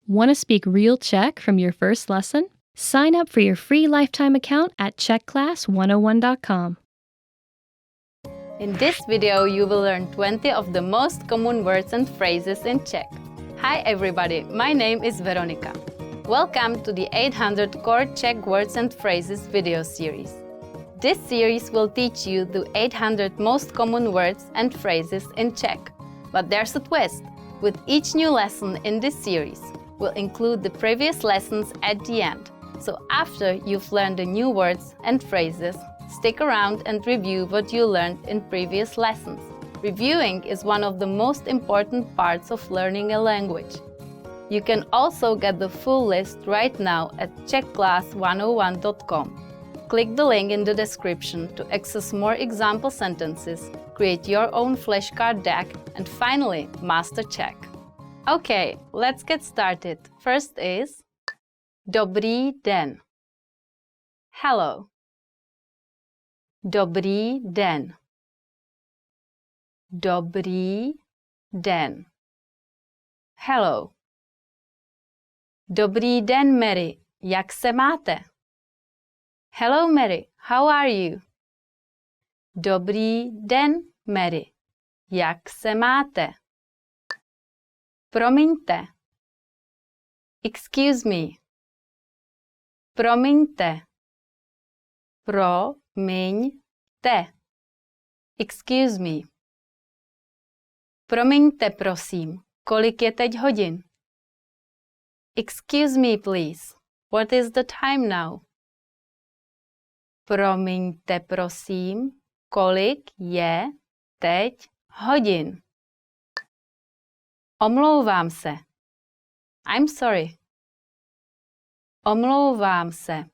Want to speak real Czech from your first lesson? Sign up for your free lifetime account at czechclass101.com. In this video, you will learn 20 of the most common words and phrases in Czech. Hi everybody, my name is Veronika. Welcome to the 800 Core Czech Words and Phrases video series. This series will teach you the 800 most common words and phrases in Czech. But there's a twist. With each new lesson in this series, we'll include the previous lessons at the end. So after you've learned the new words and phrases, stick around and review what you learned in previous lessons. Reviewing is one of the most important parts of learning a language. You can also get the full list right now at czechclass101.com. Click the link in the description to access more example sentences, create your own flashcard deck, and finally, master Czech. Okay, let's get started. First is Dobrý den. Hello. Dobrý den. Dobrý den. Hello. Dobrý den, Mary. Jak se máte? Hello, Mary. How are you? Dobrý den, Mary. Jak se máte? Promiňte. Excuse me. Promiňte. Promiňte. Excuse me. Promiňte, prosím. Kolik je teď hodin? Excuse me, please. What is the time now? Promiňte, prosím. Kolik je teď hodin? Omlouvám se. I'm sorry. Omlouvám se.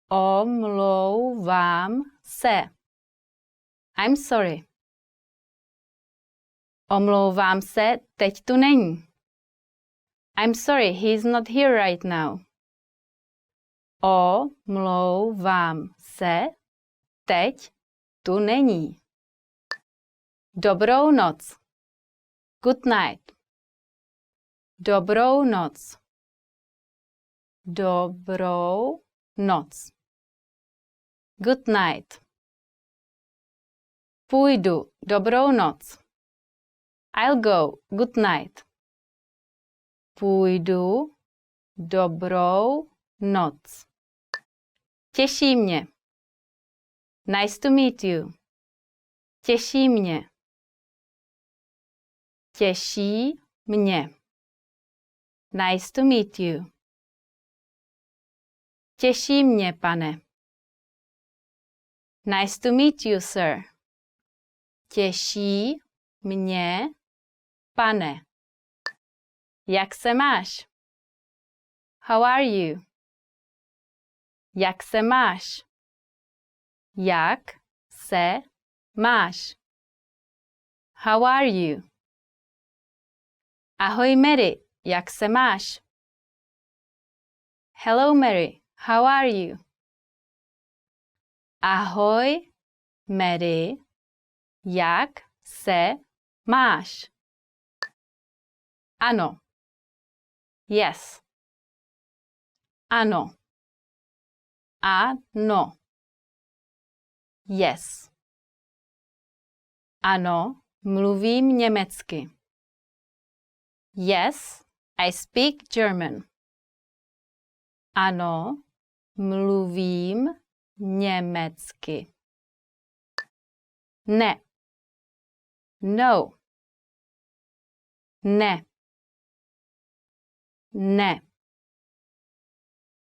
Omlouvám se. I'm sorry. Omlouvám se, teď tu není. I'm sorry, he's not here right now. Omlouvám se, teď tu není. Dobrou noc. Good night. Dobrou noc. Dobrou noc. Good night. Půjdu. Dobrou noc. I'll go. Good night. Půjdu. Dobrou noc. Těší mě. Nice to meet you. Těší mě. Těší mě. Nice to meet you. Těší mě, pane. Nice to meet you, sir. Těší mě, pane. Jak se máš? How are you? Jak se máš? Jak se máš? How are you? Ahoj, Mary. Jak se máš? Hello, Mary. How are you? Ahoj, Mary. Jak se máš? Ano. Yes. Ano. Ano. Yes. Ano, mluvím německy. Yes, I speak German. Ano, mluvím německy. Ne. No. Ne. Ne.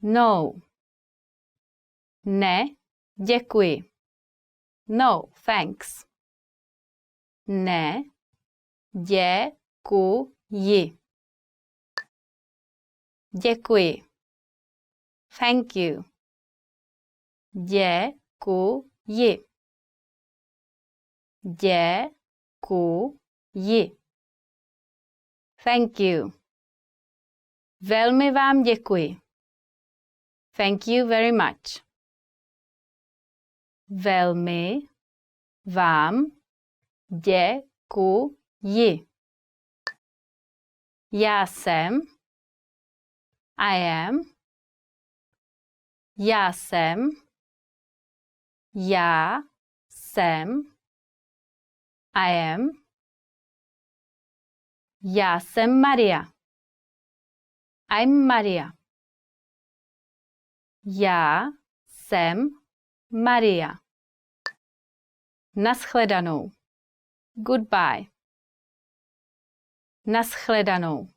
No. Ne, děkuji. No, thanks. Ne, děkuji. Děkuji. Thank you. Děkuji. Děkuji. Thank you. Velmi vám děkuji. Thank you very much. Velmi vám děkuji. Já jsem. I am. Já jsem. Já jsem. I am. Já jsem Maria. I'm Maria. Já jsem Maria. Naschledanou. Goodbye. Naschledanou.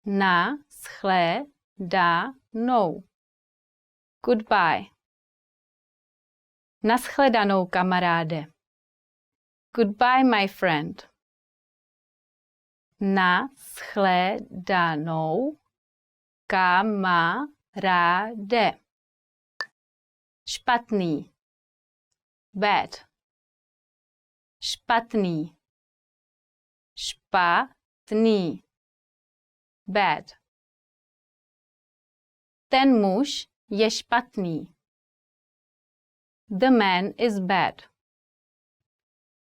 Naschledanou. Goodbye. Naschledanou, kamaráde. Goodbye, my friend. Naschledanou, kamaráde. Špatný. Bad. Špatný. Špatný. Bad. Ten muž je špatný. The man is bad.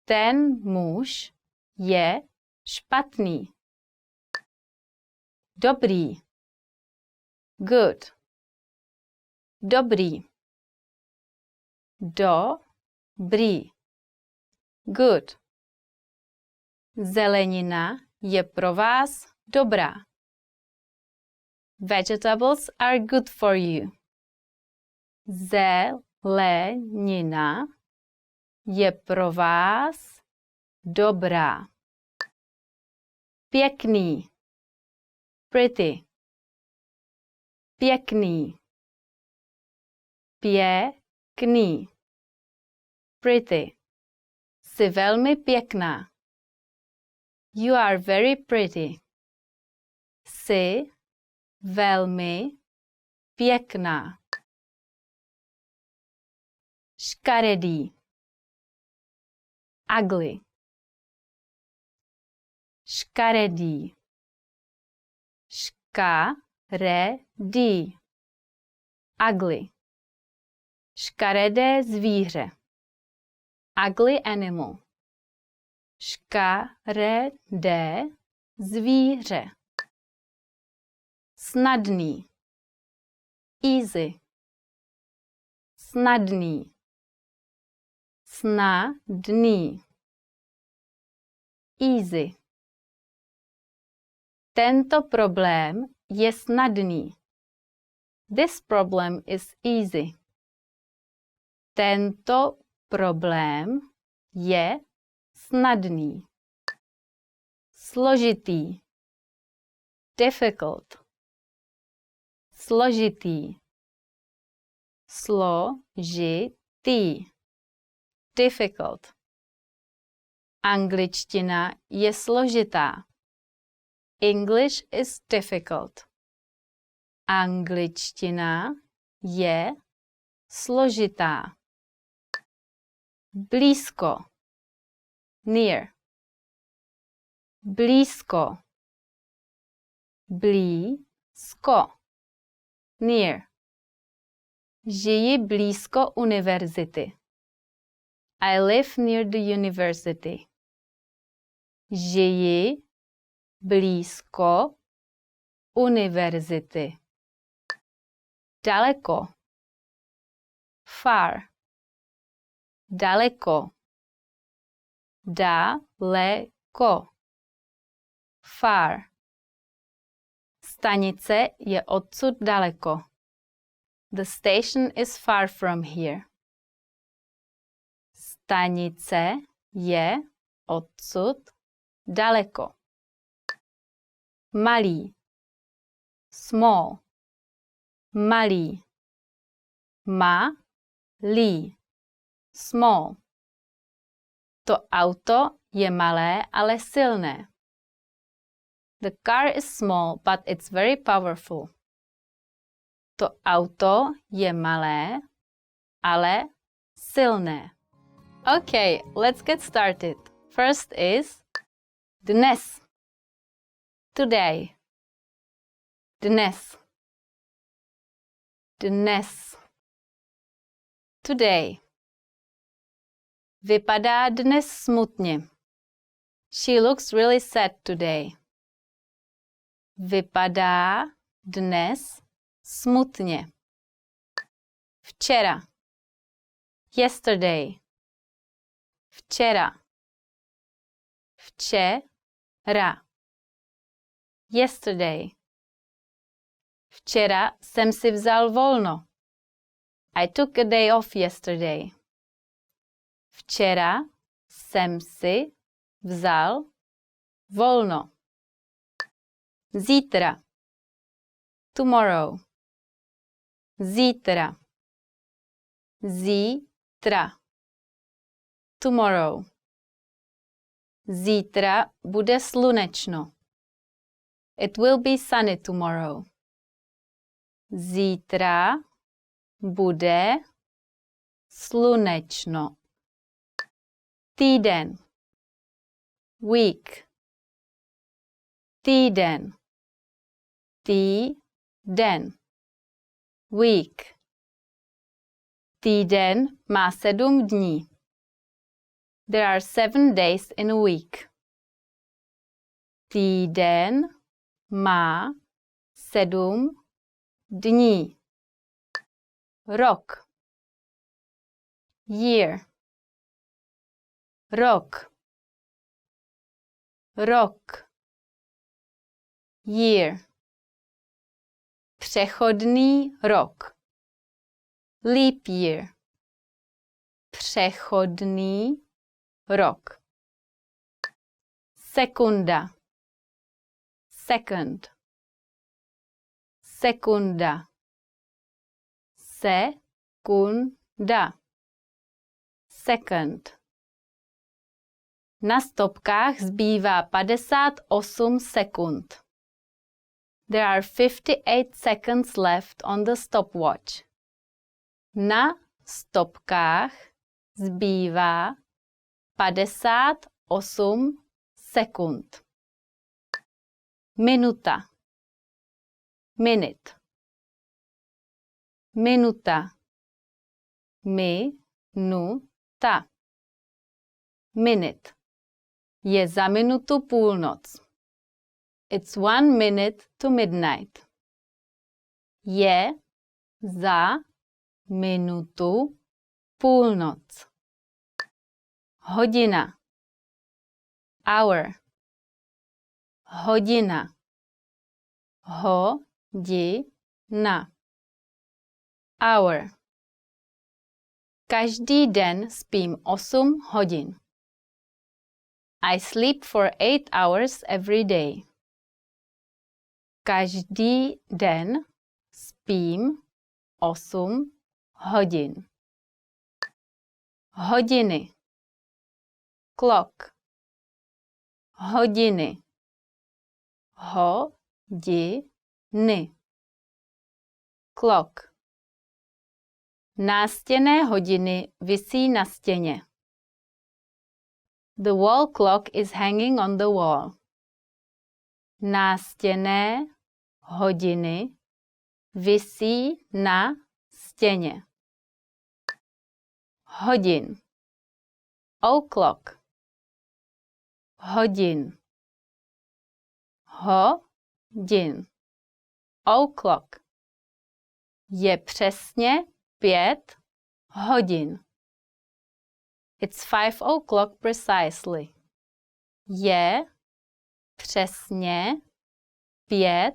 Ten muž je špatný. Dobrý. Good. Dobrý. Dobrý. Good. Zelenina je pro vás dobrá. Vegetables are good for you. Zelenina je pro vás dobrá. Pěkný. Pretty. Pěkný. Pěkný. Pretty. Jsi velmi pěkná. You are very pretty. Jsi velmi pěkná. Škaredý. Ugly. Škaredý. Škaredý. Ugly. Škaredé zvíře. Ugly animal. Škaredé zvíře. Snadný. Easy. Snadný. Snadný. Easy. Tento problém je snadný. This problem is easy. Tento problém je snadný. Složitý. Difficult. Složitý. Složitý. Difficult. Angličtina je složitá. English is difficult. Angličtina je složitá. Blízko. Near. Blízko. Blízko. Near. Žiji blízko univerzity. I live near the university. Žiji blízko univerzity. Daleko. Far. Daleko. Daleko. Far. Stanice je odsud daleko. The station is far from here. Stanice je odsud daleko. Malý. Small. Malý. Malý. Small. To auto je malé, ale silné. The car is small, but it's very powerful. To auto je malé, ale silné. Okay, let's get started. First is dnes. Today. Dnes. Dnes. Today. Vypadá dnes smutně. She looks really sad today. vypadá dnes smutně. Včera. Yesterday. Včera. Včera. Yesterday. Včera jsem si vzal volno. I took a day off yesterday. Včera jsem si vzal volno. Zítra. Tomorrow. Zítra. Zítra. Tomorrow. Zítra bude slunečno. It will be sunny tomorrow. Zítra bude slunečno. Týden. Week. Týden. Týden. Week. Týden má 7 dní. There are 7 days in a week. Týden má 7 dní. Rok. Year. Rok. Rok. Year. Přechodný rok. Leap year. Přechodný rok. Sekunda. Second. Sekunda. Sekunda. Second. Na stopkách zbývá 58 sekund. There are 58 seconds left on the stopwatch. Na stopkách zbývá 58 sekund. Minuta. Minute. Minuta. Minuta. Minute. Je za minutu půlnoc. It's 1 minute to midnight. Je za minutu půlnoc. Hodina. Hour. Hodina. Hodina. Hour. Každý den spím 8 hodin. I sleep for 8 hours every day. Každý den spím 8 hodin. Hodiny. Clock. Hodiny. Hodiny. Clock. Nástěnné hodiny visí na stěně. The wall clock is hanging on the wall. Nástěnné hodiny visí na stěně. Hodin. O'clock. Hodin. Hodin. O'clock. Je přesně 5 hodin. It's 5 o'clock precisely. Je přesně 5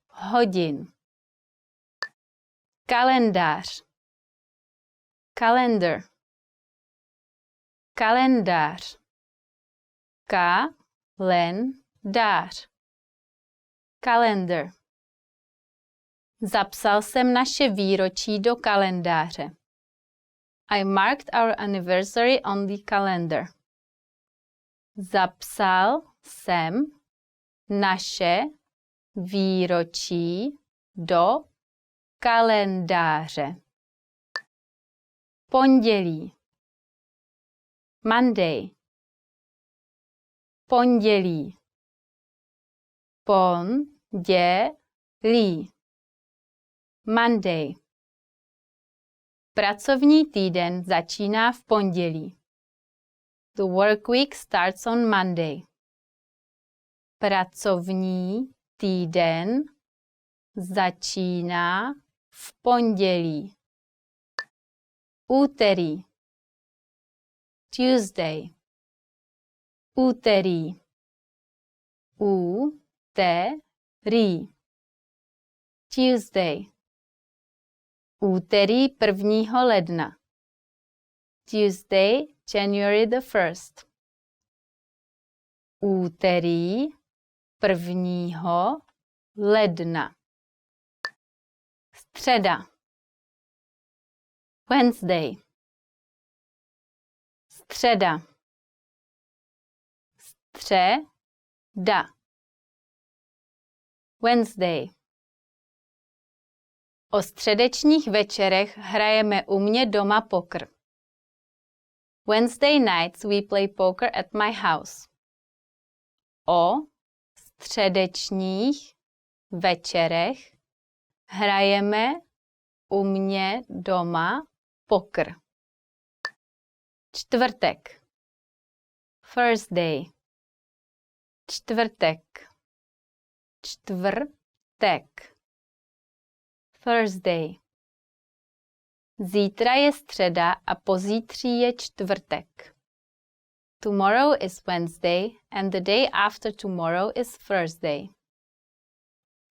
hodin. Kalendář. Calendar. Kalendář. Kalendář. Calendar. Zapsal jsem naše výročí do kalendáře. I marked our anniversary on the calendar. Zapsal jsem naše výročí do kalendáře. Pondělí. Monday. Pondělí. Pondělí. Monday. Pracovní týden začíná v pondělí. The work week starts on Monday. Pracovní Týden začíná v pondělí. Úterý. Tuesday. Úterý. Úterý. Tuesday. Úterý 1. ledna. Tuesday, January the 1st. Úterý 1. ledna. Středa. Wednesday. Středa. Středa. Wednesday. O středečních večerech hrajeme u mě doma poker. Wednesday nights we play poker at my house. O středečních večerech hrajeme u mě doma poker. Čtvrtek. Thursday. Čtvrtek. Čtvrtek. Thursday. Zítra je středa a pozítří je čtvrtek. Tomorrow is Wednesday and the day after tomorrow is Thursday.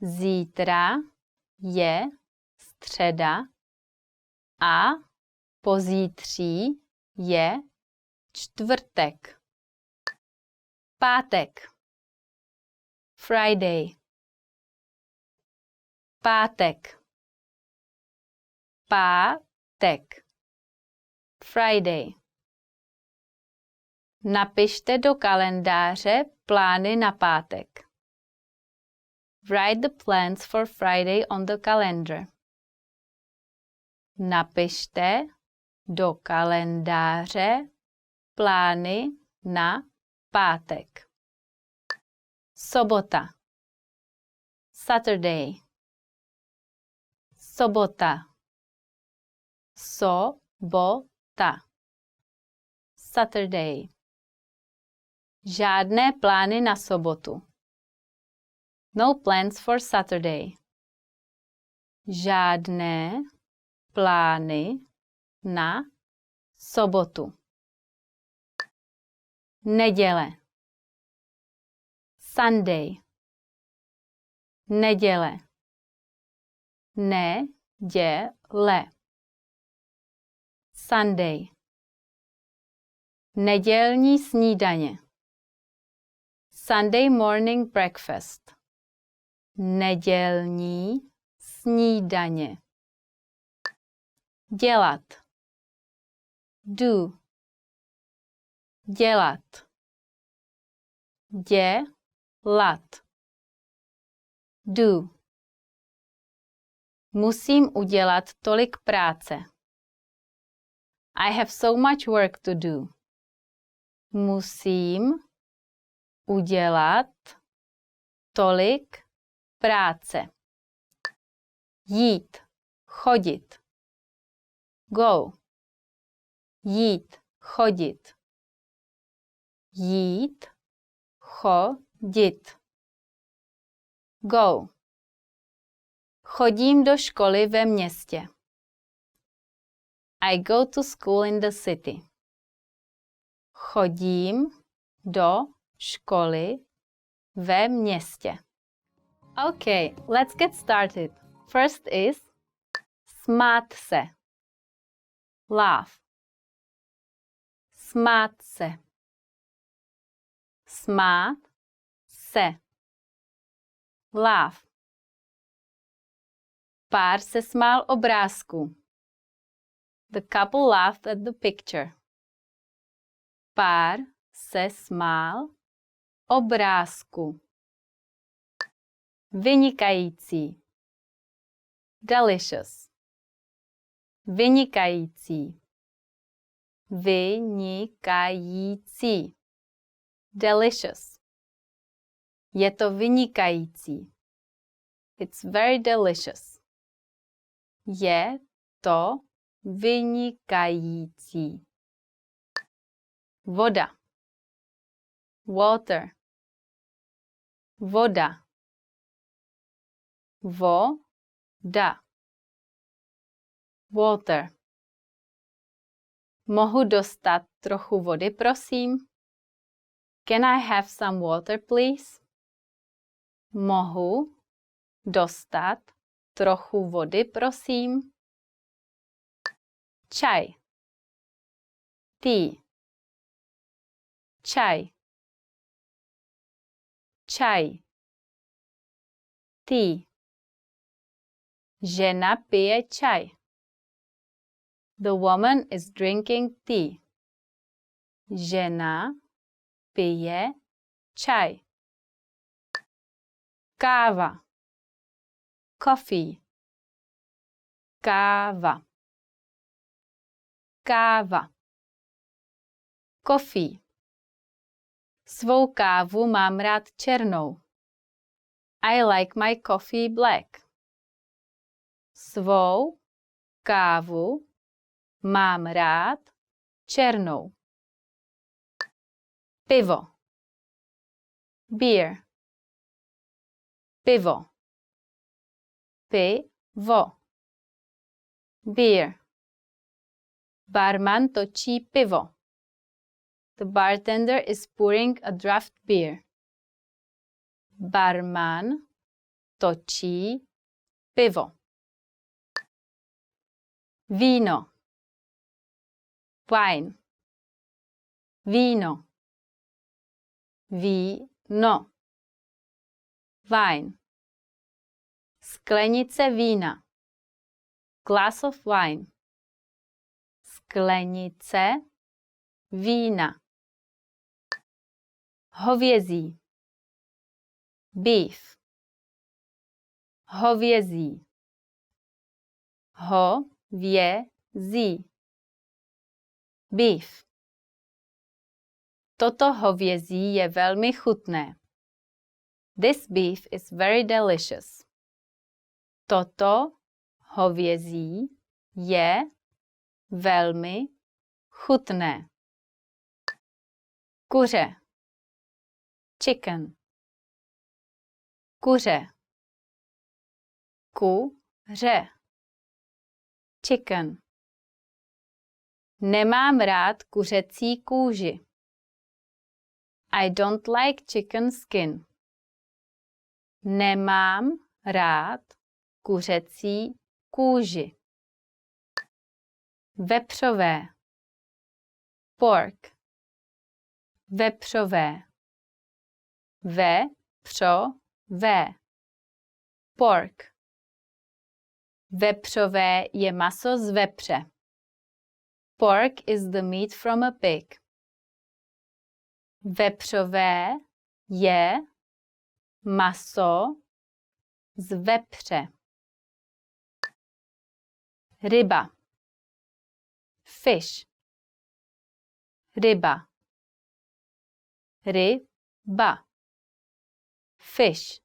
Zítra je středa a pozítří je čtvrtek. Pátek. Friday. Pátek. Pátek. Friday. Napište do kalendáře plány na pátek. Write the plans for Friday on the calendar. Napište do kalendáře plány na pátek. Sobota. Saturday. Sobota. Sobota. Saturday. Žádné plány na sobotu. No plans for Saturday. Žádné plány na sobotu. Neděle. Sunday. Neděle. Neděle. Sunday. Nedělní snídaně. Sunday morning breakfast. Nedělní snídaně. Dělat. Do. Dělat. Dělat. Do. Musím udělat tolik práce. I have so much work to do. Musím udělat tolik práce. Jít, chodit. Go. Jít, chodit. Jít, chodit. Go. Chodím do školy ve městě. I go to school in the city. Chodím do školy ve městě. Okay, let's get started. First is smát se. Laugh. Smát se. Smát se. Laugh. Pár se smál obrázku. The couple laughed at the picture. Pár se smál obrázku. Vynikající. Delicious. Vynikající. Vynikající. Delicious. Je to vynikající. It's very delicious. Je to vynikající. Voda. Water. Voda. Voda. Water. Mohu dostat trochu vody, prosím? Can I have some water, please? Mohu dostat trochu vody, prosím? Čaj. Tea. Čaj. Čaj. Tea. Žena pije čaj. The woman is drinking tea. Žena pije čaj. Káva. Coffee. Káva. Káva. Coffee. Svou kávu mám rád černou. I like my coffee black. Svou kávu mám rád černou. Pivo. Beer. Pivo. Pivo. Beer. Barman točí pivo. The bartender is pouring a draft beer. Barman točí pivo. Víno. Wine. Víno. Víno. Wine. Sklenice vína. Glass of wine. Sklenice vína. Hovězí. Beef. Hovězí. Hovězí. Beef. Toto hovězí je velmi chutné. This beef is very delicious. Toto hovězí je velmi chutné. Kuře. Chicken. Kuře. Kuře. Chicken. Nemám rád kuřecí kůži. I don't like chicken skin. Nemám rád kuřecí kůži. Vepřové. Pork. Vepřové. Vepřové. Pork. Vepřové je maso z vepře. Pork is the meat from a pig. Vepřové je maso z vepře. Ryba. Fish. Ryba. Ryba. Fish.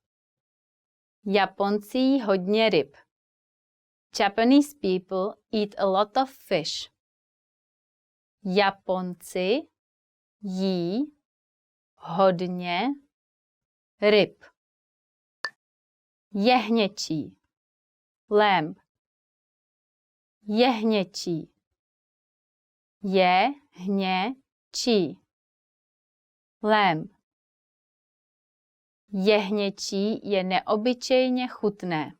Japonci jí hodně ryb. Japanese people eat a lot of fish. Japonci jí hodně ryb. Jehněčí. Lamb. Jehněčí. Jehněčí. Lamb. Jehněčí je neobyčejně chutné.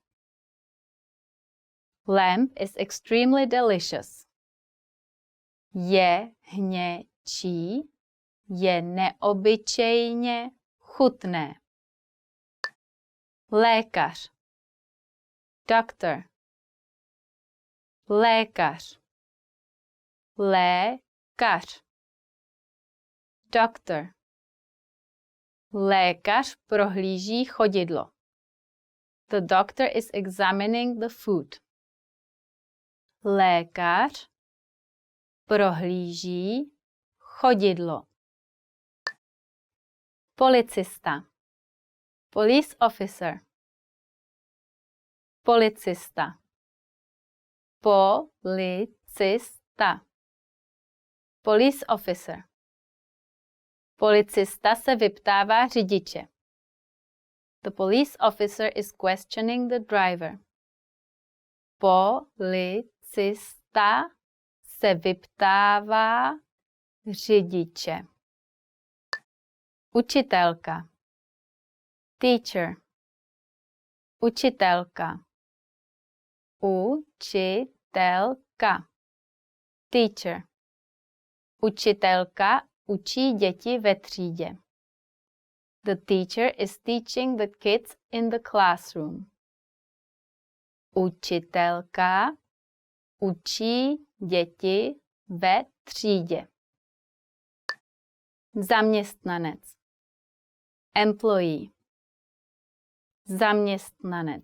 Lamb is extremely delicious. Jehněčí je neobyčejně chutné. Lékař. Doctor. Lékař. Lékař. Doctor. Lékař prohlíží chodidlo. The doctor is examining the food. Lékař prohlíží chodidlo. Policista. Police officer. Policista. Policista. Police officer. Policista se vyptává řidiče. The police officer is questioning the driver. Policista se vyptává řidiče. Učitelka. Teacher. Učitelka. Učitelka. Teacher. Učitelka učí děti ve třídě. The teacher is teaching the kids in the classroom. Učitelka učí děti ve třídě. Zaměstnanec. Employee. Zaměstnanec.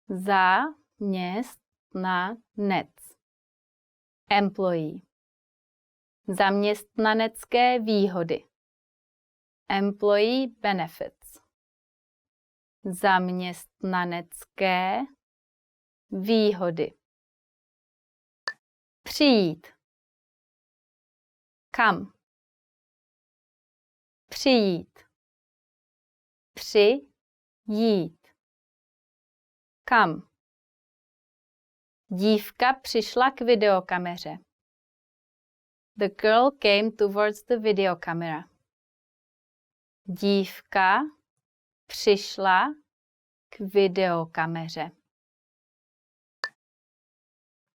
Zaměstnanec. Employee. Zaměstnanecké výhody. Employee benefits. Zaměstnanecké výhody. Přijít. Kam? Přijít. Přijít. Kam? Dívka přišla k videokameře. The girl came towards the video camera. Dívka přišla k videokameře.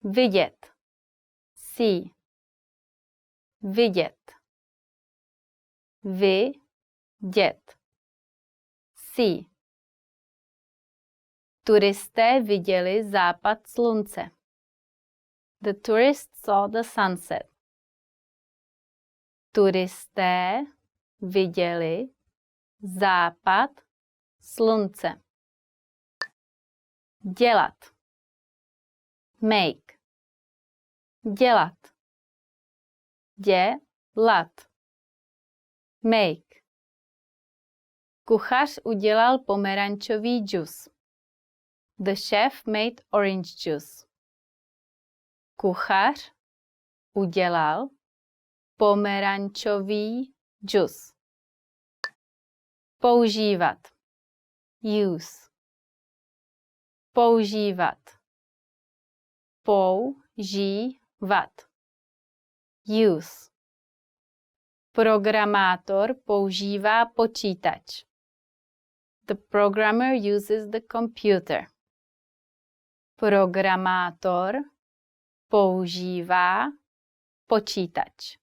Vidět. See. Vidět. Vidět. See. Turisté viděli západ slunce. The tourists saw the sunset. Turisté viděli západ slunce. Dělat. Make. Dělat. Dělat. Make. Kuchař udělal pomerančový džus. The chef made orange juice. Kuchař udělal pomerančový džus. Používat. Use. Používat. Používat. Use. Programátor používá počítač. The programmer uses the computer. Programátor používá počítač.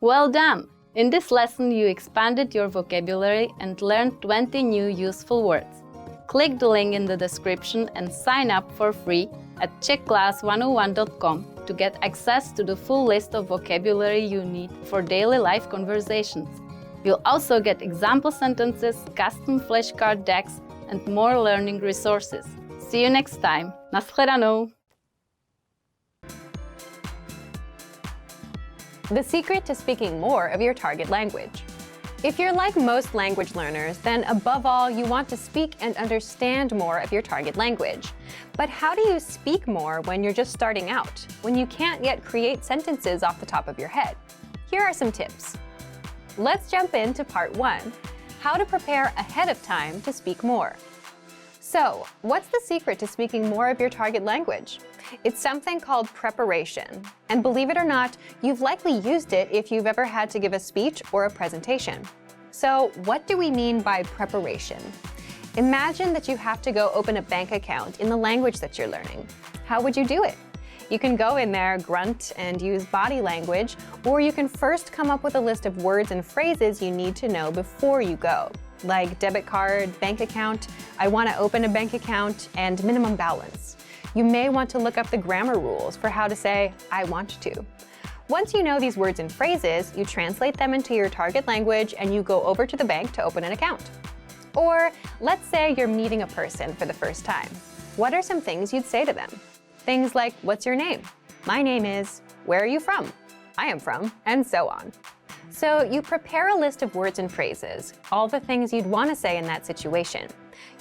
Well done! In this lesson you expanded your vocabulary and learned 20 new useful words. Click the link in the description and sign up for free at czechclass101.com to get access to the full list of vocabulary you need for daily life conversations. You'll also get example sentences, custom flashcard decks, and more learning resources. See you next time. Naschledanou! The secret to speaking more of your target language. If you're like most language learners, then above all, you want to speak and understand more of your target language. But how do you speak more when you're just starting out, when you can't yet create sentences off the top of your head? Here are some tips. Let's jump into part 1, how to prepare ahead of time to speak more. So, what's the secret to speaking more of your target language? It's something called preparation. And believe it or not, you've likely used it if you've ever had to give a speech or a presentation. So, what do we mean by preparation? Imagine that you have to go open a bank account in the language that you're learning. How would you do it? You can go in there, grunt, and use body language, or you can first come up with a list of words and phrases you need to know before you go, like debit card, bank account, I want to open a bank account, and minimum balance. You may want to look up the grammar rules for how to say, I want to. Once you know these words and phrases, you translate them into your target language and you go over to the bank to open an account. Or let's say you're meeting a person for the first time. What are some things you'd say to them? Things like, what's your name? My name is, where are you from? I am from, and so on. So you prepare a list of words and phrases, all the things you'd want to say in that situation.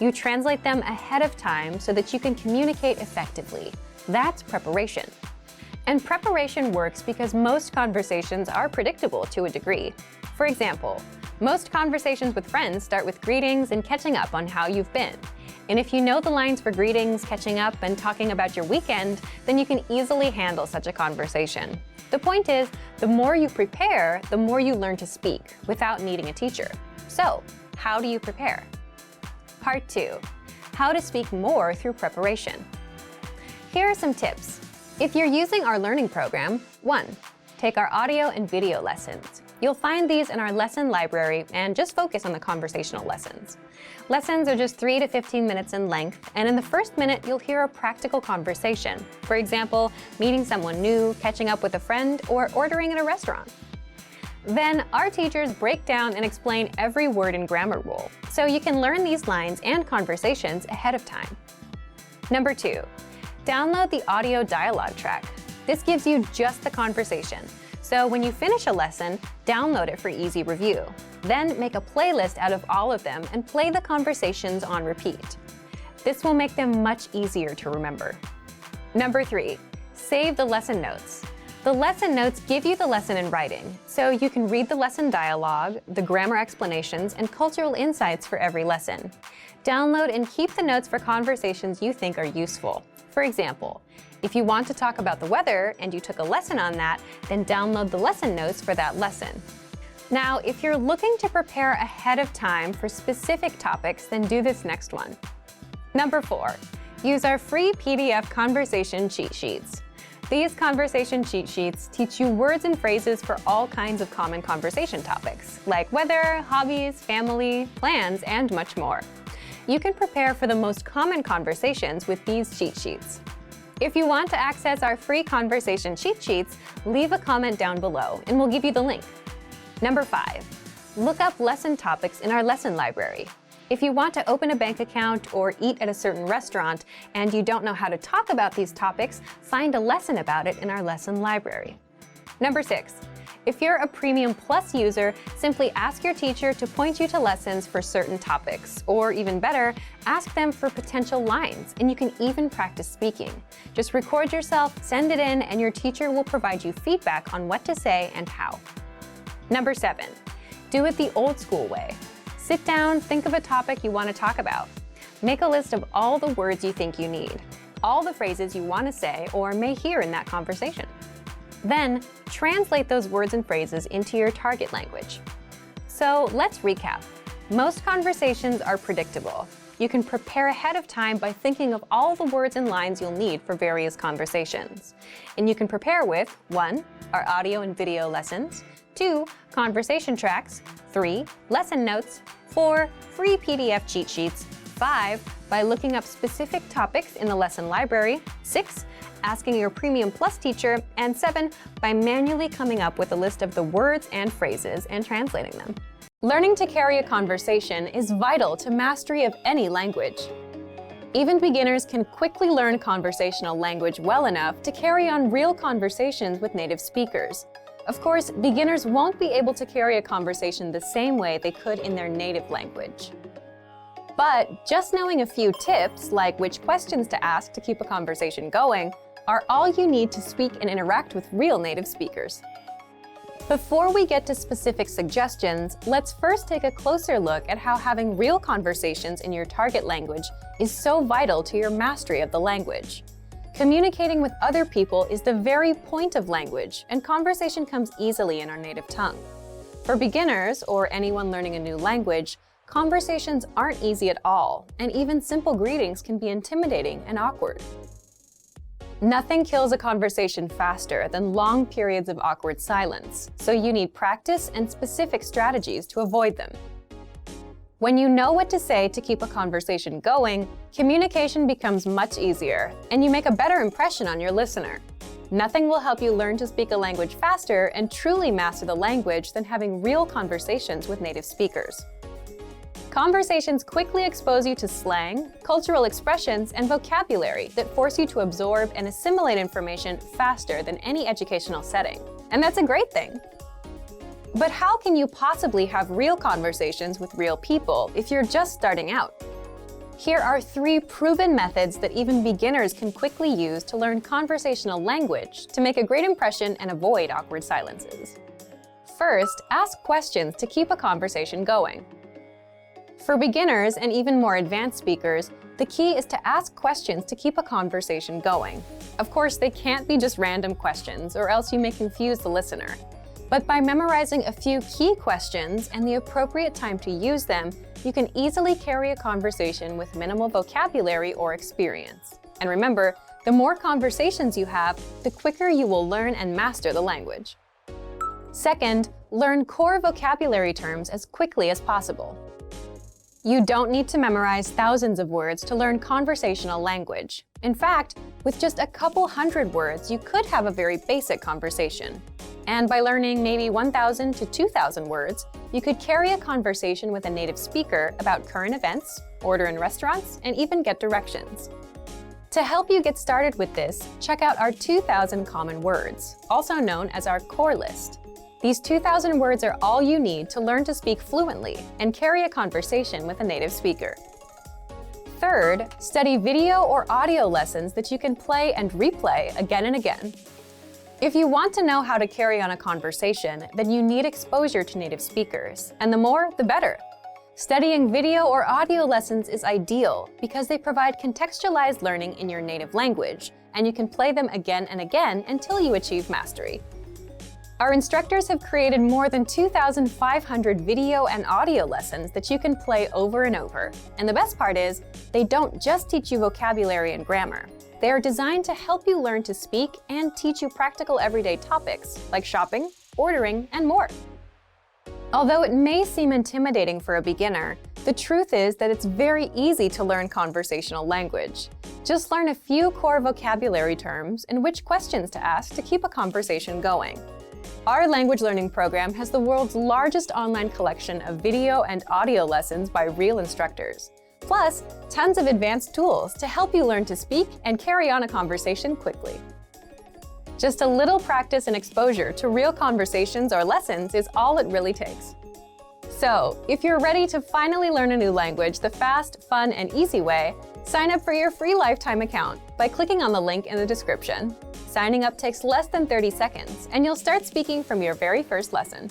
You translate them ahead of time so that you can communicate effectively. That's preparation. And preparation works because most conversations are predictable to a degree. For example, most conversations with friends start with greetings and catching up on how you've been. And if you know the lines for greetings, catching up, and talking about your weekend, then you can easily handle such a conversation. The point is, the more you prepare, the more you learn to speak without needing a teacher. So, how do you prepare? Part 2. How to speak more through preparation. Here are some tips. If you're using our learning program, 1. Take our audio and video lessons. You'll find these in our lesson library and just focus on the conversational lessons. Lessons are just 3 to 15 minutes in length, and in the first minute, you'll hear a practical conversation. For example, meeting someone new, catching up with a friend, or ordering at a restaurant. Then, our teachers break down and explain every word and grammar rule, so you can learn these lines and conversations ahead of time. Number 2. Download the audio dialogue track. This gives you just the conversation. So when you finish a lesson, download it for easy review. Then make a playlist out of all of them and play the conversations on repeat. This will make them much easier to remember. Number 3, save the lesson notes. The lesson notes give you the lesson in writing, so you can read the lesson dialogue, the grammar explanations, and cultural insights for every lesson. Download and keep the notes for conversations you think are useful. For example, if you want to talk about the weather and you took a lesson on that, then download the lesson notes for that lesson. Now, if you're looking to prepare ahead of time for specific topics, then do this next one. Number 4, use our free PDF conversation cheat sheets. These conversation cheat sheets teach you words and phrases for all kinds of common conversation topics, like weather, hobbies, family, plans, and much more. You can prepare for the most common conversations with these cheat sheets. If you want to access our free conversation cheat sheets, leave a comment down below and we'll give you the link. Number 5, look up lesson topics in our lesson library. If you want to open a bank account or eat at a certain restaurant and you don't know how to talk about these topics, find a lesson about it in our lesson library. Number 6, if you're a Premium Plus user, simply ask your teacher to point you to lessons for certain topics, or even better, ask them for potential lines, and you can even practice speaking. Just record yourself, send it in, and your teacher will provide you feedback on what to say and how. Number 7, do it the old school way. Sit down, think of a topic you want to talk about. Make a list of all the words you think you need, all the phrases you want to say or may hear in that conversation. Then, translate those words and phrases into your target language. So let's recap. Most conversations are predictable. You can prepare ahead of time by thinking of all the words and lines you'll need for various conversations. And you can prepare with 1. Our audio and video lessons, 2. Conversation tracks, 3. Lesson notes, 4. Free PDF cheat sheets, 5. By looking up specific topics in the lesson library, 6. Asking your Premium Plus teacher, and 7. By manually coming up with a list of the words and phrases and translating them. Learning to carry a conversation is vital to mastery of any language. Even beginners can quickly learn conversational language well enough to carry on real conversations with native speakers. Of course, beginners won't be able to carry a conversation the same way they could in their native language. But just knowing a few tips, like which questions to ask to keep a conversation going, are all you need to speak and interact with real native speakers. Before we get to specific suggestions, let's first take a closer look at how having real conversations in your target language is so vital to your mastery of the language. Communicating with other people is the very point of language, and conversation comes easily in our native tongue. For beginners, or anyone learning a new language, conversations aren't easy at all, and even simple greetings can be intimidating and awkward. Nothing kills a conversation faster than long periods of awkward silence, so you need practice and specific strategies to avoid them. When you know what to say to keep a conversation going, communication becomes much easier, and you make a better impression on your listener. Nothing will help you learn to speak a language faster and truly master the language than having real conversations with native speakers. Conversations quickly expose you to slang, cultural expressions, and vocabulary that force you to absorb and assimilate information faster than any educational setting. And that's a great thing. But how can you possibly have real conversations with real people if you're just starting out? Here are 3 proven methods that even beginners can quickly use to learn conversational language to make a great impression and avoid awkward silences. First, ask questions to keep a conversation going. For beginners and even more advanced speakers, the key is to ask questions to keep a conversation going. Of course, they can't be just random questions, or else you may confuse the listener. But by memorizing a few key questions and the appropriate time to use them, you can easily carry a conversation with minimal vocabulary or experience. And remember, the more conversations you have, the quicker you will learn and master the language. Second, learn core vocabulary terms as quickly as possible. You don't need to memorize thousands of words to learn conversational language. In fact, with just a couple hundred words, you could have a very basic conversation. And by learning maybe 1,000 to 2,000 words, you could carry a conversation with a native speaker about current events, order in restaurants, and even get directions. To help you get started with this, check out our 2,000 common words, also known as our core list. These 2,000 words are all you need to learn to speak fluently and carry a conversation with a native speaker. Third, study video or audio lessons that you can play and replay again and again. If you want to know how to carry on a conversation, then you need exposure to native speakers, and the more, the better. Studying video or audio lessons is ideal because they provide contextualized learning in your native language, and you can play them again and again until you achieve mastery. Our instructors have created more than 2,500 video and audio lessons that you can play over and over. And the best part is, they don't just teach you vocabulary and grammar. They are designed to help you learn to speak and teach you practical everyday topics like shopping, ordering, and more. Although it may seem intimidating for a beginner, the truth is that it's very easy to learn conversational language. Just learn a few core vocabulary terms and which questions to ask to keep a conversation going. Our language learning program has the world's largest online collection of video and audio lessons by real instructors, plus tons of advanced tools to help you learn to speak and carry on a conversation quickly. Just a little practice and exposure to real conversations or lessons is all it really takes. So, if you're ready to finally learn a new language the fast, fun, and easy way, sign up for your free lifetime account by clicking on the link in the description. Signing up takes less than 30 seconds, and you'll start speaking from your very first lesson.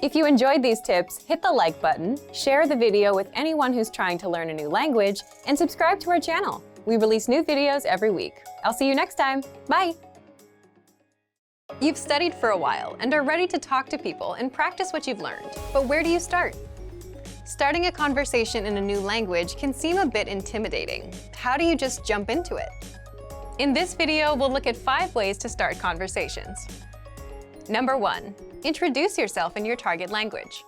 If you enjoyed these tips, hit the like button, share the video with anyone who's trying to learn a new language, and subscribe to our channel. We release new videos every week. I'll see you next time. Bye! You've studied for a while and are ready to talk to people and practice what you've learned. But where do you start? Starting a conversation in a new language can seem a bit intimidating. How do you just jump into it? In this video, we'll look at 5 ways to start conversations. Number 1. Introduce yourself in your target language.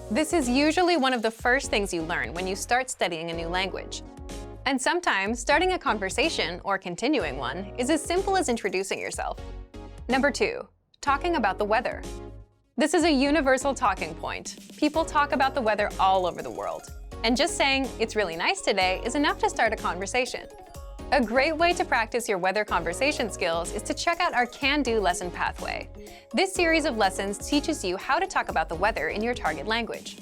This is usually one of the first things you learn when you start studying a new language. And sometimes, starting a conversation, or continuing one, is as simple as introducing yourself. Number 2. Talking about the weather. This is a universal talking point. People talk about the weather all over the world. And just saying, "It's really nice today," is enough to start a conversation. A great way to practice your weather conversation skills is to check out our Can-Do lesson pathway. This series of lessons teaches you how to talk about the weather in your target language.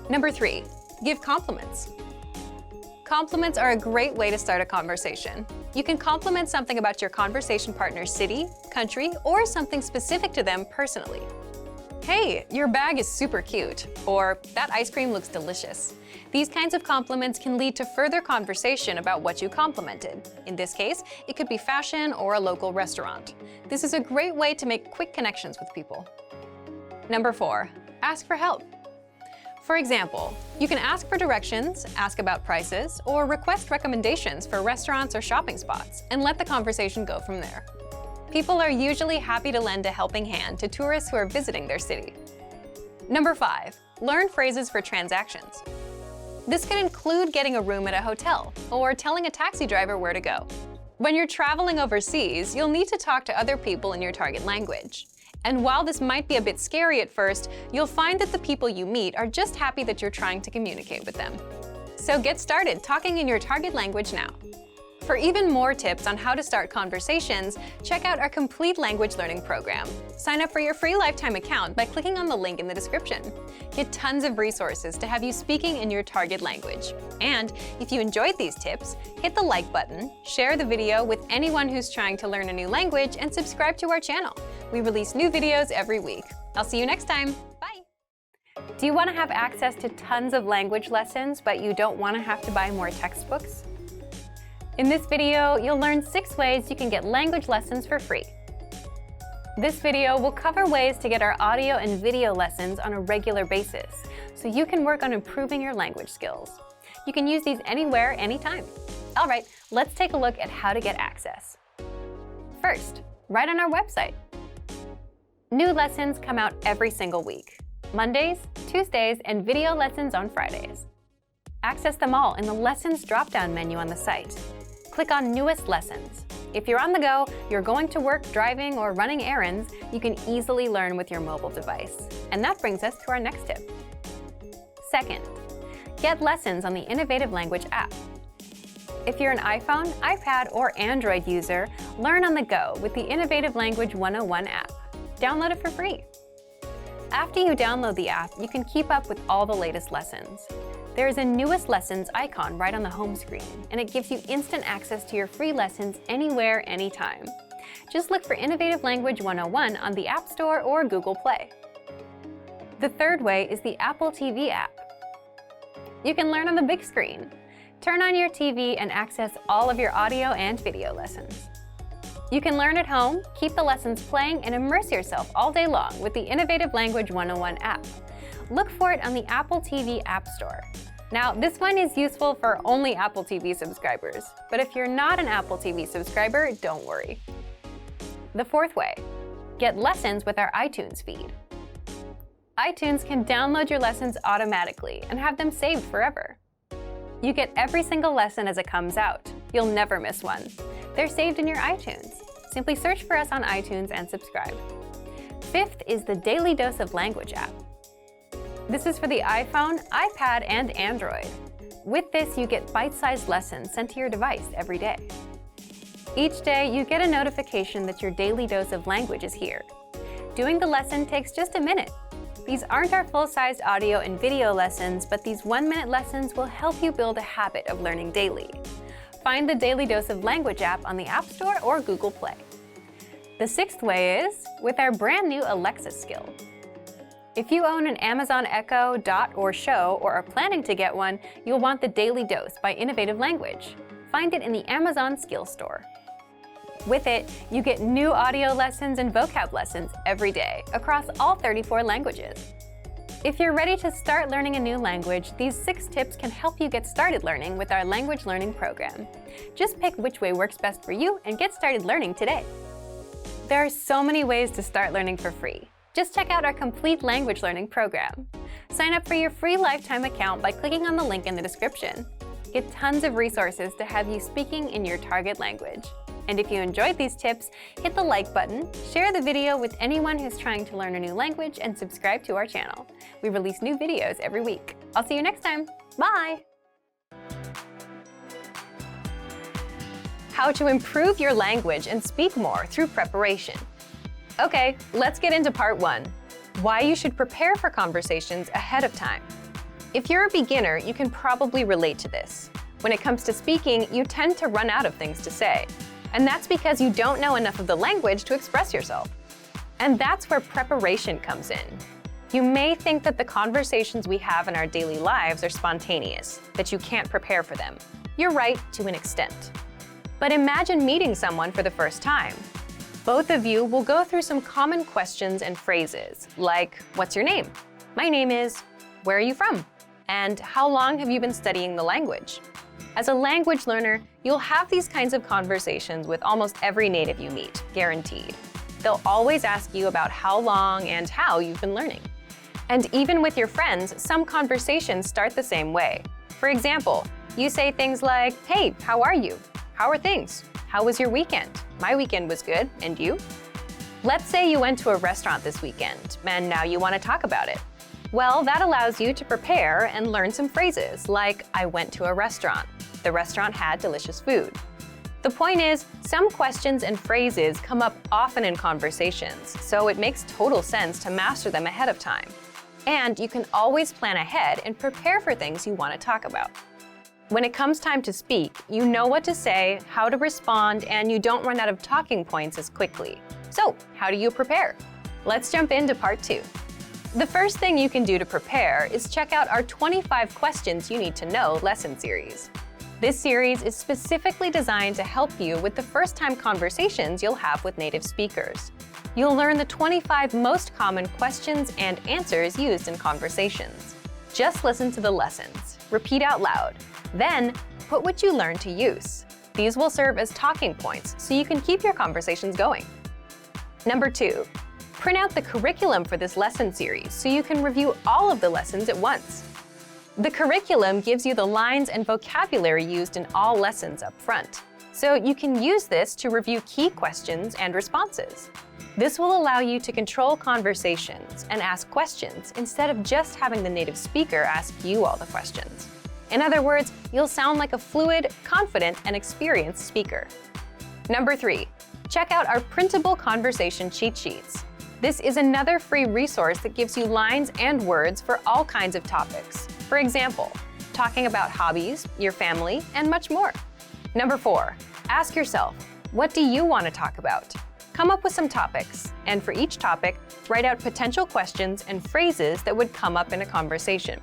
Number 3. Give compliments. Compliments are a great way to start a conversation. You can compliment something about your conversation partner's city, country, or something specific to them personally. "Hey, your bag is super cute," or "That ice cream looks delicious." These kinds of compliments can lead to further conversation about what you complimented. In this case, it could be fashion or a local restaurant. This is a great way to make quick connections with people. Number 4. Ask for help. For example, you can ask for directions, ask about prices, or request recommendations for restaurants or shopping spots, and let the conversation go from there. People are usually happy to lend a helping hand to tourists who are visiting their city. Number 5. Learn phrases for transactions. This can include getting a room at a hotel or telling a taxi driver where to go. When you're traveling overseas, you'll need to talk to other people in your target language. And while this might be a bit scary at first, you'll find that the people you meet are just happy that you're trying to communicate with them. So get started talking in your target language now. For even more tips on how to start conversations, check out our complete language learning program. Sign up for your free lifetime account by clicking on the link in the description. Get tons of resources to have you speaking in your target language. And if you enjoyed these tips, hit the like button, share the video with anyone who's trying to learn a new language, and subscribe to our channel. We release new videos every week. I'll see you next time. Bye! Do you want to have access to tons of language lessons, but you don't want to have to buy more textbooks? In this video, you'll learn 6 ways you can get language lessons for free. This video will cover ways to get our audio and video lessons on a regular basis, so you can work on improving your language skills. You can use these anywhere, anytime. All right, let's take a look at how to get access. First, right on our website. New lessons come out every single week. Mondays, Tuesdays, and video lessons on Fridays. Access them all in the Lessons drop-down menu on the site. Click on Newest Lessons. If you're on the go, you're going to work, driving, or running errands, you can easily learn with your mobile device. And that brings us to our next tip. Second, get lessons on the Innovative Language app. If you're an iPhone, iPad, or Android user, learn on the go with the Innovative Language 101 app. Download it for free. After you download the app, you can keep up with all the latest lessons. There is a Newest Lessons icon right on the home screen, and it gives you instant access to your free lessons anywhere, anytime. Just look for Innovative Language 101 on the App Store or Google Play. The third way is the Apple TV app. You can learn on the big screen. Turn on your TV and access all of your audio and video lessons. You can learn at home, keep the lessons playing, and immerse yourself all day long with the Innovative Language 101 app. Look for it on the Apple TV App Store. Now, this one is useful for only Apple TV subscribers, but if you're not an Apple TV subscriber, don't worry. The fourth way, get lessons with our iTunes feed. iTunes can download your lessons automatically and have them saved forever. You get every single lesson as it comes out. You'll never miss one. They're saved in your iTunes. Simply search for us on iTunes and subscribe. Fifth is the Daily Dose of Language app. This is for the iPhone, iPad, and Android. With this, you get bite-sized lessons sent to your device every day. Each day, you get a notification that your daily dose of language is here. Doing the lesson takes just a minute. These aren't our full-sized audio and video lessons, but these 1-minute lessons will help you build a habit of learning daily. Find the Daily Dose of Language app on the App Store or Google Play. The sixth way is with our brand new Alexa skill. If you own an Amazon Echo, Dot, or Show, or are planning to get one, you'll want the Daily Dose by Innovative Language. Find it in the Amazon Skill Store. With it, you get new audio lessons and vocab lessons every day across all 34 languages. If you're ready to start learning a new language, these 6 tips can help you get started learning with our language learning program. Just pick which way works best for you and get started learning today. There are so many ways to start learning for free. Just check out our complete language learning program. Sign up for your free lifetime account by clicking on the link in the description. Get tons of resources to have you speaking in your target language. And if you enjoyed these tips, hit the like button, share the video with anyone who's trying to learn a new language, and subscribe to our channel. We release new videos every week. I'll see you next time. Bye! How to improve your language and speak more through preparation. Okay, let's get into part 1. Why you should prepare for conversations ahead of time. If you're a beginner, you can probably relate to this. When it comes to speaking, you tend to run out of things to say. And that's because you don't know enough of the language to express yourself. And that's where preparation comes in. You may think that the conversations we have in our daily lives are spontaneous, that you can't prepare for them. You're right to an extent. But imagine meeting someone for the first time. Both of you will go through some common questions and phrases, like, what's your name? My name is, where are you from? And how long have you been studying the language? As a language learner, you'll have these kinds of conversations with almost every native you meet, guaranteed. They'll always ask you about how long and how you've been learning. And even with your friends, some conversations start the same way. For example, you say things like, hey, how are you? How are things? How was your weekend? My weekend was good, and you? Let's say you went to a restaurant this weekend, and now you want to talk about it. Well, that allows you to prepare and learn some phrases like, I went to a restaurant. The restaurant had delicious food. The point is, some questions and phrases come up often in conversations, so it makes total sense to master them ahead of time. And you can always plan ahead and prepare for things you want to talk about. When it comes time to speak, you know what to say, how to respond, and you don't run out of talking points as quickly. So, how do you prepare? Let's jump into part 2. The first thing you can do to prepare is check out our 25 questions you need to know lesson series. This series is specifically designed to help you with the first-time conversations you'll have with native speakers. You'll learn the 25 most common questions and answers used in conversations. Just listen to the lessons, repeat out loud, then put what you learned to use. These will serve as talking points so you can keep your conversations going. Number 2, print out the curriculum for this lesson series so you can review all of the lessons at once. The curriculum gives you the lines and vocabulary used in all lessons up front, so you can use this to review key questions and responses. This will allow you to control conversations and ask questions instead of just having the native speaker ask you all the questions. In other words, you'll sound like a fluid, confident, and experienced speaker. Number 3, check out our printable conversation cheat sheets. This is another free resource that gives you lines and words for all kinds of topics. For example, talking about hobbies, your family, and much more. Number 4, ask yourself, what do you want to talk about? Come up with some topics, and for each topic, write out potential questions and phrases that would come up in a conversation.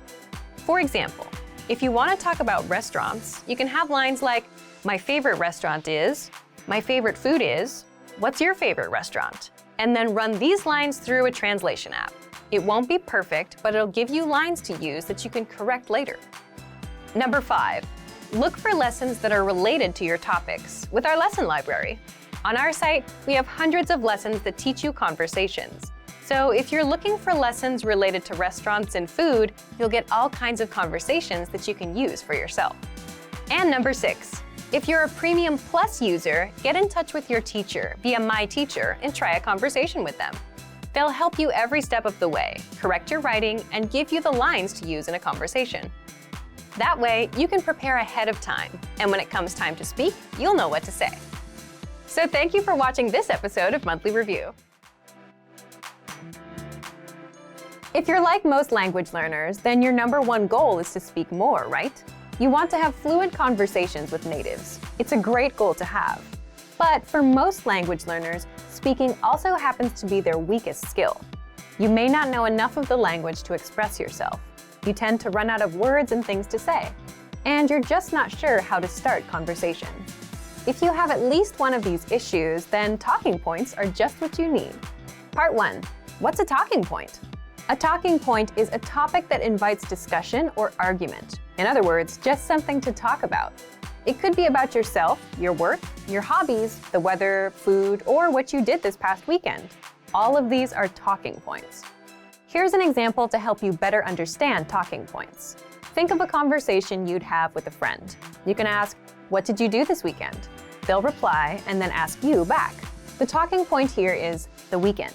For example, if you want to talk about restaurants, you can have lines like, my favorite restaurant is, my favorite food is, what's your favorite restaurant? And then run these lines through a translation app. It won't be perfect, but it'll give you lines to use that you can correct later. Number 5, look for lessons that are related to your topics with our lesson library. On our site, we have hundreds of lessons that teach you conversations. So if you're looking for lessons related to restaurants and food, you'll get all kinds of conversations that you can use for yourself. And number 6, if you're a Premium Plus user, get in touch with your teacher via My Teacher and try a conversation with them. They'll help you every step of the way, correct your writing, and give you the lines to use in a conversation. That way, you can prepare ahead of time, and when it comes time to speak, you'll know what to say. So thank you for watching this episode of Monthly Review. If you're like most language learners, then your number one goal is to speak more, right? You want to have fluent conversations with natives. It's a great goal to have. But for most language learners, speaking also happens to be their weakest skill. You may not know enough of the language to express yourself. You tend to run out of words and things to say. And you're just not sure how to start conversation. If you have at least one of these issues, then talking points are just what you need. Part 1. What's a talking point? A talking point is a topic that invites discussion or argument. In other words, just something to talk about. It could be about yourself, your work, your hobbies, the weather, food, or what you did this past weekend. All of these are talking points. Here's an example to help you better understand talking points. Think of a conversation you'd have with a friend. You can ask, "What did you do this weekend?" They'll reply and then ask you back. The talking point here is the weekend.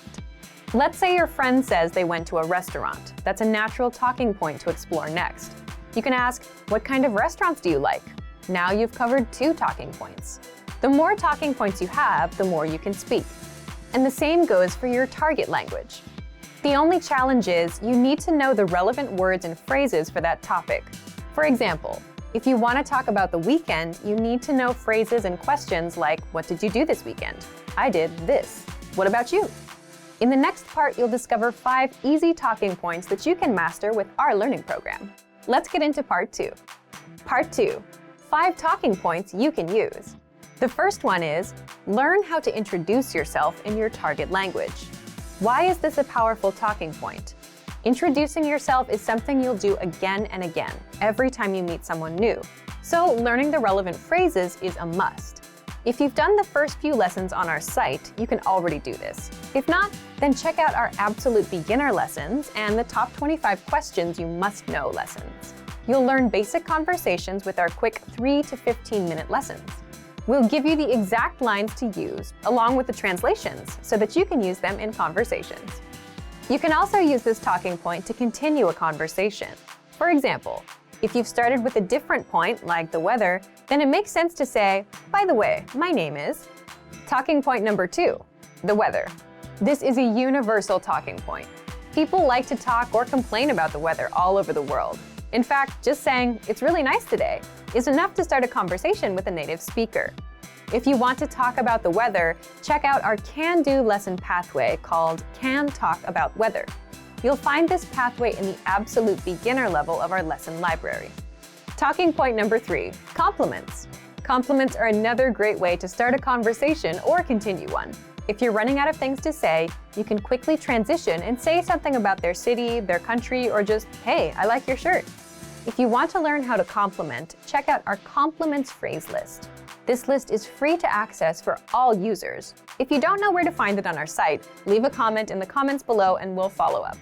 Let's say your friend says they went to a restaurant. That's a natural talking point to explore next. You can ask, "What kind of restaurants do you like?" Now you've covered 2 talking points. The more talking points you have, the more you can speak. And the same goes for your target language. The only challenge is you need to know the relevant words and phrases for that topic. For example, if you want to talk about the weekend, you need to know phrases and questions like, "What did you do this weekend?" "I did this." "What about you?" In the next part, you'll discover 5 easy talking points that you can master with our learning program. Let's get into part 2. Part 2, 5 talking points you can use. The first one is, learn how to introduce yourself in your target language. Why is this a powerful talking point? Introducing yourself is something you'll do again and again, every time you meet someone new. So learning the relevant phrases is a must. If you've done the first few lessons on our site, you can already do this. If not, then check out our absolute beginner lessons and the top 25 questions you must know lessons. You'll learn basic conversations with our quick 3 to 15-minute lessons. We'll give you the exact lines to use, along with the translations, so that you can use them in conversations. You can also use this talking point to continue a conversation. For example, if you've started with a different point, like the weather, then it makes sense to say, "By the way, my name is..." Talking point number 2, the weather. This is a universal talking point. People like to talk or complain about the weather all over the world. In fact, just saying, "It's really nice today," is enough to start a conversation with a native speaker. If you want to talk about the weather, check out our can-do lesson pathway called Can Talk About Weather. You'll find this pathway in the absolute beginner level of our lesson library. Talking point number 3, compliments. Compliments are another great way to start a conversation or continue one. If you're running out of things to say, you can quickly transition and say something about their city, their country, or just, hey, I like your shirt. If you want to learn how to compliment, check out our compliments phrase list. This list is free to access for all users. If you don't know where to find it on our site, leave a comment in the comments below and we'll follow up.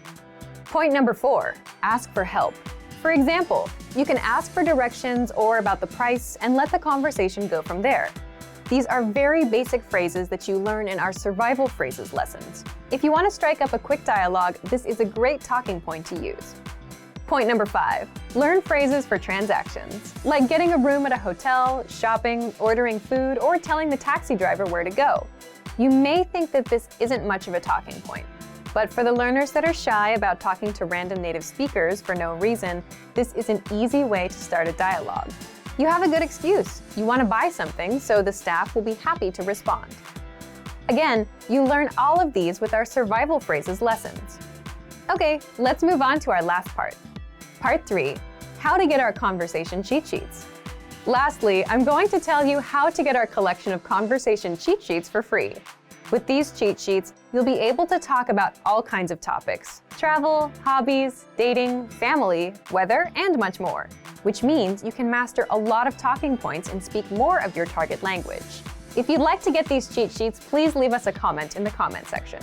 Point number 4, ask for help. For example, you can ask for directions or about the price and let the conversation go from there. These are very basic phrases that you learn in our survival phrases lessons. If you want to strike up a quick dialogue, this is a great talking point to use. Point number 5, learn phrases for transactions, like getting a room at a hotel, shopping, ordering food, or telling the taxi driver where to go. You may think that this isn't much of a talking point, but for the learners that are shy about talking to random native speakers for no reason, this is an easy way to start a dialogue. You have a good excuse. You want to buy something, so the staff will be happy to respond. Again, you learn all of these with our survival phrases lessons. Okay, let's move on to our last part. Part 3, how to get our conversation cheat sheets. Lastly, I'm going to tell you how to get our collection of conversation cheat sheets for free. With these cheat sheets, you'll be able to talk about all kinds of topics: travel, hobbies, dating, family, weather, and much more, which means you can master a lot of talking points and speak more of your target language. If you'd like to get these cheat sheets, please leave us a comment in the comment section.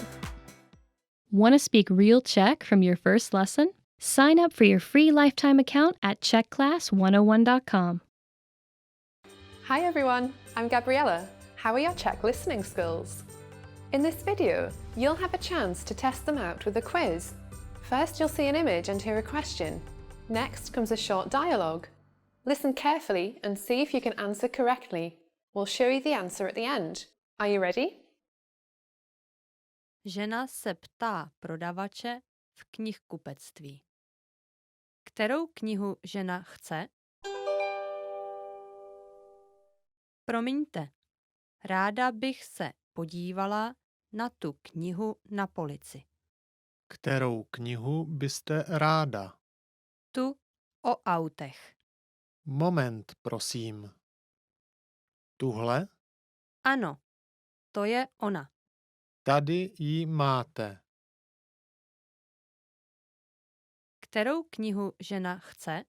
Want to speak real Czech from your first lesson? Sign up for your free lifetime account at czechclass101.com. Hi everyone, I'm Gabriella. How are your Czech listening skills? In this video, you'll have a chance to test them out with a quiz. First, you'll see an image and hear a question. Next comes a short dialogue. Listen carefully and see if you can answer correctly. We'll show you the answer at the end. Are you ready? Žena se ptá prodavače v knihkupectví. Kterou knihu žena chce? Promiňte, ráda bych se podívala na tu knihu na polici. Kterou knihu byste ráda? Tu o autech. Moment, prosím. Tuhle? Ano, to je ona. Tady ji máte. Kterou knihu žena chce?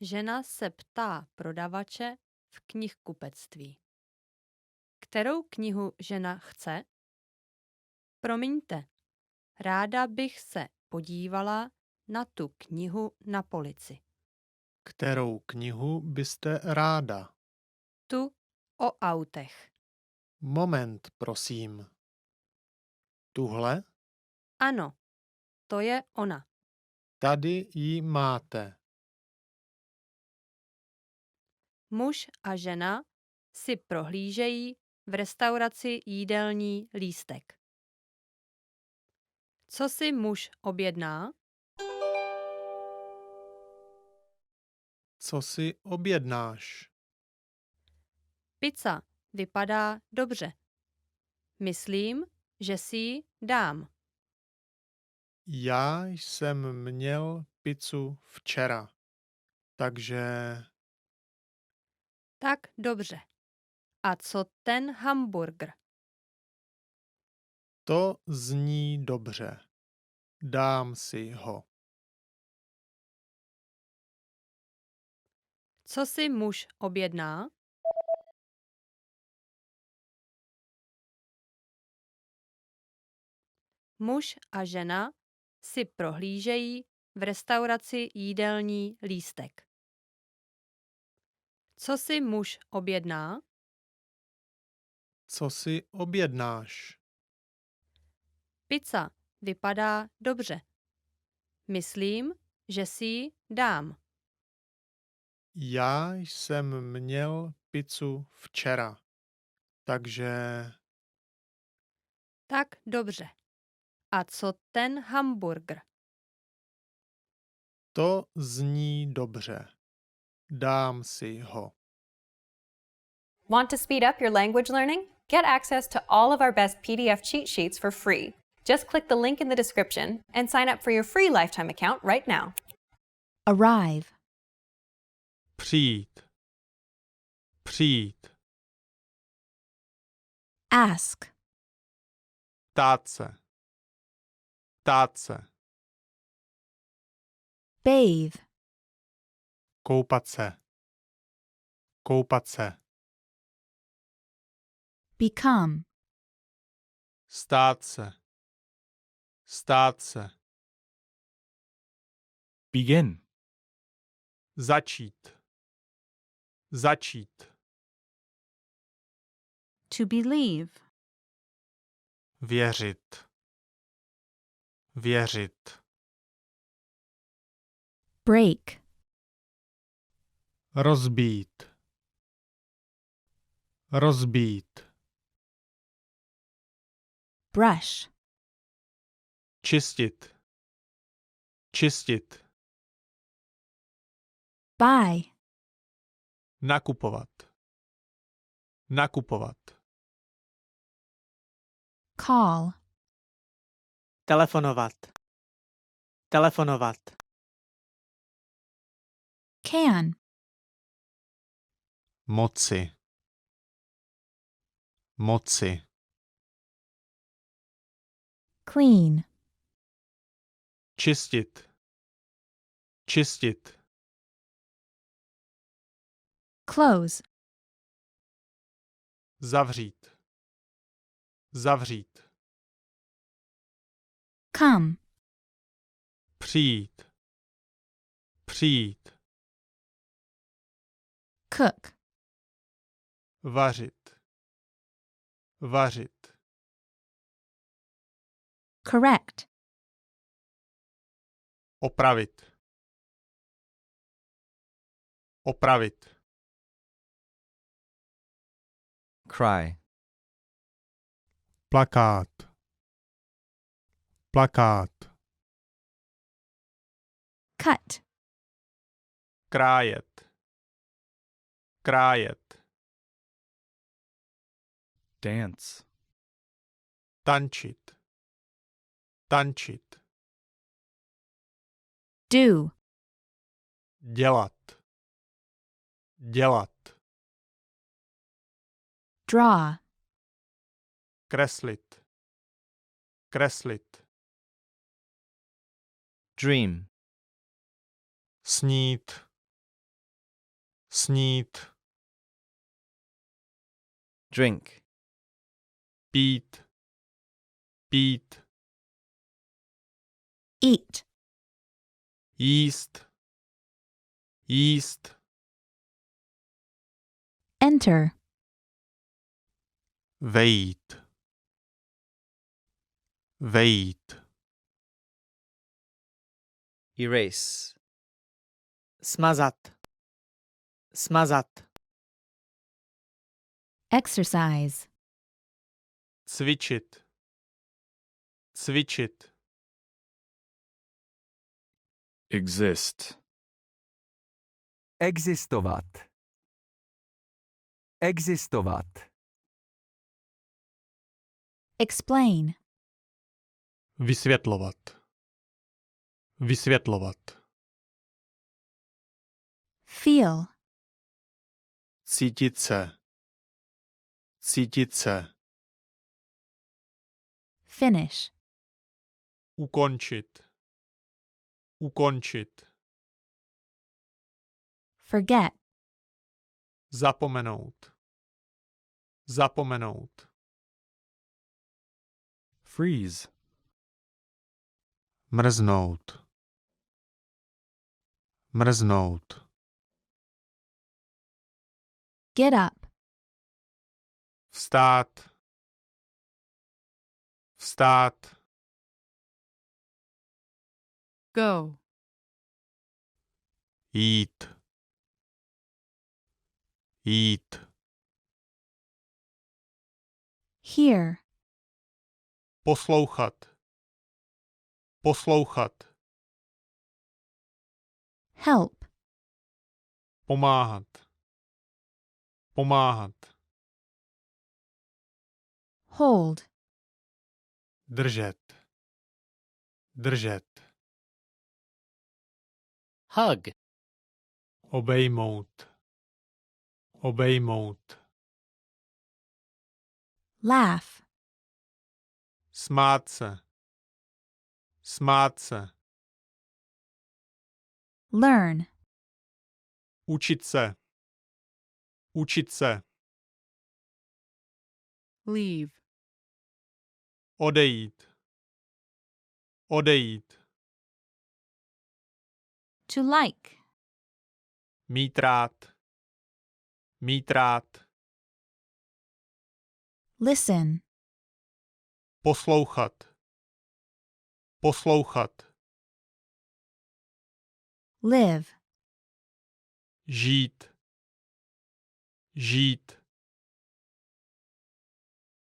Žena se ptá prodavače v knihkupectví. Kterou knihu žena chce? Promiňte, ráda bych se podívala na tu knihu na polici. Kterou knihu byste ráda? Tu o autech. Moment, prosím. Tuhle? Ano, to je ona. Tady ji máte. Muž a žena si prohlížejí v restauraci jídelní lístek. Co si muž objedná? Co si objednáš? Pizza vypadá dobře. Myslím, že si ji dám. Já jsem měl pizzu včera, takže Tak dobře. A co ten hamburger? to zní dobře. Dám si ho. Co si muž objedná? Muž a žena si prohlížejí v restauraci jídelní lístek. Co si muž objedná? Co si objednáš? Pizza vypadá dobře. Myslím, že si ji dám. Já jsem měl pizzu včera, takže Tak dobře. A co ten hamburger? to zní dobře. Dám si ho. Want to speed up your language learning? Get access to all of our best PDF cheat sheets for free. Just click the link in the description and sign up for your free lifetime account right now. Arrive. Přijít. Přijít. Ask. Ptát se. Ptát se. Bathe. Koupat se. Koupat se. Become. Stát se. Stát se. Begin. Začít. Začít. To believe. Věřit. Věřit. Break. Rozbít. Rozbít. Brush. Čistit. Čistit. Buy. Nakupovat. Nakupovat. Call. Telefonovat. Telefonovat. Can. Moci. Moci. Clean. Čistit. Čistit. Close. Zavřít. Zavřít. Come. Přijít. Přijít. Cook. Vařit. Vařit. Correct. Opravit. Opravit. Cry. Plakát. Plakát. Cut. Krájet. Krájet. Dance. Tančit. Tančit. Do. Dělat. Dělat. Draw. Kreslit. Kreslit. Dream. Snít. Snít. Drink. Pít. Pít. Eat. Jíst. Jíst. Enter. Vejít. Vejít. Erase. Smazat. Smazat. Exercise. Cvičit. Cvičit. Exist. Existovat. Existovat. Explain. Vysvětlovat. Vysvětlovat. Feel. Cítit se. Cítit se. Finish. Ukončit. Ukončit. Forget. Zapomenout. Zapomenout. Freeze. Mrznout. Mrznout. Get up. Vstát. Vstát. Go. Jít. Jít. Hear. Poslouchat. Poslouchat. Help. Pomáhat. Pomáhat. Hold. Držet. Držet. Hug. Obejmout. Obejmout. Laugh. Smát se. Smát se. Learn. Učit se. Učit se. Leave. Odejít. Odejít. To like. Mít rád. Mít rád. Listen. Poslouchat. Poslouchat. Live. Žít. Žít.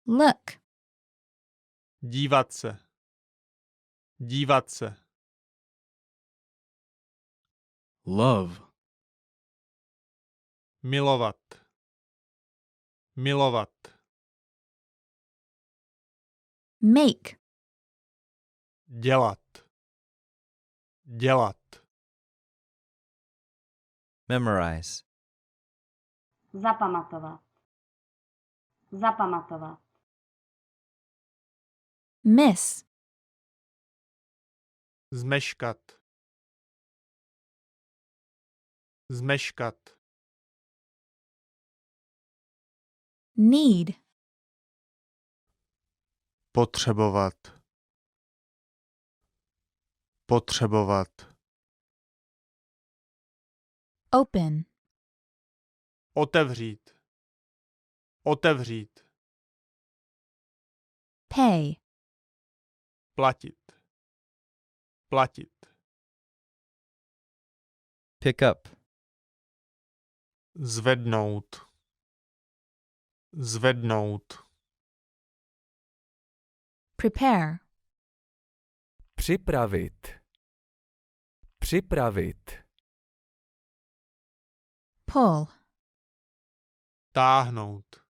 Look. Dívat se. Dívat se. Love. Milovat. Milovat. Make. Dělat. Dělat. Memorize. Zapamatovat. Zapamatovat. Miss. Zmeškat. Zmeškat. Need. Potřebovat. Potřebovat. Open. Otevřít. Otevřít. Pay. Platit. Platit. Pick up. Zvednout. Zvednout. Prepare. Připravit. Připravit. Pull. Táhnout.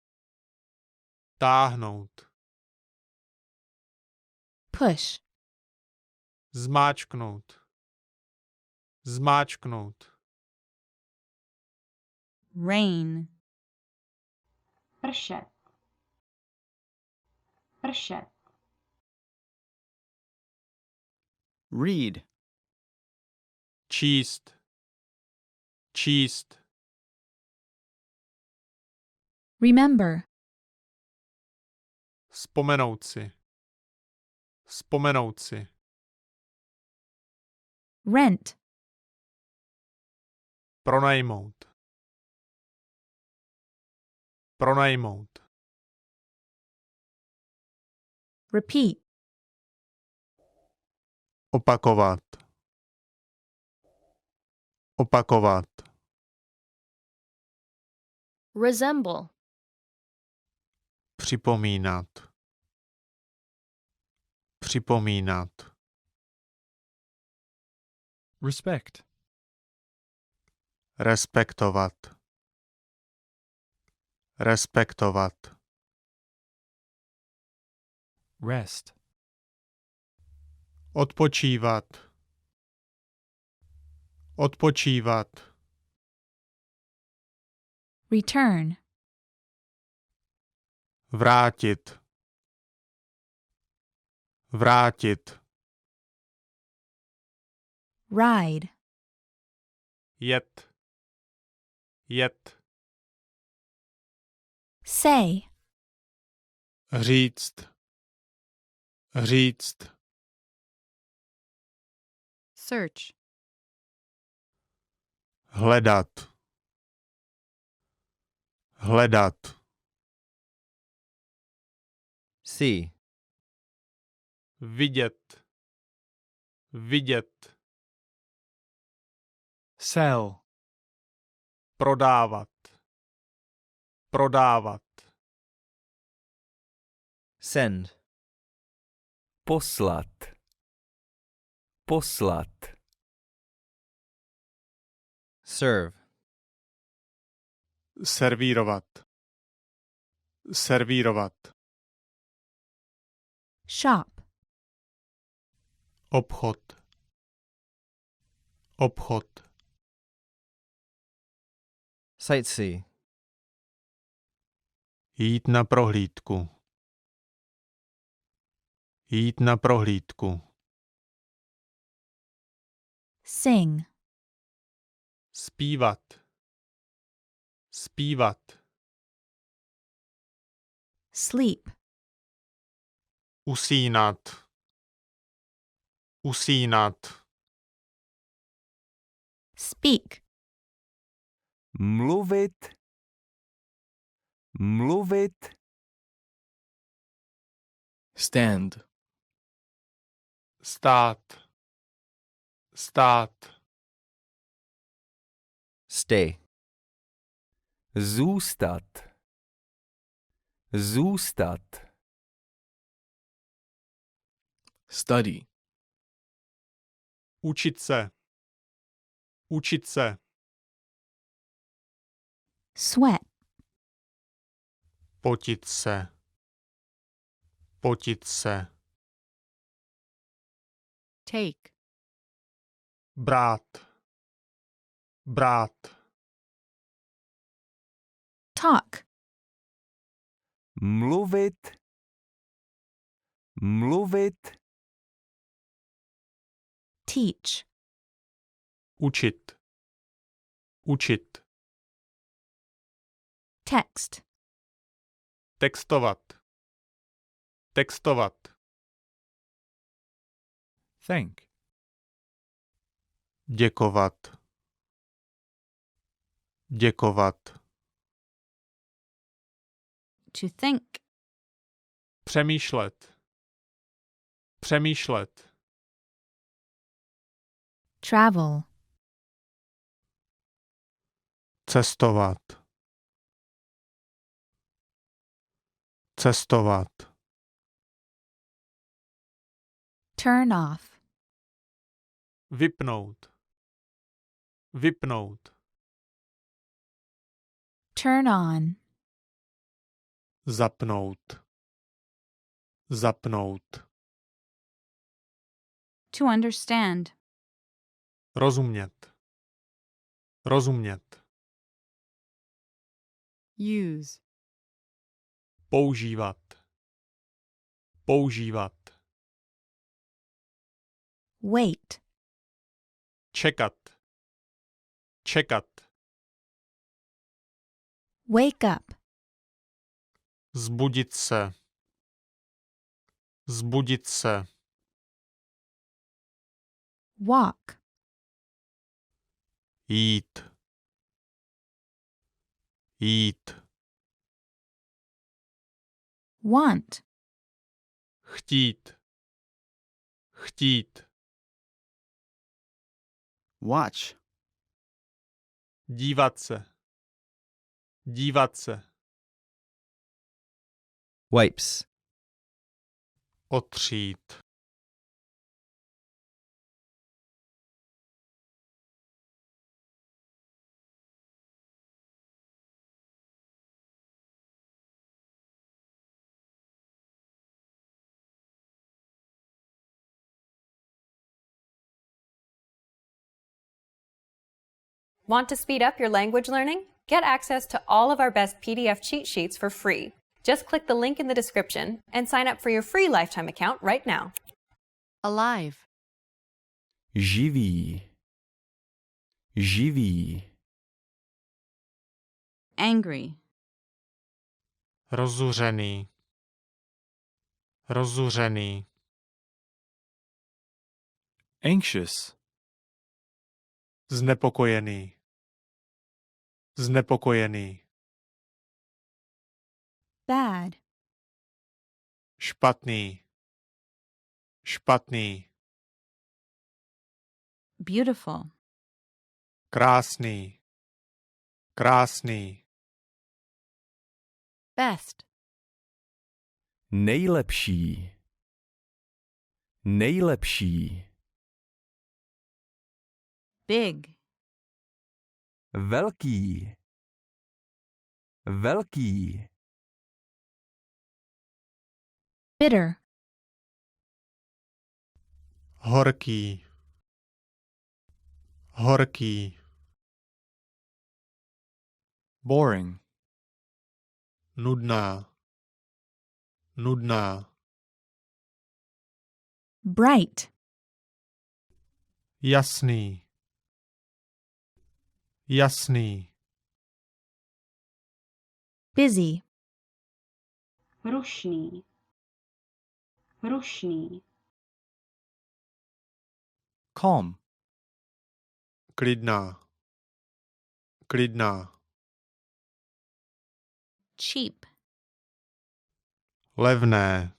Táhnout. Push. Zmáčknout. Zmáčknout. Rain. Pršet. Pršet. Read. Číst. Číst. Remember. Vzpomenout si. Vzpomenout si. Rent. Pronajmout. Pronajmout. Repeat. Opakovat. Opakovat. Resemble. Připomínat. Připomínat. Respect. Respektovat. Respektovat. Rest. Odpočívat. Odpočívat. Return. Vrátit. Vrátit. Ride. Jet. Jet. Say. Říct. Říct. Search. Hledat. Hledat. See. Vidět. Vidět. Sell. Prodávat. Prodávat. Send. Poslat. Poslat. Serve. Servírovat. Servírovat. Shop. Obchod. Obchod. Sightsee. Jít na prohlídku. Jít na prohlídku. Sing. Zpívat. Zpívat. Sleep. Usínat. Usínat. Speak. Mluvit. Mluvit. Stand. Stát. Stát. Stay. Zůstat. Zůstat. Study. Učit se. Učit se. Sweat. Potit se. Potit se. Take. Brát. Brát. Talk. Mluvit. Mluvit. Teach. Učit. Učit. Text. Textovat. Textovat. Thank. Děkovat. Děkovat. To think. Přemýšlet. Přemýšlet. Travel. Cestovat. Cestovat. Turn off. Vypnout. Vypnout. Turn on. Zapnout. Zapnout. To understand. Rozumět. Rozumět. Use. Používat. Používat. Wait. Čekat. Čekat. Wake up. Zbudit se. Zbudit se. Walk. Jít. Jít. Want. Chtít. Chtít. Watch. Dívat se. Dívat se. Wipes. Otřít. Want to speed up your language learning? Get access to all of our best PDF cheat sheets for free. Just click the link in the description and sign up for your free lifetime account right now. Alive. Živý. Živý. Angry. Rozuřený. Rozuřený. Anxious. Znepokojený. Znepokojený. Bad. Špatný. Špatný. Beautiful. Krásný. Krásný. Best. Nejlepší. Nejlepší. Big. Velký. Velký. Bitter. Horký. Horký. Boring. Nudná. Nudná. Bright. Jasný. Jasný. Busy. Rušný. Rušný. Calm. Klidná. Klidná. Cheap. Levné.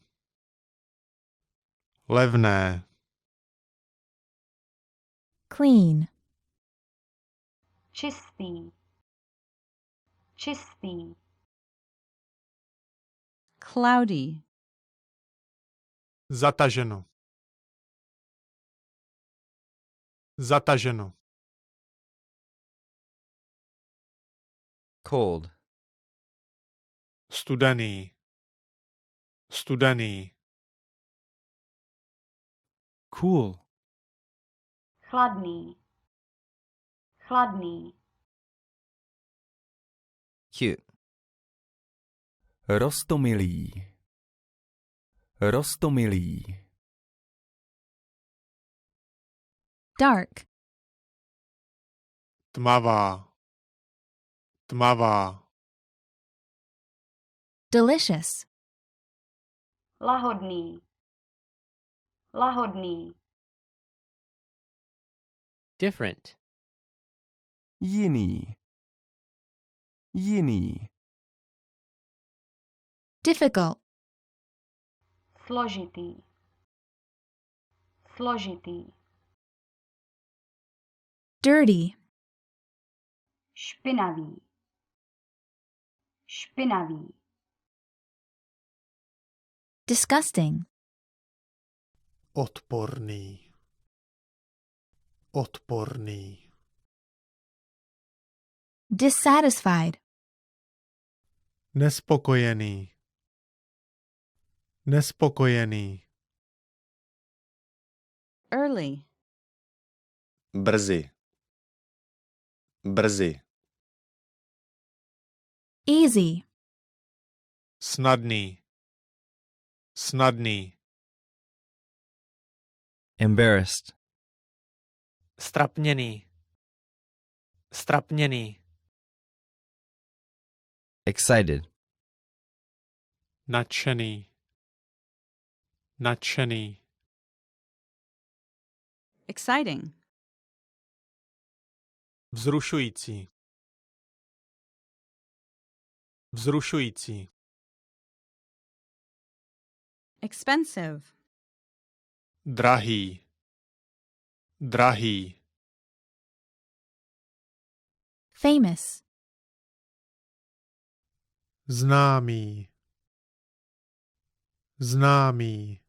Levné. Clean. Čistý. Čistý. Cloudy. Zataženo. Zataženo. Cold. Studený. Studený. Cool. Chladný. Chladný. Cute. Roztomilý. Roztomilý. Dark. Tmavá. Tmavá. Delicious. Lahodný. Lahodný. Different. Jiný. Jiný. Difficult. Složitý. Složitý. Dirty. Špinavý. Špinavý. Disgusting. Odporný. Odporný. Dissatisfied. Nespokojený. Nespokojený. Early. Brzy. Brzy. Easy. Snadný. Snadný. Embarrassed. Strapněný. Strapněný. Excited. Nadšený. Nadšený. Exciting. Vzrušující. Vzrušující. Expensive. Drahý. Drahý. Famous. Známý. Známý.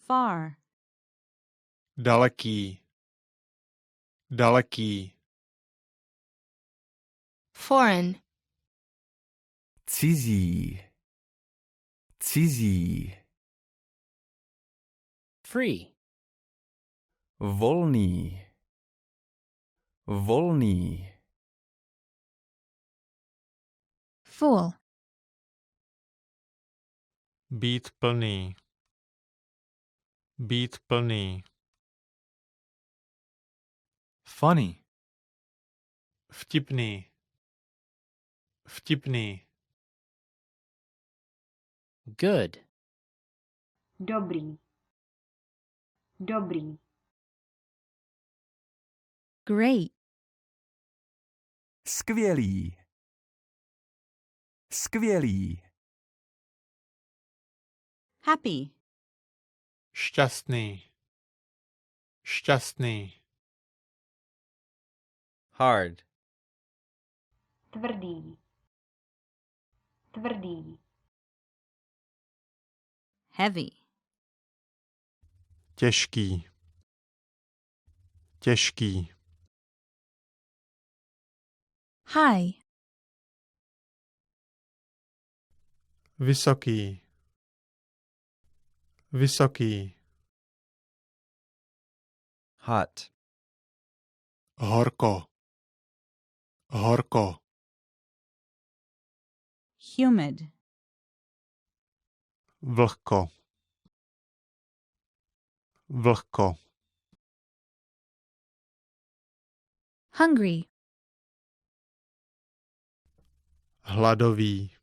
Far. Daleký. Daleký. Foreign. Cizí. Cizí. Free. Volný. Volný. Fool. Být plný. Být plný. Funny. Vtipný. Vtipný. Good. Dobrý. Dobrý. Great. Skvělý. Skvělý. Happy. Šťastný. Šťastný. Hard. Tvrdý. Tvrdý. Heavy. Těžký. Těžký. High. Vysoký. Vysoký. Hot. Horko. Horko. Humid. Vlhko. Vlhko. Hungry. Hladový.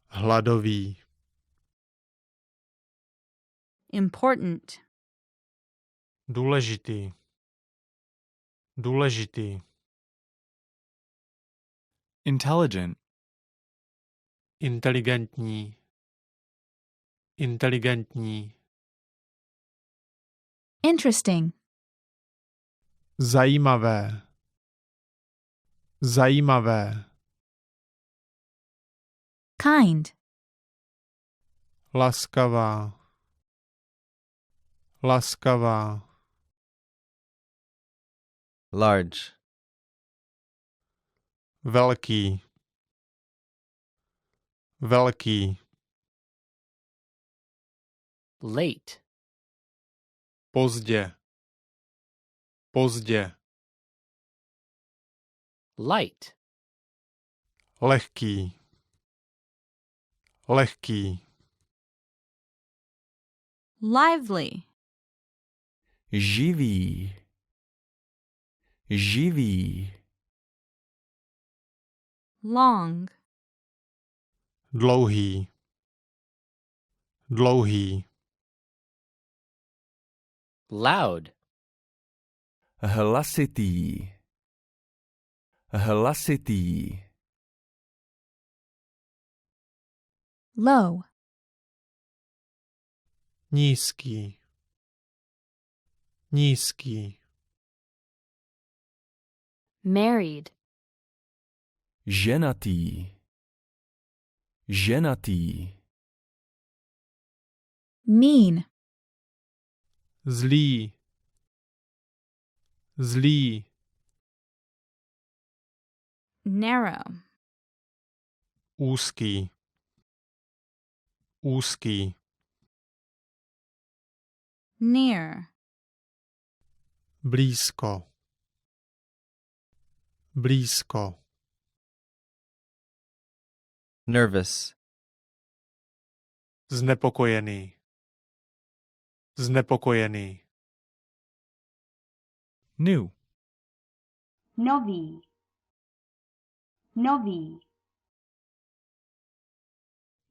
Hladový. Important. Důležitý. Důležitý. Intelligent. Inteligentní. Inteligentní. Interesting. Zajímavé. Zajímavé. Kind. Laskavá. Laskavá. Large. Velký. Velký. Late. Pozdě. Pozdě. Light. Lehký. Lehký. Lively. Živý. Živý. Long. Dlouhý. Dlouhý. Loud. Hlasitý. Hlasitý. Low. Nízký. Nízký. Married. Ženatý. Ženatý. Mean. Zlý. Zlý. Narrow. Úzký. Úzký. Near. Blízko. Blízko. Nervous. Znepokojený. Znepokojený. New. Nový. Nový.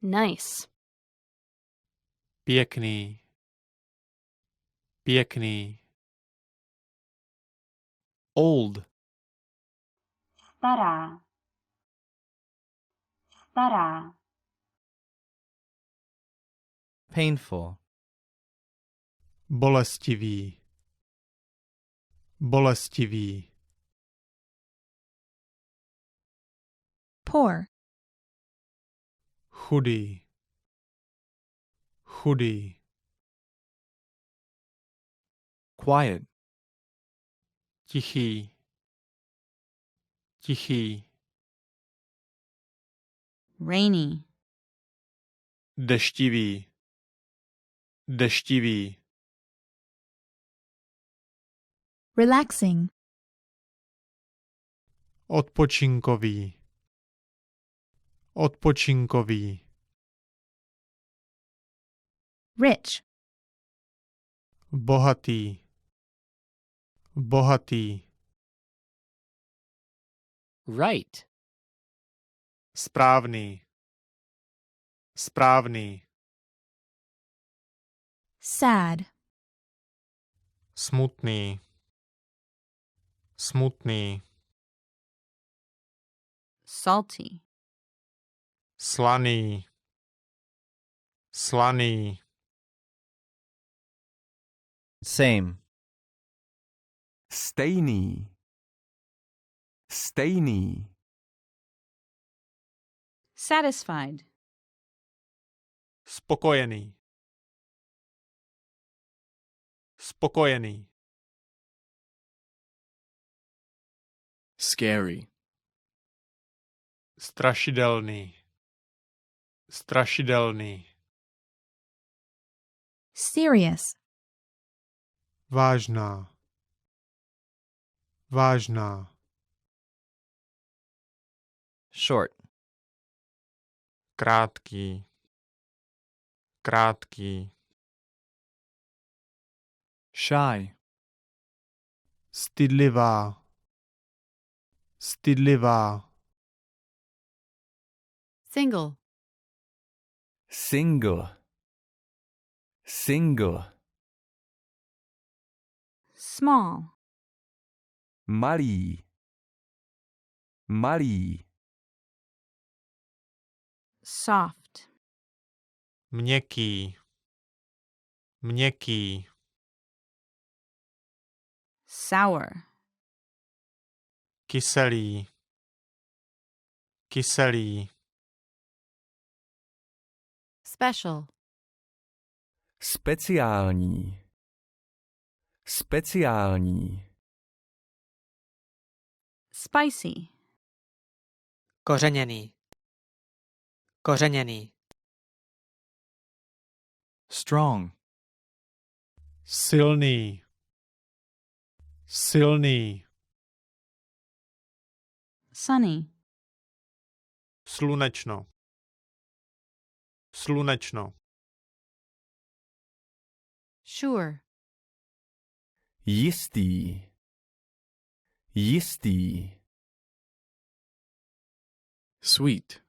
Nice. Pěkný. Pěkný. Old. Stará. Stará. Painful. Bolestivý. Bolestivý. Poor. Chudý. Chudý. Quiet. Tichý. Tichý. Rainy. Deštivý. Deštivý. Relaxing. Odpočinkový. Odpočinkový. Rich. Bohatý. Bohatý. Right. Správný. Správný. Sad. Smutný. Smutný. Salty. Slaný. Slaný. Same. Stejný. Stejný. Satisfied. Spokojený. Spokojený. Scary. Strašidelný. Strašidelný. Serious. Vážná. Vážná. Short. Krátký. Krátký. Shy. Stydlivá. Stydlivá. Single. Single. Single. Small. Malý. Malý. Soft. Měkký. Měkký. Sour. Kyselý. Kyselý. Special. Speciální. Speciální. Spicy. Kořeněný. Kořeněný. Strong. Silný. Silný. Sunny. Slunečno. Slunečno. Sure. Jistý. Jistý. Sweet.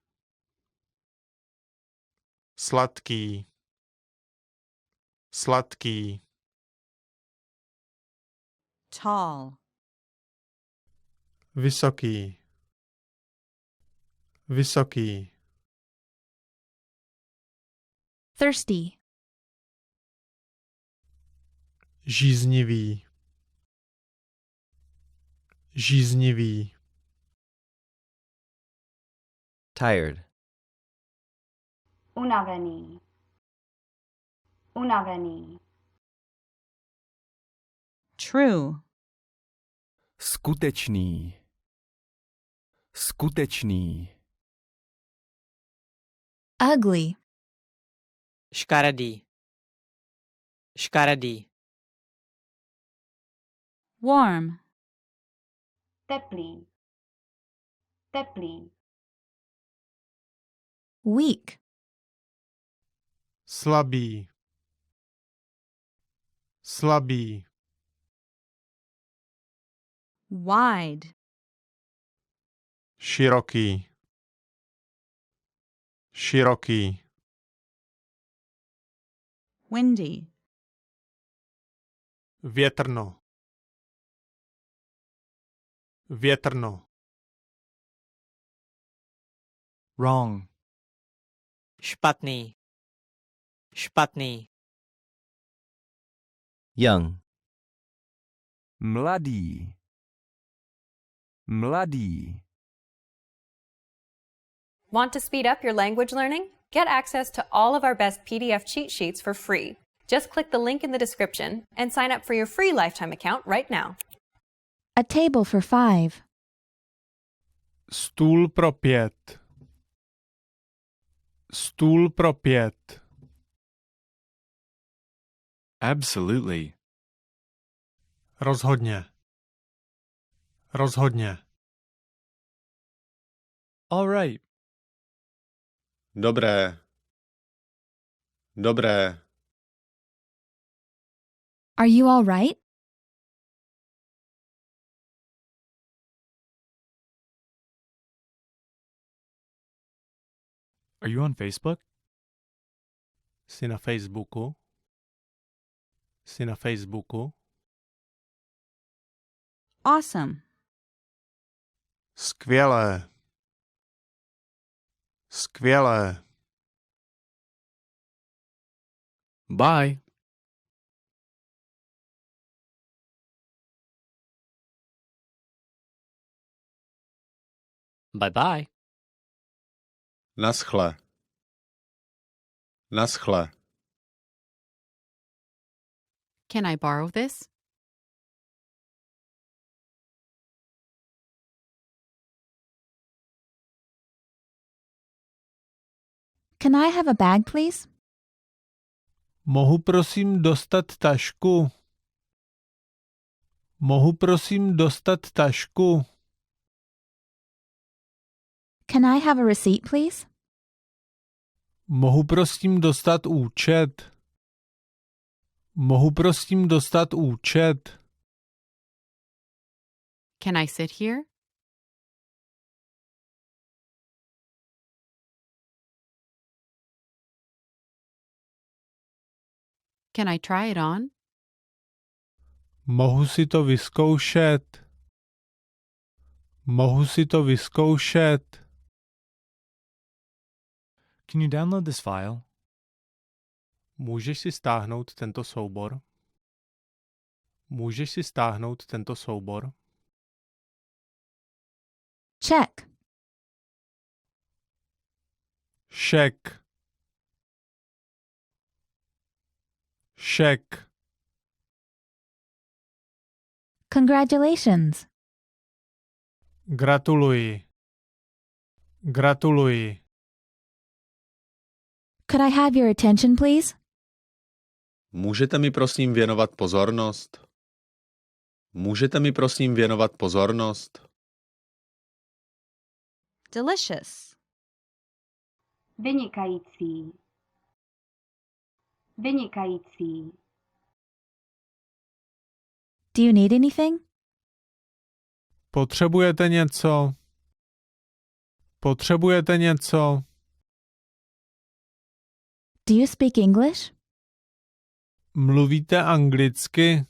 Sladký. Sladký. Tall. Vysoký. Vysoký. Thirsty. Žíznivý. Žíznivý. Tired. Unavený. Unavený. True. Skutečný. Skutečný. Ugly. Škaredý. Škaredý. Warm. Teplý. Teplý. Weak. Slabý. Slabý. Wide. Široký. Široký. Windy. Větrno. Větrno. Wrong. Špatný. Špatný. Young. Mladý. Mladý. Want to speed up your language learning? Get access to all of our best PDF cheat sheets for free. Just click the link in the description and sign up for your free lifetime account right now. A table for 5. Stůl pro 5. Stůl pro 5. Absolutely. Rozhodně. Rozhodně. All right. Dobré. Dobré. Are you all right? Are you on Facebook? Jsi na Facebooku? Jsi na Facebooku? Awesome. Skvělé. Skvělé. Bye. Bye-bye. Naschle. Naschle. Can I borrow this? Can I have a bag, please? Mohu prosím dostat tašku? Mohu prosím dostat tašku? Can I have a receipt, please? Mohu prosím dostat účet? Mohu prosím dostat účet? Can I sit here? Can I try it on? Mohu si to vyzkoušet? Mohu si to vyzkoušet? Can you download this file? Můžeš si stáhnout tento soubor? Můžeš si stáhnout tento soubor? Check. Check. Check. Congratulations. Gratuluji. Gratuluji. Could I have your attention, please? Můžete mi prosím věnovat pozornost? Můžete mi prosím věnovat pozornost? Delicious. Vynikající. Vynikající. Do you need anything? Potřebujete něco? Potřebujete něco? Do you speak English? Mluvíte anglicky?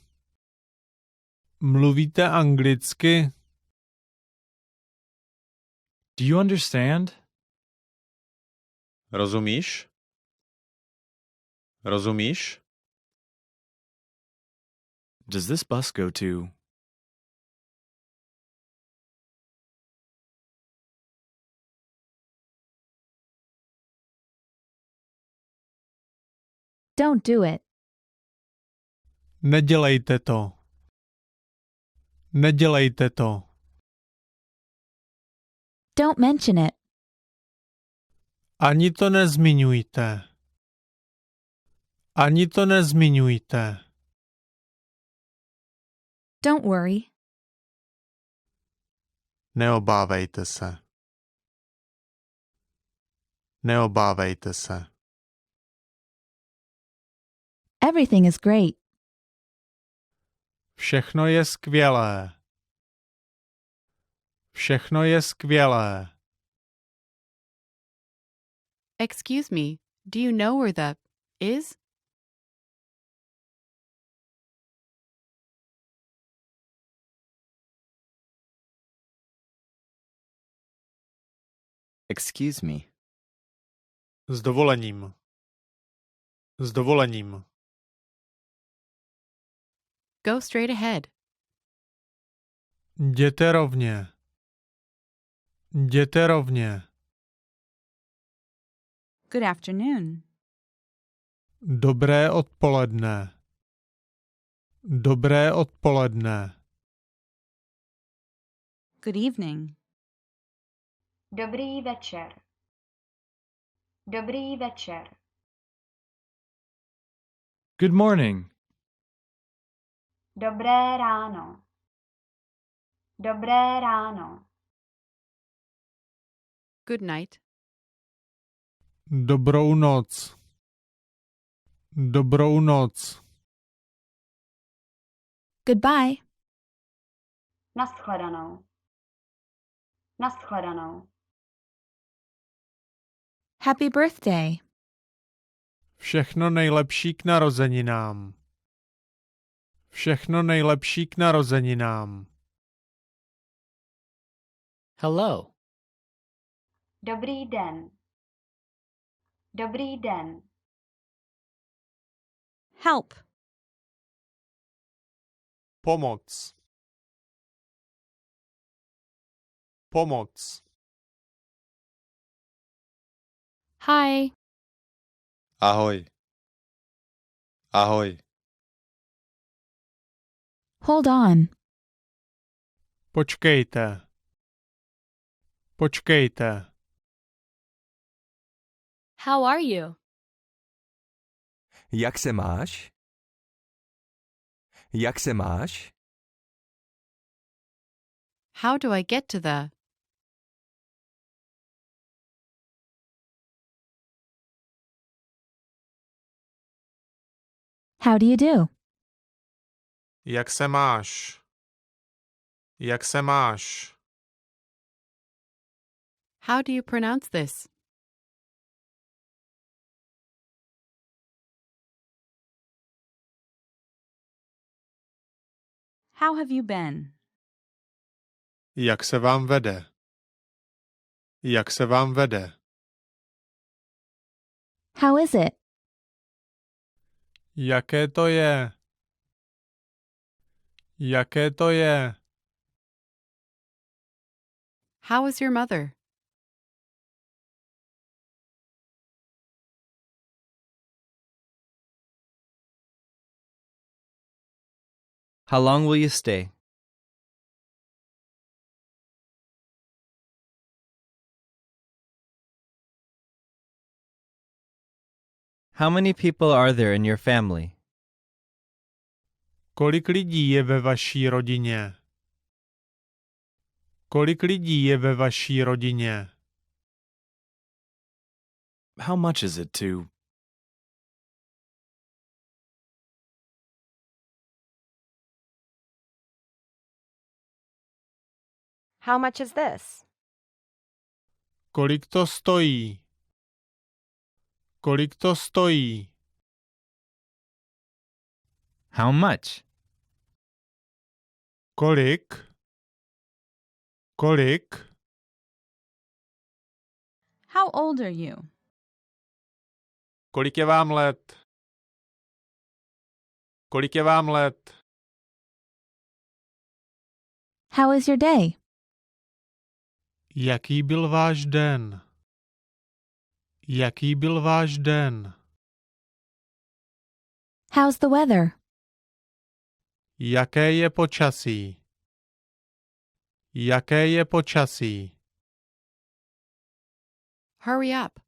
Mluvíte anglicky? Do you understand? Rozumíš? Rozumíš? Does this bus go to? Don't do it. Nedělejte to. Nedělejte to. Don't mention it. Ani to nezmiňujte. Ani to nezmiňujte. Don't worry. Neobávejte se. Neobávejte se. Everything is great. Všechno je skvělé. Všechno je skvělé. Excuse me, do you know where the is? Excuse me. S dovolením. S dovolením. Go straight ahead. Jděte rovně. Jděte rovně. Good afternoon. Dobré odpoledne. Dobré odpoledne. Good evening. Dobrý večer. Dobrý večer. Good morning. Dobré ráno. Dobré ráno. Good night. Dobrou noc. Dobrou noc. Goodbye. Naschledanou. Naschledanou. Happy birthday. Všechno nejlepší k narozeninám. Všechno nejlepší k narozeninám. Hello. Dobrý den. Dobrý den. Help. Pomoc. Pomoc. Hi. Ahoj. Ahoj. Hold on. Počkejte. Počkejte. How are you? Jak se máš? Jak se máš? How do I get to the? How do you do? Jak se máš? Jak se máš? How do you pronounce this? How have you been? Jak se vám vede? Jak se vám vede? How is it? Jaké to je? Jaké to je? How is your mother? How long will you stay? How many people are there in your family? Kolik lidí je ve vaší rodině? Kolik lidí je ve vaší rodině? How much is it to? How much is this? Kolik to stojí? Kolik to stojí? How much? Kolik? Kolik? How old are you? Kolik je vám let? Kolik je vám let? How is your day? Jaký byl váš den? Jaký byl váš den? How's the weather? Jaké je počasí? Jaké je počasí? Hurry up.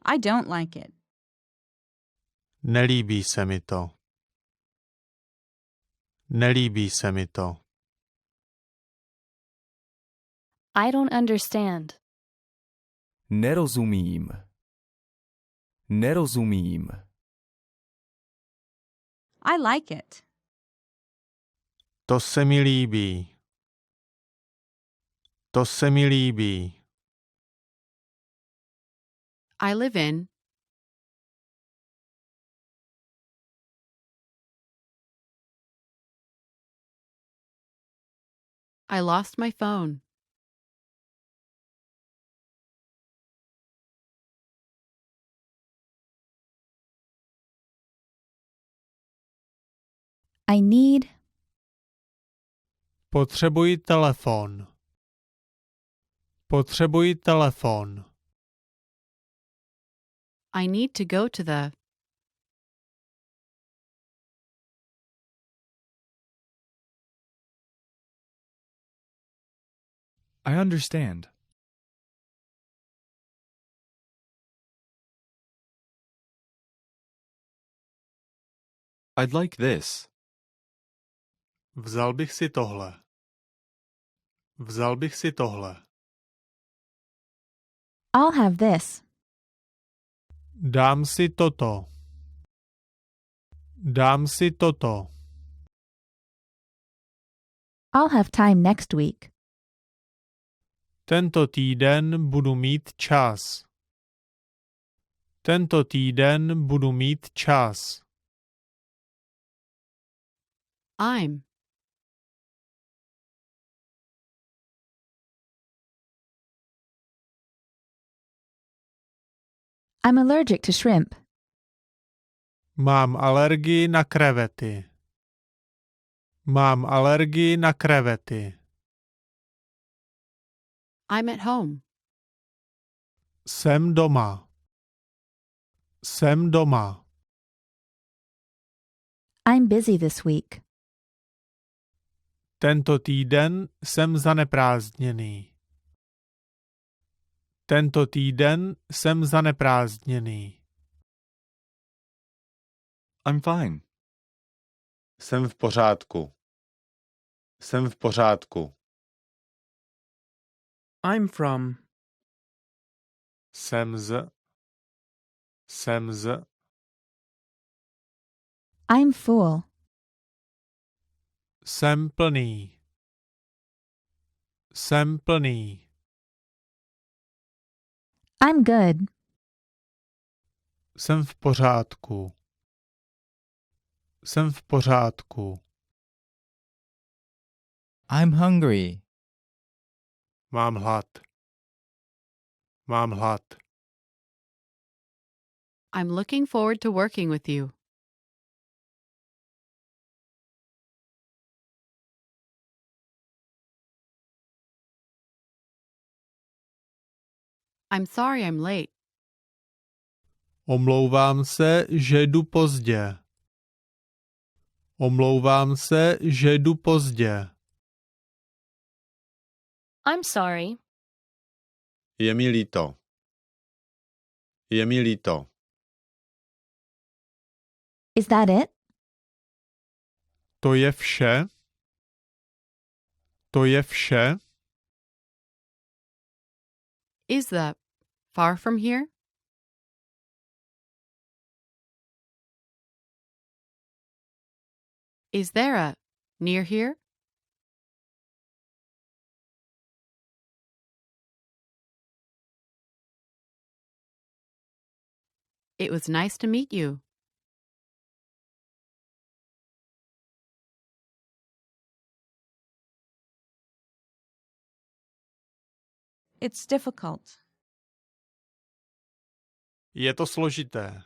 I don't like it. Nelíbí se mi to. Nelíbí se mi to. I don't understand. Nerozumím. Nerozumím. I like it. To se mi líbí. To se mi líbí. I live in. I lost my phone. I need. Potřebuji telefon. Potřebuji telefon. I need to go to the. I understand. I'd like this. Vzal bych si tohle. Vzal bych si tohle. I'll have this. Dám si toto. Dám si toto. I'll have time next week. Tento týden budu mít čas. Tento týden budu mít čas. I'm. I'm allergic to shrimp. Mám alergii na krevety. Mám alergii na krevety. I'm at home. Jsem doma. Jsem doma. I'm busy this week. Tento týden jsem zaneprázdněný. Tento týden jsem zaneprázdněný. I'm fine. Jsem v pořádku. Jsem v pořádku. I'm from. Jsem z. Jsem z. I'm full. Jsem plný. Jsem plný. I'm good. Jsem v pořádku. Jsem v pořádku. I'm hungry. Mám hlad. Mám hlad. I'm looking forward to working with you. I'm sorry I'm late. Omlouvám se, že jdu pozdě. Omlouvám se, že jdu pozdě. I'm sorry. Je mi líto. Je mi líto. Is that it? To je vše? To je vše? Is that far from here? Is there a near here? It was nice to meet you. It's difficult. Je to složité.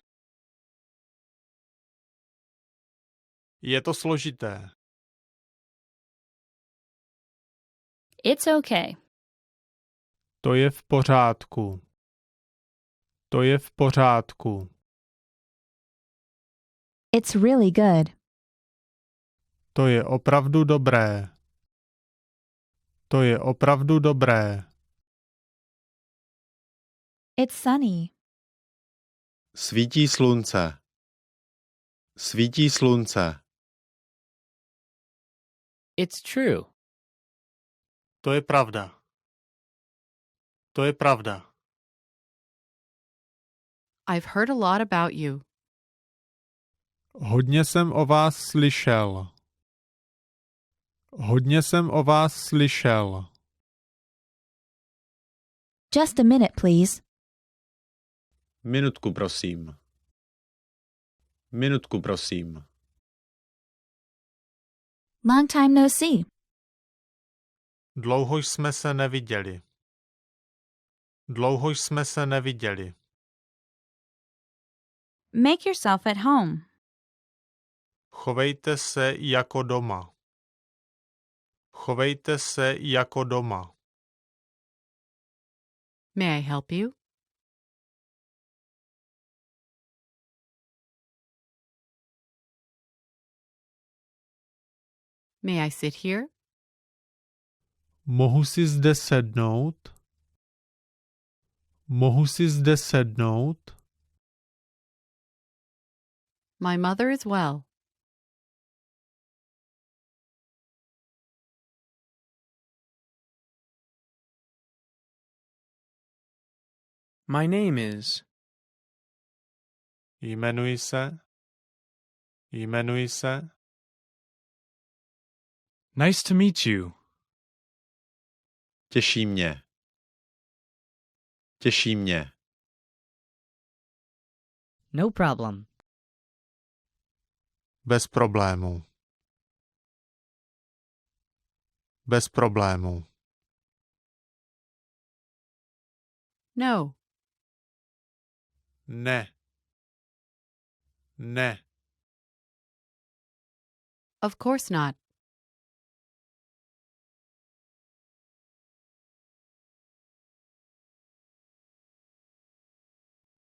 Je to složité. It's okay. To je v pořádku. To je v pořádku. It's really good. To je opravdu dobré. To je opravdu dobré. It's sunny. Svítí slunce. Svítí slunce. It's true. To je pravda. To je pravda. I've heard a lot about you. Hodně jsem o vás slyšel. Hodně jsem o vás slyšel. Just a minute, please. Minutku, prosím. Minutku, prosím. Long time no see. Dlouho jsme se neviděli. Dlouho jsme se neviděli. Make yourself at home. Chovejte se jako doma. Chovejte se jako doma. May I help you? May I sit here? Mohu si zde sednout? Mohu si zde sednout? My mother is well. My name is. Jmenuji se. Jmenuji se. Nice to meet you. Těší mě. Těší mě. No problem. Bez problému. Bez problému. No. Ne. Ne. Of course not.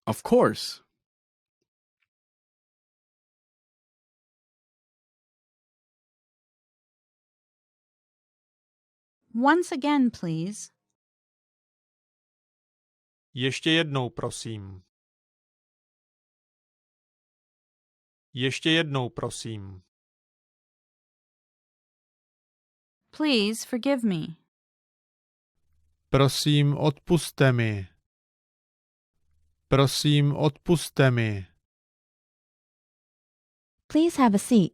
Of course. Once again, please. Ještě jednou, prosím. Ještě jednou, prosím. Please forgive me. Prosím, odpusťte mi. Prosím, odpusťte mi. Please have a seat.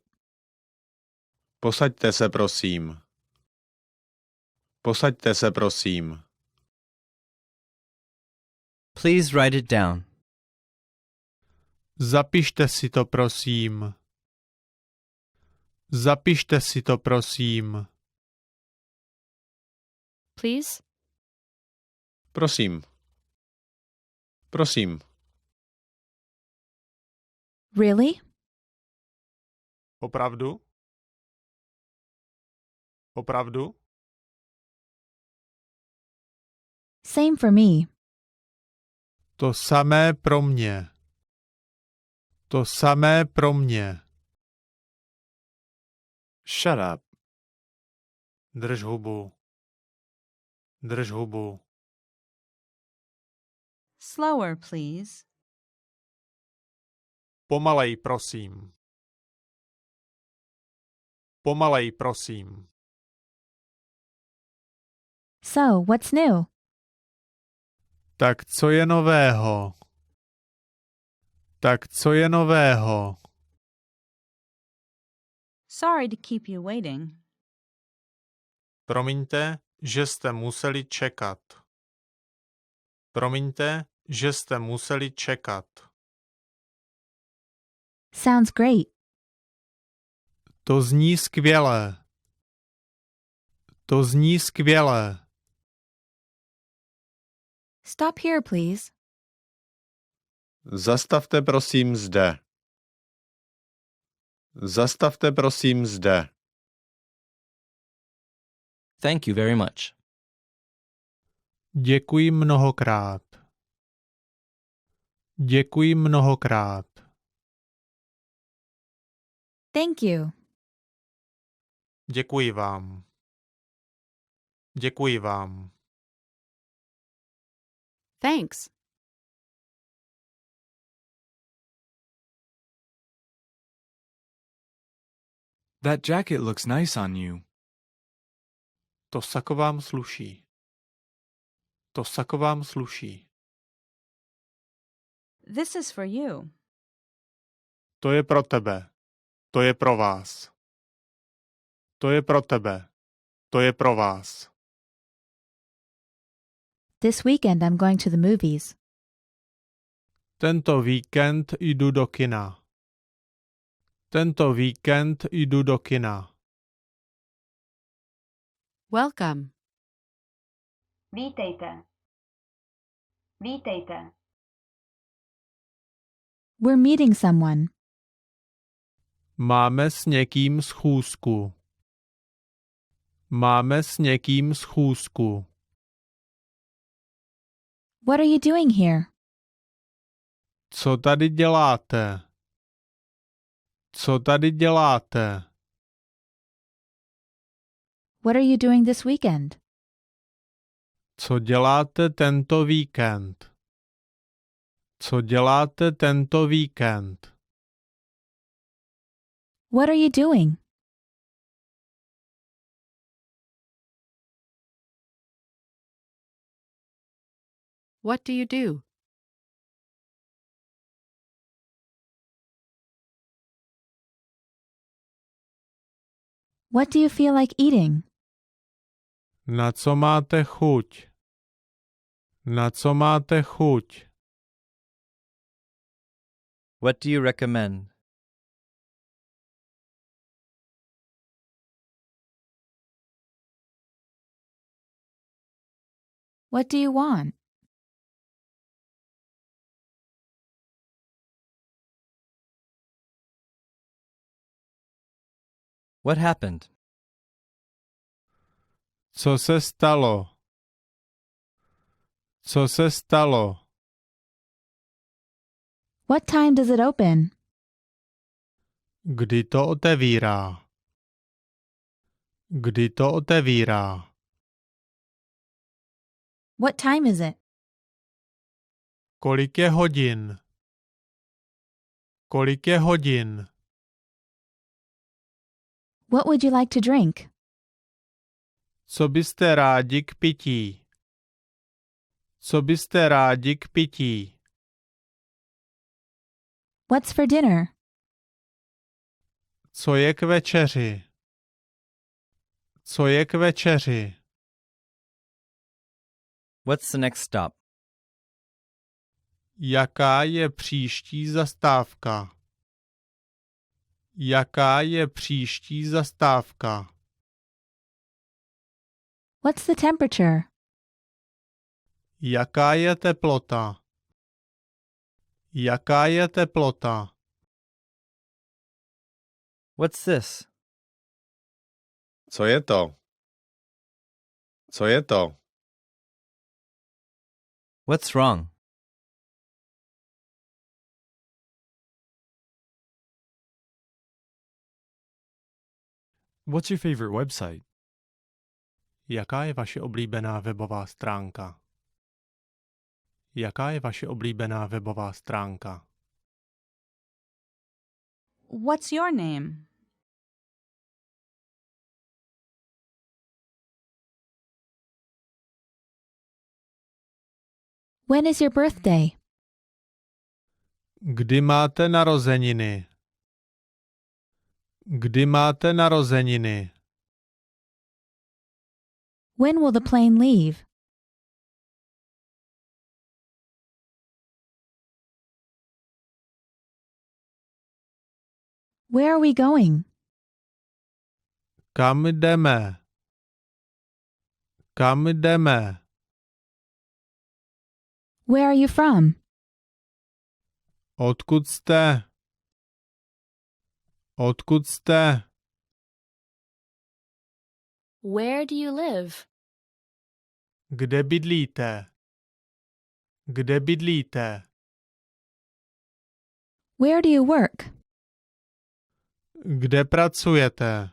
Posaďte se, prosím. Posaďte se, prosím. Please write it down. Zapište si to, prosím. Zapište si to, prosím. Please? Prosím. Prosím. Really? Opravdu? Opravdu? Same for me. To samé pro mě. To samé pro mě. Shut up. Drž hubu. Drž hubu. Slower, please. Pomalej, prosím. Pomalej, prosím. So, what's new? Tak co je nového? Tak co je nového? Sorry to keep you waiting. Promiňte, že jste museli čekat. Promiňte, že jste museli čekat. Sounds great. To zní skvěle. To zní skvěle. Stop here, please. Zastavte prosím zde. Zastavte prosím zde. Thank you very much. Děkuji mnohokrát. Děkuji mnohokrát. Thank you. Děkuji vám. Děkuji vám. Thanks. That jacket looks nice on you. To sako vám sluší. To sako vám sluší. This is for you. To je pro tebe. To je pro vás. To je pro tebe. To je pro vás. This weekend I'm going to the movies. Tento víkend jdu do kina. Tento víkend jdu do kina. Welcome. Vítejte. Vítejte. We're meeting someone. Máme s někým schůzku. Máme s někým schůzku. What are you doing here? Co tady děláte? Co tady děláte? What are you doing this weekend? Co děláte tento víkend? Co děláte tento víkend? What are you doing? What do you do? What do you feel like eating? Na co máte chuť? Na co máte chuť? What do you recommend? What do you want? What happened? Co se stalo? Co se stalo? What time does it open? Kdy to otevírá? Kdy to otevírá? What time is it? Kolik je hodin? Kolik je hodin? What would you like to drink? Co byste rádi k pití? Co byste rádi k pití? What's for dinner? Co je k večeři? Co je k večeři? What's the next stop? Jaká je příští zastávka? Jaká je příští zastávka? What's the temperature? Jaká je teplota? Jaká je teplota? What's this? Co je to? Co je to? What's wrong? What's your favorite website? Jaká je vaše oblíbená webová stránka? Jaká je vaše oblíbená webová stránka? What's your name? When is your birthday? Kdy máte narozeniny? Kdy máte narozeniny? When will the plane leave? Where are we going? Kam jdeme? Kam jdeme? Where are you from? Odkud jste? Odkud jste? Where do you live? Kde bydlíte? Kde bydlíte? Where do you work? Kde pracujete?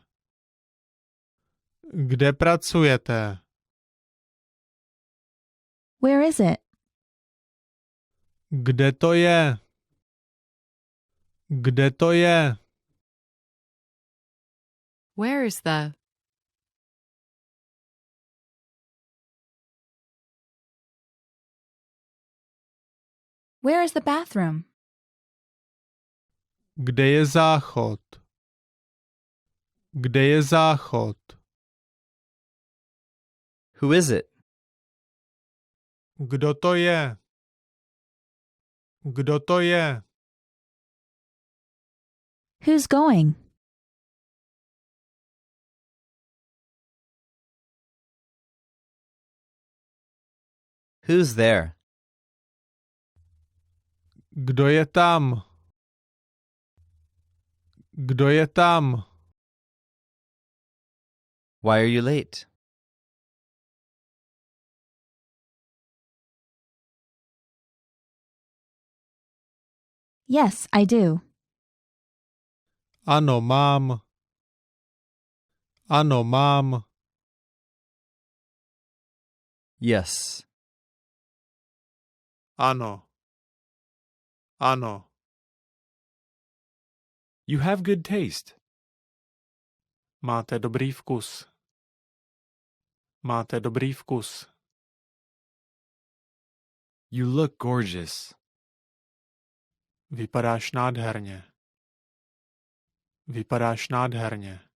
Kde pracujete? Where is it? Kde to je? Kde to je? Where is the? Where is the bathroom? Kde je záchod? Kde je záchod? Who is it? Kdo to je? Kdo to je? Who's going? Who's there? Kdo je tam? Kdo je tam? Why are you late? Yes, I do. Ano, mám. Ano, mám. Yes. Ano. Ano. You have good taste. Máte dobrý vkus. Máte dobrý vkus. You look gorgeous. Vypadáš nádherně. Vypadáš nádherně.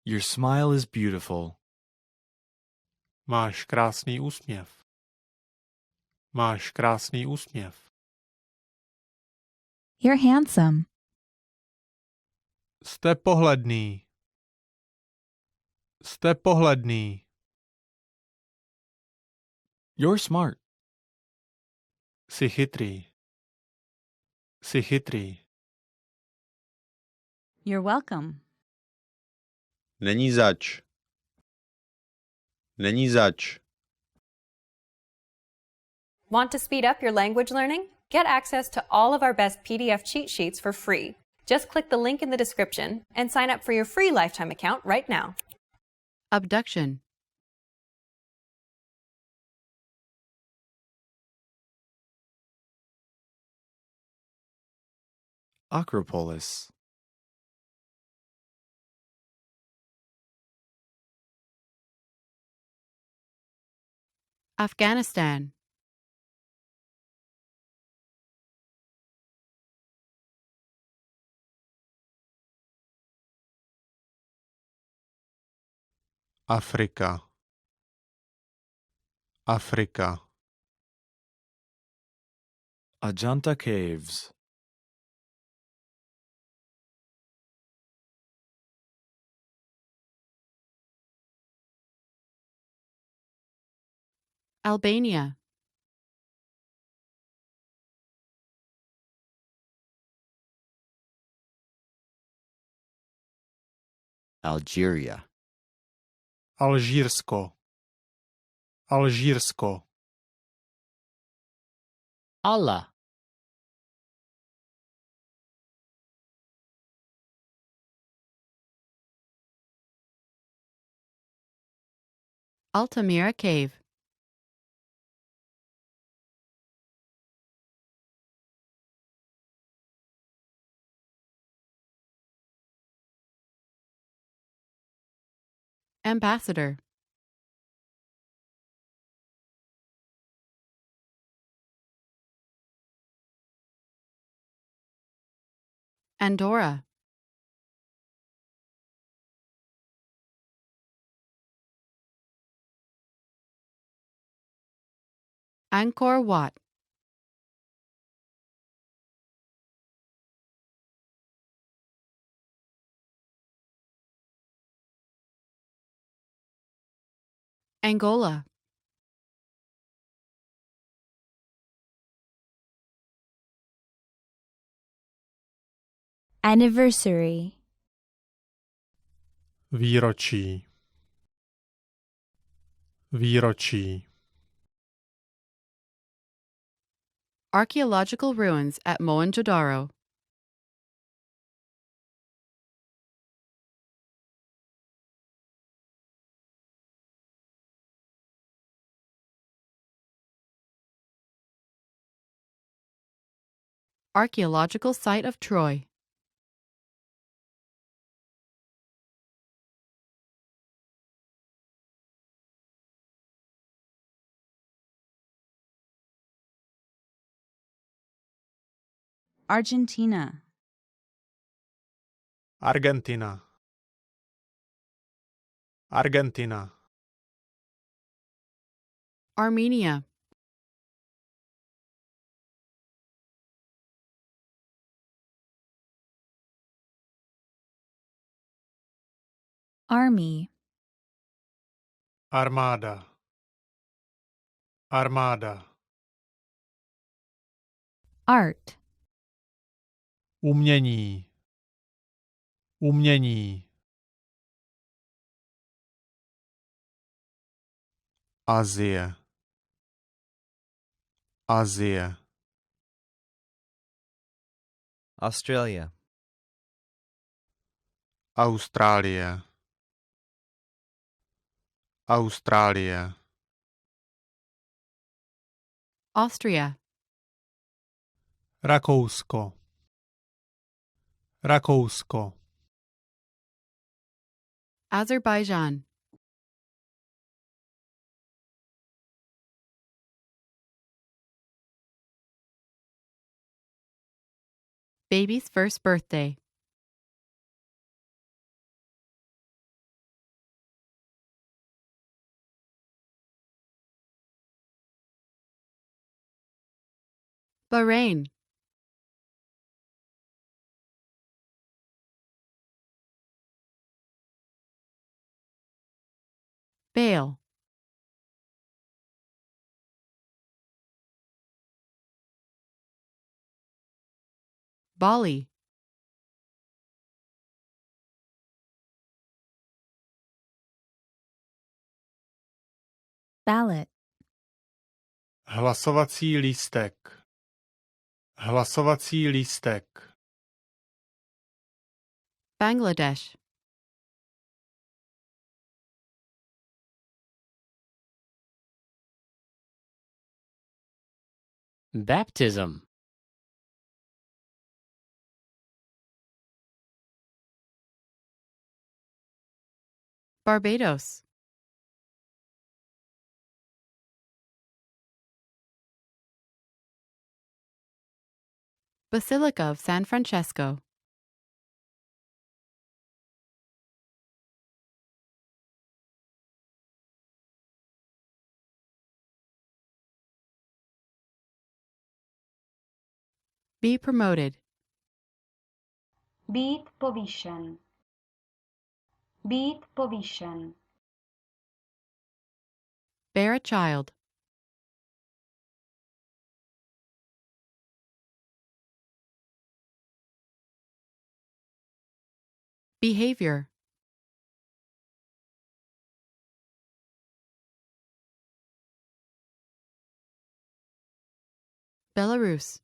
Your smile is beautiful. Máš krásný úsměv. Máš krásný úsměv. You're handsome. Jste pohledný. Jste pohledný. You're smart. Jsi chytrý. Jsi chytrý. You're welcome. Není zač. Není zač. Want to speed up your language learning? Get access to all of our best PDF cheat sheets for free. Just click the link in the description and sign up for your free lifetime account right now. Abduction. Acropolis. Afghanistan. Afrika. Afrika. Ajanta Caves. Albania. Algeria. Alžírsko. Alžírsko. Allah. Altamira Cave. Ambassador. Andorra. Angkor Wat. Angola. Anniversary. Výročí. Výročí. Archaeological ruins at Mohenjo-daro. Archaeological site of Troy. Argentina. Argentina. Argentina. Armenia. Army. Armáda. Armáda. Art. Umění. Umění. Asie. Asie. Australia. Austrálie. Austrálie. Austria. Rakousko. Rakousko. Azerbaijan. Baby's first birthday. Bahrain. Bale. Bali. Ballot. Hlasovací lístek. Hlasovací lístek. Bangladesh. Baptism. Barbados. Basilica of San Francesco. Be promoted. Být povýšen. Být povýšen. Bear a child. Behavior. Belarus.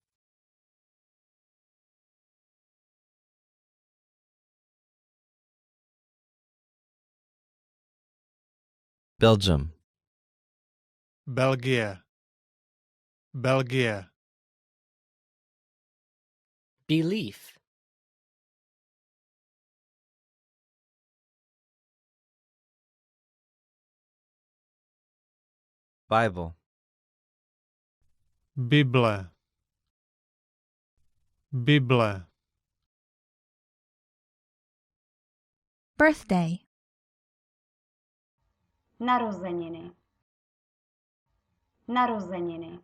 Belgium. Belgie. Belgie. Belief. Bible. Bible. Bible. Birthday. Narozeniny. Narozeniny.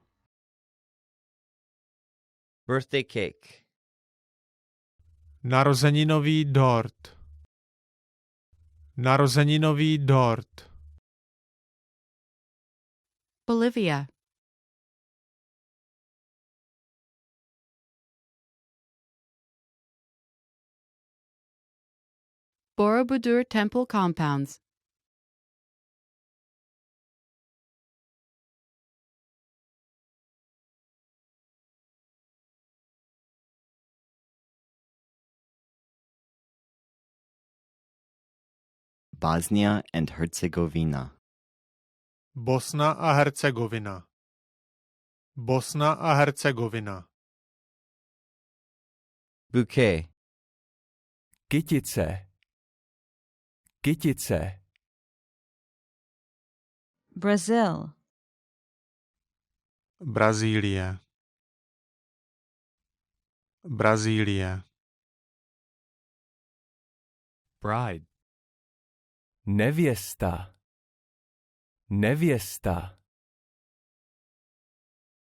Birthday cake. Narozeninový dort. Narozeninový dort. Bolivia. Borobudur Temple compounds. Bosnia and Herzegovina. Bosna a Hercegovina. Bosna a Hercegovina. Bouquet. Kytice. Kytice. Brazil. Brazílie. Brazílie. Bride. Nevěsta. Nevěsta.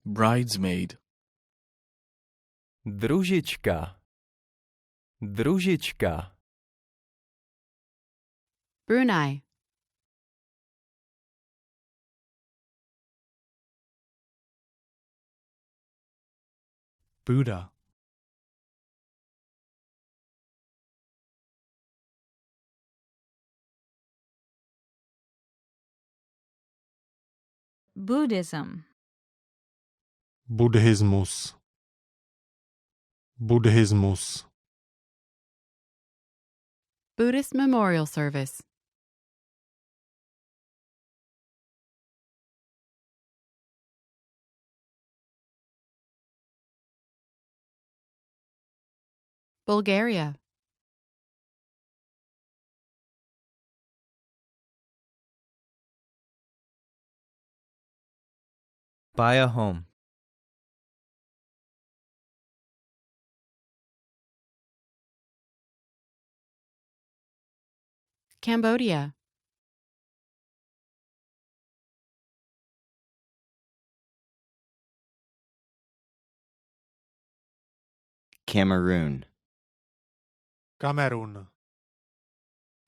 Bridesmaid. Družička. Družička. Brunei. Buddha. Buddhism. Buddhismus. Buddhismus. Buddhist memorial service. Bulgaria. Buy a home. Cambodia. Cameroon. Kamerun.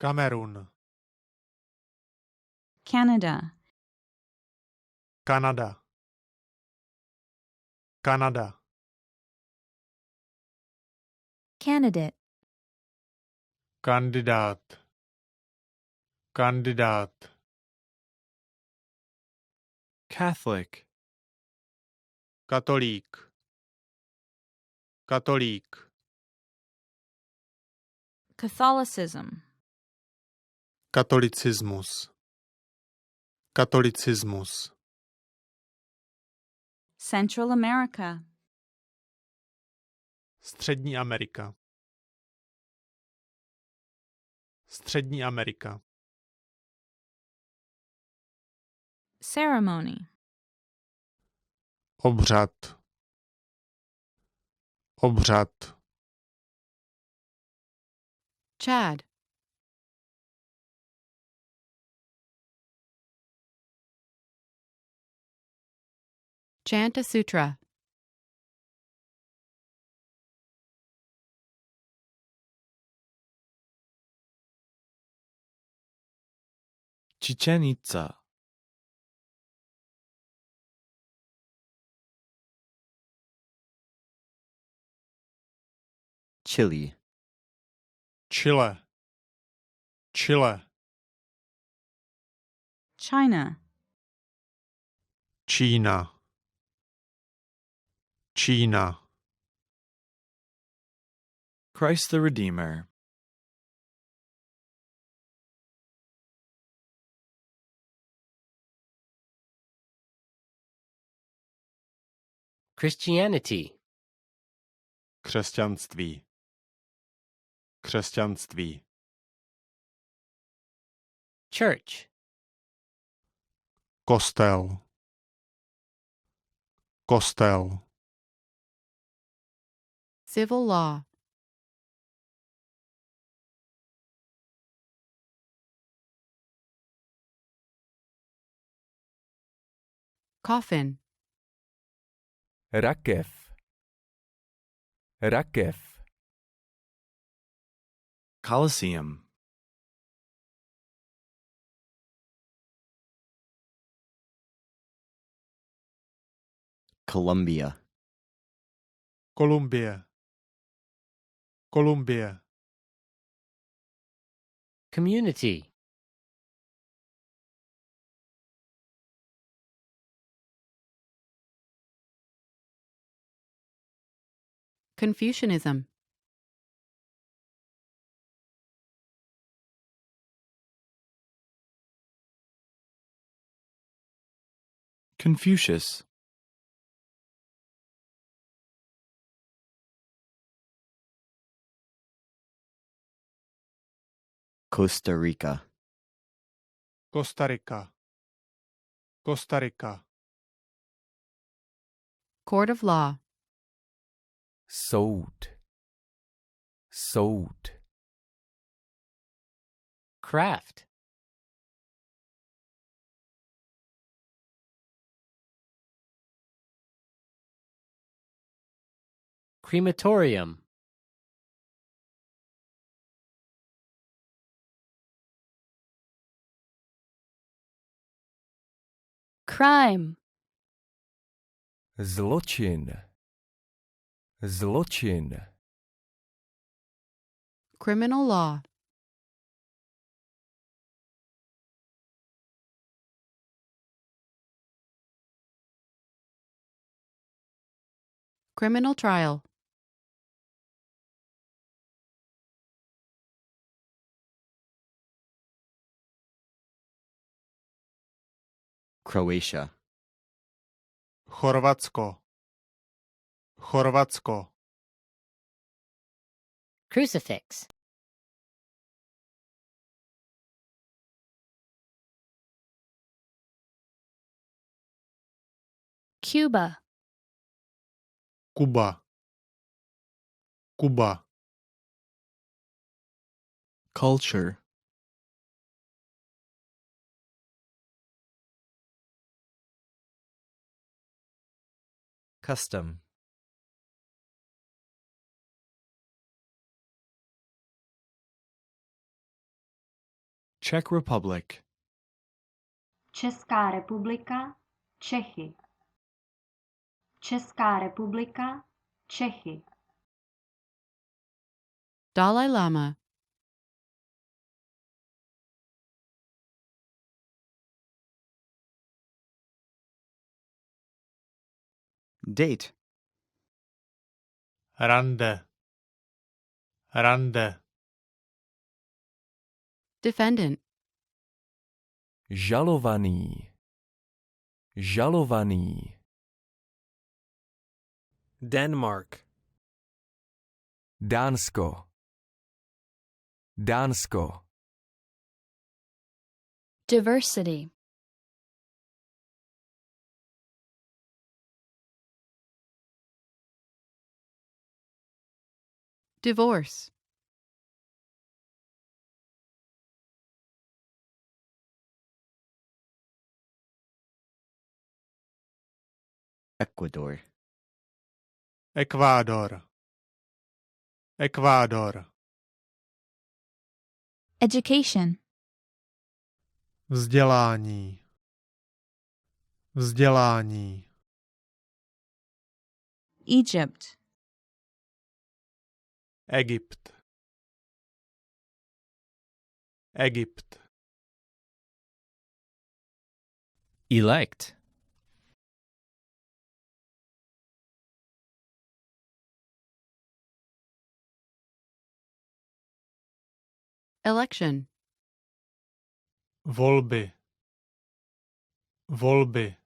Kamerun. Canada. Kanada. Kanada. Candidate. Kandidát. Kandidát. Catholic. Katolík. Katolík. Catholicism. Katolicismus. Katolicismus. Central America. Střední Amerika. Střední Amerika. Ceremony. Obřad. Obřad. Chad. Chant a sutra. Čečenica. Chile. Chile. Chile. China. Čína. Čína. Christ the Redeemer. Christianity. Křesťanství. Křesťanství. Church. Kostel. Kostel. Civil law. Coffin. Rakev. Rakev. Colosseum. Colombia. Kolumbie. Kolumbie. Community. Confucianism. Confucius. Costa Rica. Costa Rica. Costa Rica. Court of law. Soud. Soud. Craft. Crematorium. Crime. Zločin. Zločin. Criminal law. Criminal trial. Croatia. Chorvatsko. Chorvatsko. Crucifix. Cuba. Kuba. Kuba. Culture. Custom. Czech Republic. Česká republika, Čechy. Česká republika, Čechy. Dalai Lama. Date. Rande. Rande. Defendant. Žalovaný. Žalovaný. Denmark. Dánsko. Dánsko. Diversity. Divorce. Ecuador. Ekvádor. Ekvádor. Education. Vzdělání. Vzdělání. Egypt. Egypt. Egypt. Elect. Election. Volby. Volby.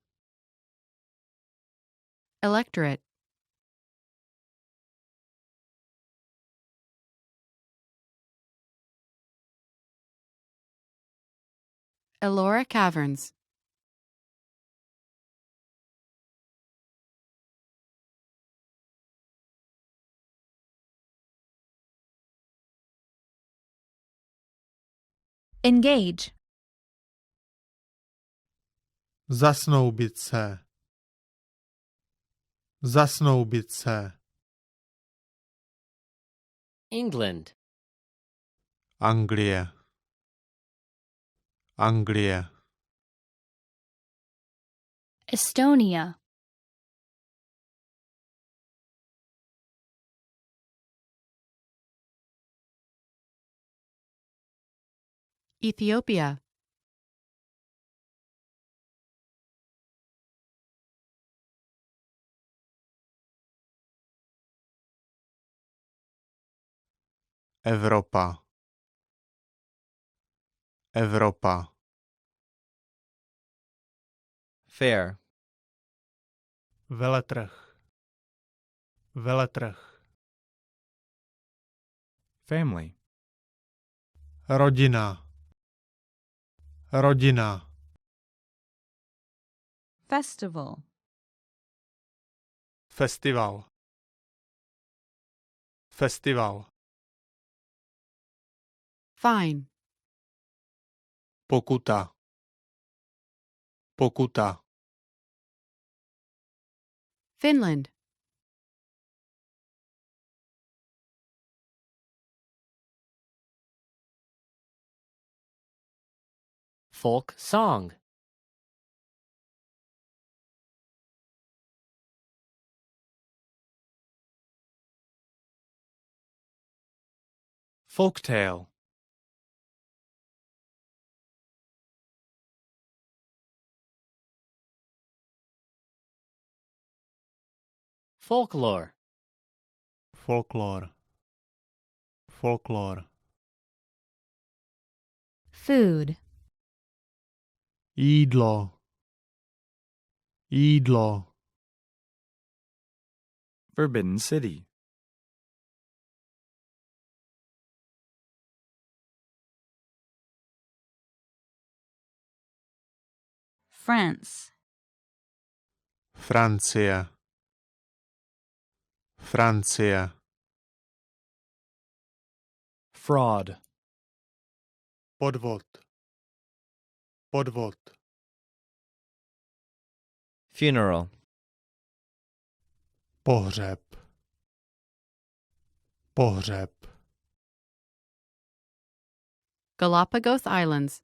Electorate. Ellora Caverns. Engage. Zasnoubit se. Zasnoubit se. England. Anglie. Anglie. Estonia. Ethiopia. Evropa. Evropa. Fair. Veletrh. Veletrh. Family. Rodina. Rodina. Festival. Festival. Festival. Fine. Pokuta. Pokuta. Finland. Folk song. Folktale. Folklore. Folklore. Folklore. Food. Jídlo. Jídlo. Forbidden City. France. Francie. Francie. Fraud. Podvod. Podvod. Funeral. Pohřeb. Pohřeb. Galapagos Islands.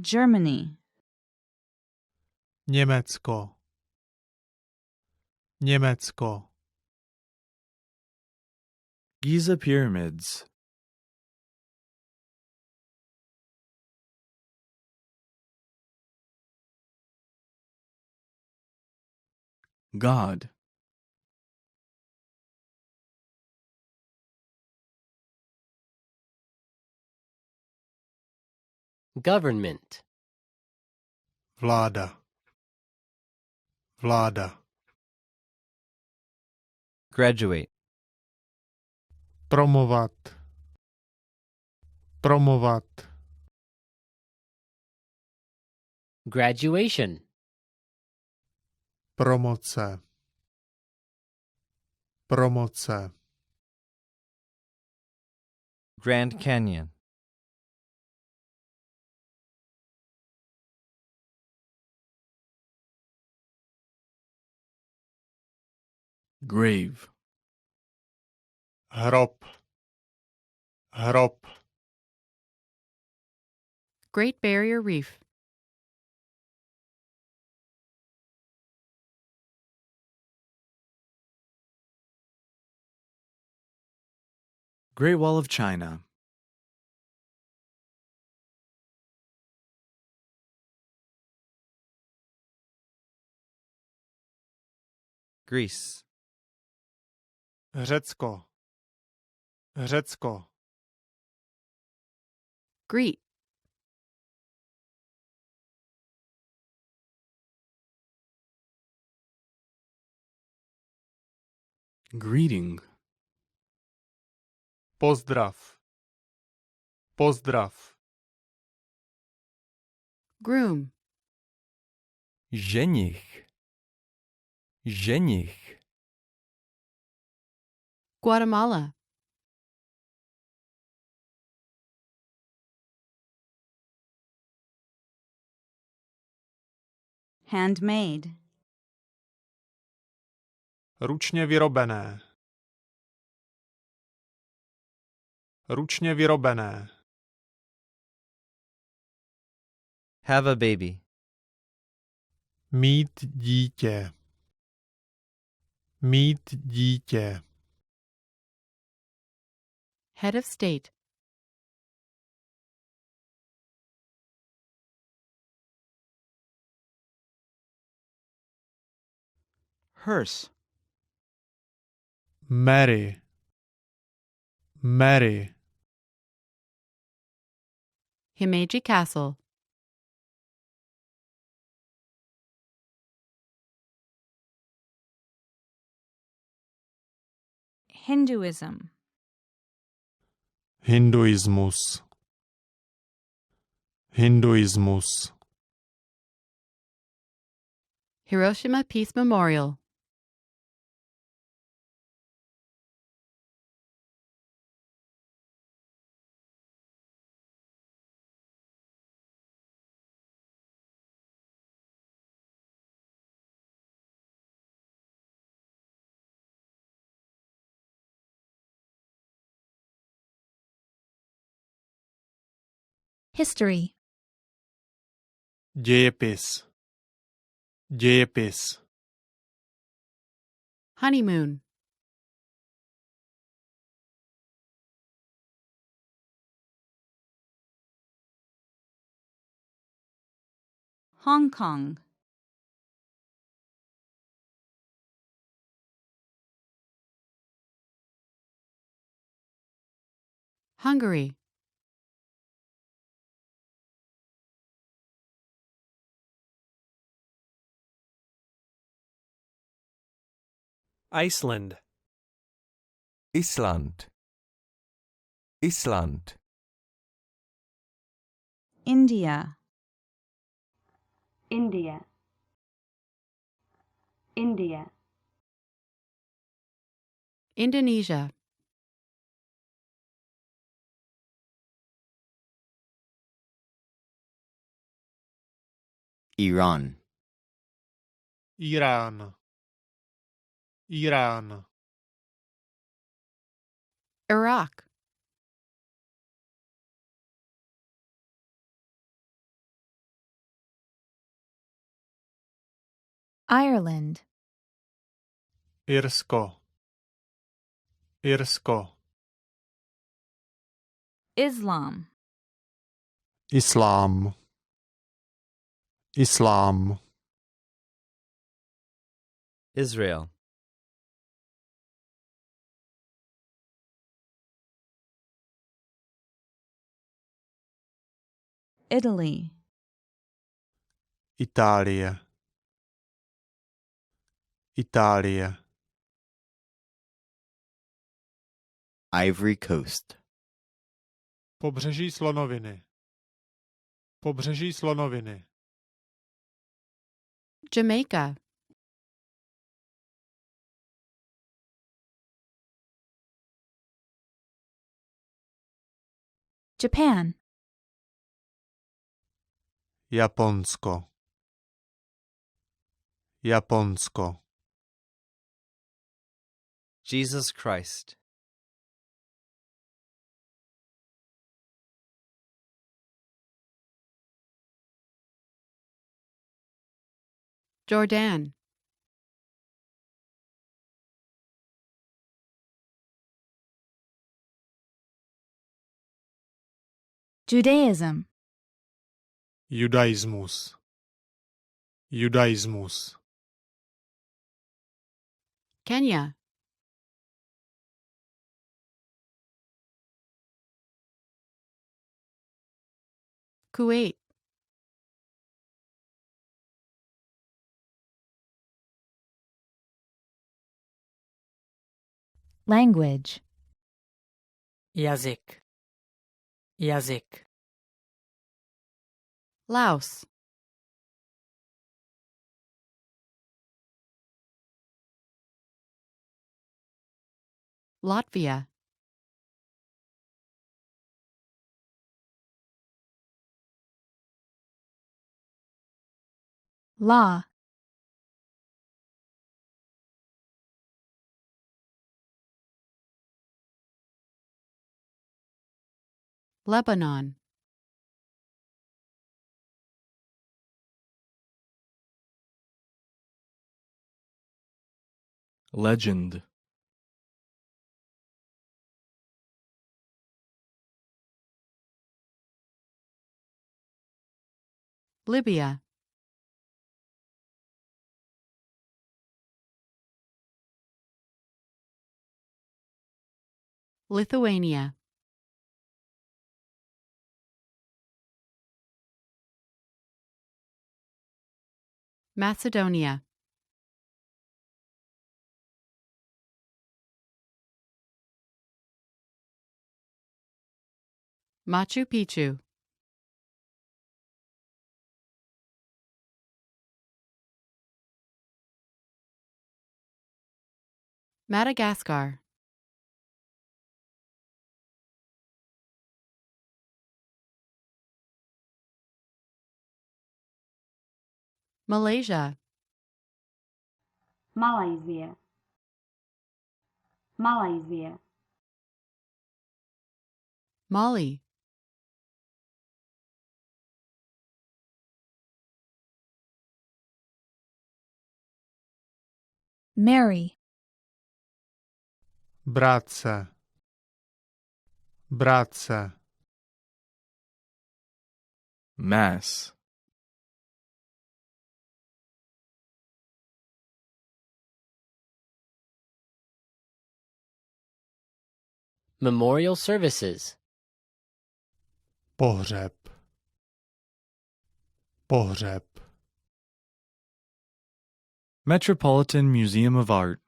Germany. Německo. Německo. Giza Pyramids. God. Government. Vláda. Vláda. Graduate. Promovat. Promovat. Graduation. Promoce. Promoce. Grand Canyon. Grave. Hrob. Hrob. Great Barrier Reef. Great Wall of China. Greece. Řecko. Řecko. Greet. Greeting. Pozdrav. Pozdrav. Groom. Ženich. Ženich. Guatemala. Handmade. Ručně vyrobené. Ručně vyrobené. Have a baby. Mít dítě. Mít dítě. Head of State. Hearse. Mary. Mary. Himeji Castle. Hinduism. Hinduismus. Hinduismus. Hiroshima Peace Memorial. History. Dějepis. Dějepis. Honeymoon. Hong Kong. Hungary. Iceland. Island. Island. India. India. India. Indonesia. Iran. Irán. Irán. Iraq. Ireland. Irsko. Irsko. Islam. Islám. Islám. Israel. Italy. Itálie. Itálie. Ivory Coast. Pobřeží slonoviny. Pobřeží slonoviny. Jamaica. Japan. Japonsko. Japonsko. Jesus Christ. Jordan. Judaism. Judaismus. Judaismus. Kenya. Kuwait. Language. Jazyk. Jazyk. Laos. Latvia. Law. Lebanon. Legend. Libya. Lithuania. Macedonia. Machu Picchu. Madagascar. Malaysia. Malajsie. Malajsie. Mali. Mary. Bratce. Bratce. Mass. Memorial services. Pohřeb. Pohřeb. Metropolitan Museum of Art.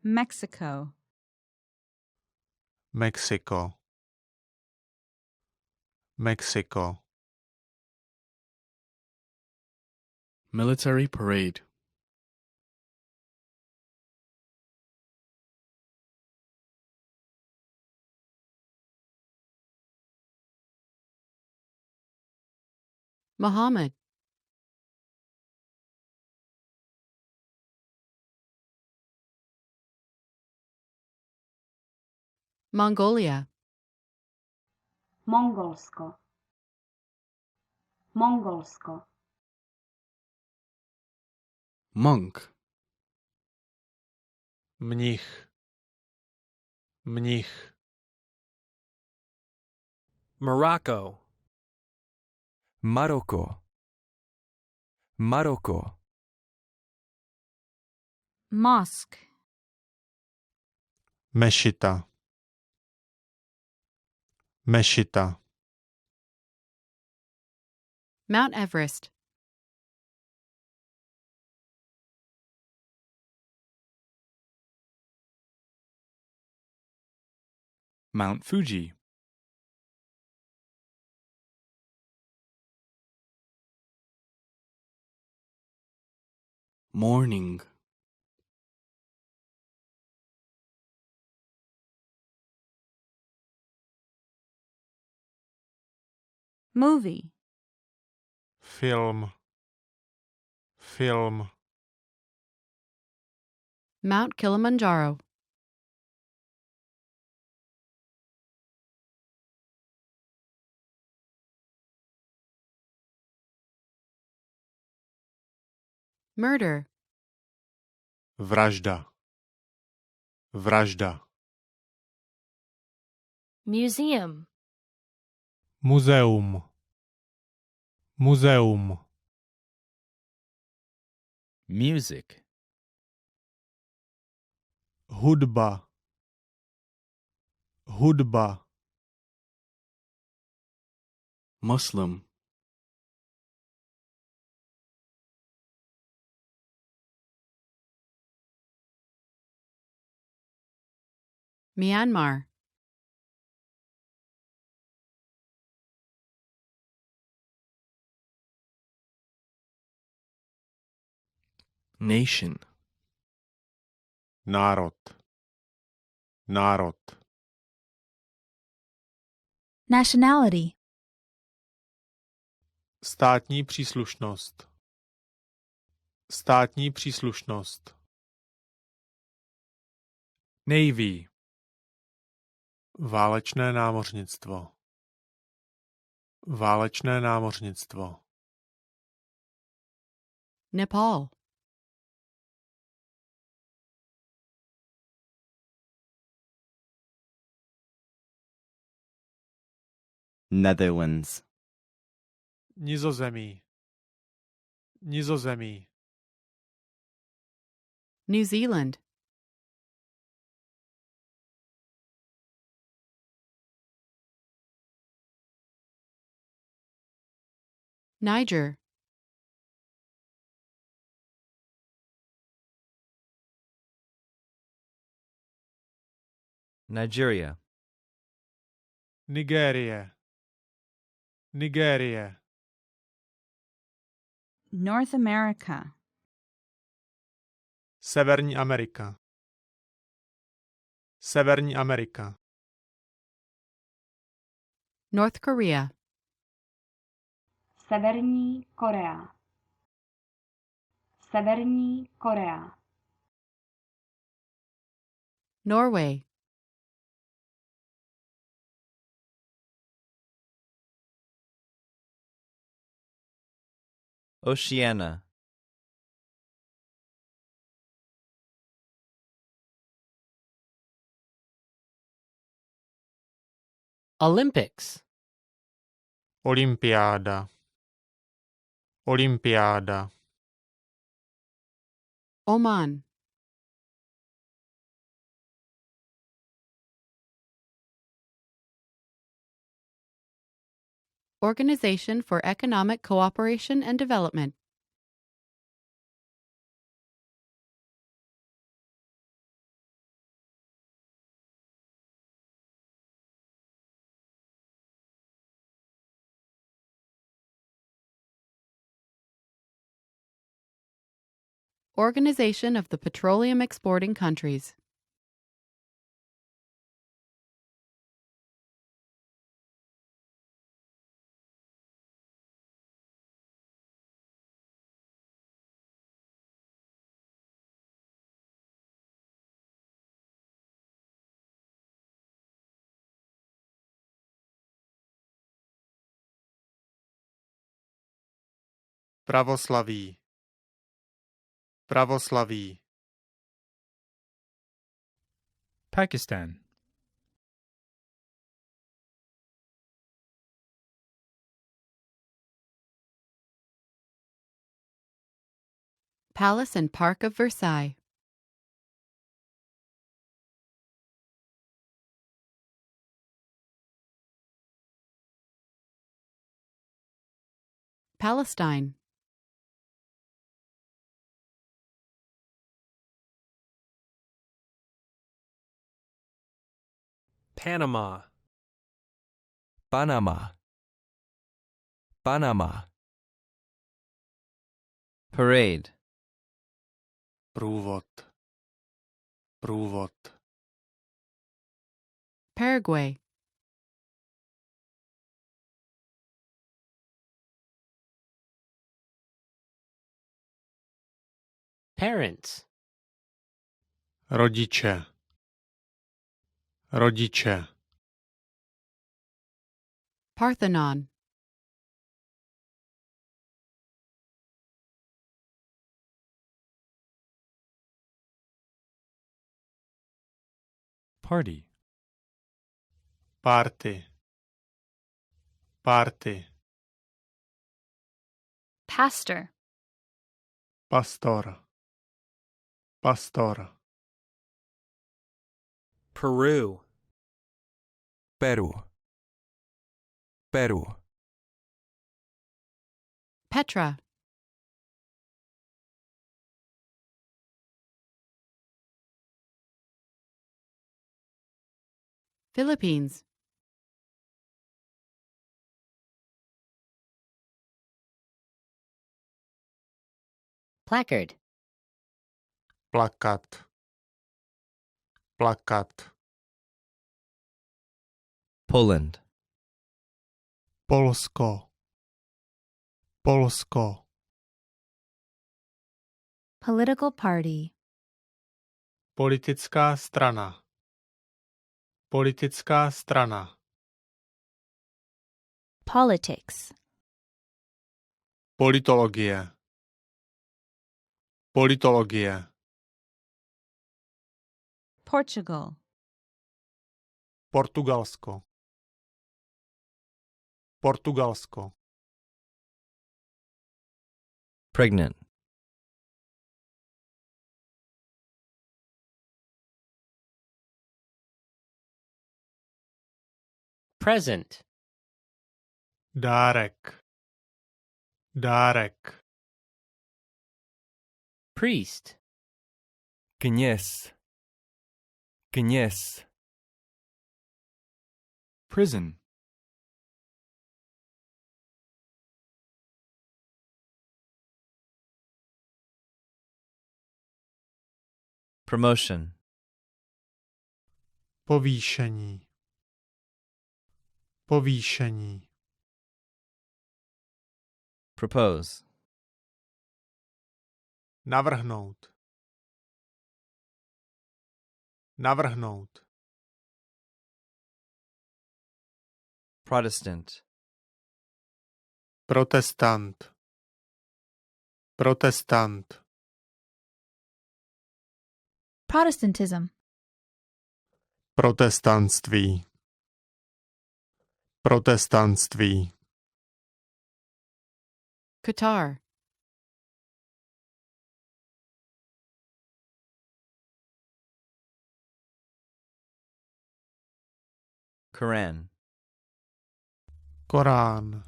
Mexico. Mexiko. Mexiko. Military parade. Muhammad. Mongolia. Mongolsko. Mongolsko. Monk. Mnich. Mnich. Morocco. Maroko. Maroko. Mosque. Mešita. Mešita. Mount Everest. Mount Fuji. Morning. Movie. Film. Film. Mount Kilimanjaro. Murder. Vražda. Vražda. Museum. Muzeum. Muzeum. Music. Hudba. Hudba. Muslim. Myanmar. Nation. Národ. Národ. Nationality. Státní příslušnost. Státní příslušnost. Navy. Válečné námořnictvo. Válečné námořnictvo. Nepal. Netherlands. Nizozemí. Nizozemí. New Zealand. Niger. Nigeria. Nigérie. Nigérie. North America. Severní Amerika. Severní Amerika. North Korea. Severní Korea. Severní Korea. Norway. Oceania. Olympics. Olympiáda. Olympiáda. Oman. Organization for Economic Cooperation and Development. Organization of the Petroleum Exporting Countries. Pravoslaví. Pravoslaví. Pakistan. Palace and Park of Versailles. Palestine. Panama. Panama. Panama. Parade. Průvod. Průvod. Paraguay. Parents. Rodiče. Rodiče. Parthenon. Party. Party. Party. Pastor. Pastor. Pastor. Peru. Peru. Peru. Petra. Philippines. Placard. Plakat. Plakat. Poland. Polsko. Polsko. Political party. Politická strana. Politická strana. Politics. Politologie. Politologie. Portugal. Portugalsko. Portugalsko. Pregnant. Present. Dárek. Dárek. Priest. Kněz. Kněz. Prison. Promotion. Povýšení. Povýšení. Propose. Navrhnout. Navrhnout. Protestant. Protestant. Protestant. Protestantism. Protestantství. Protestantství. Qatar. Quran. Korán.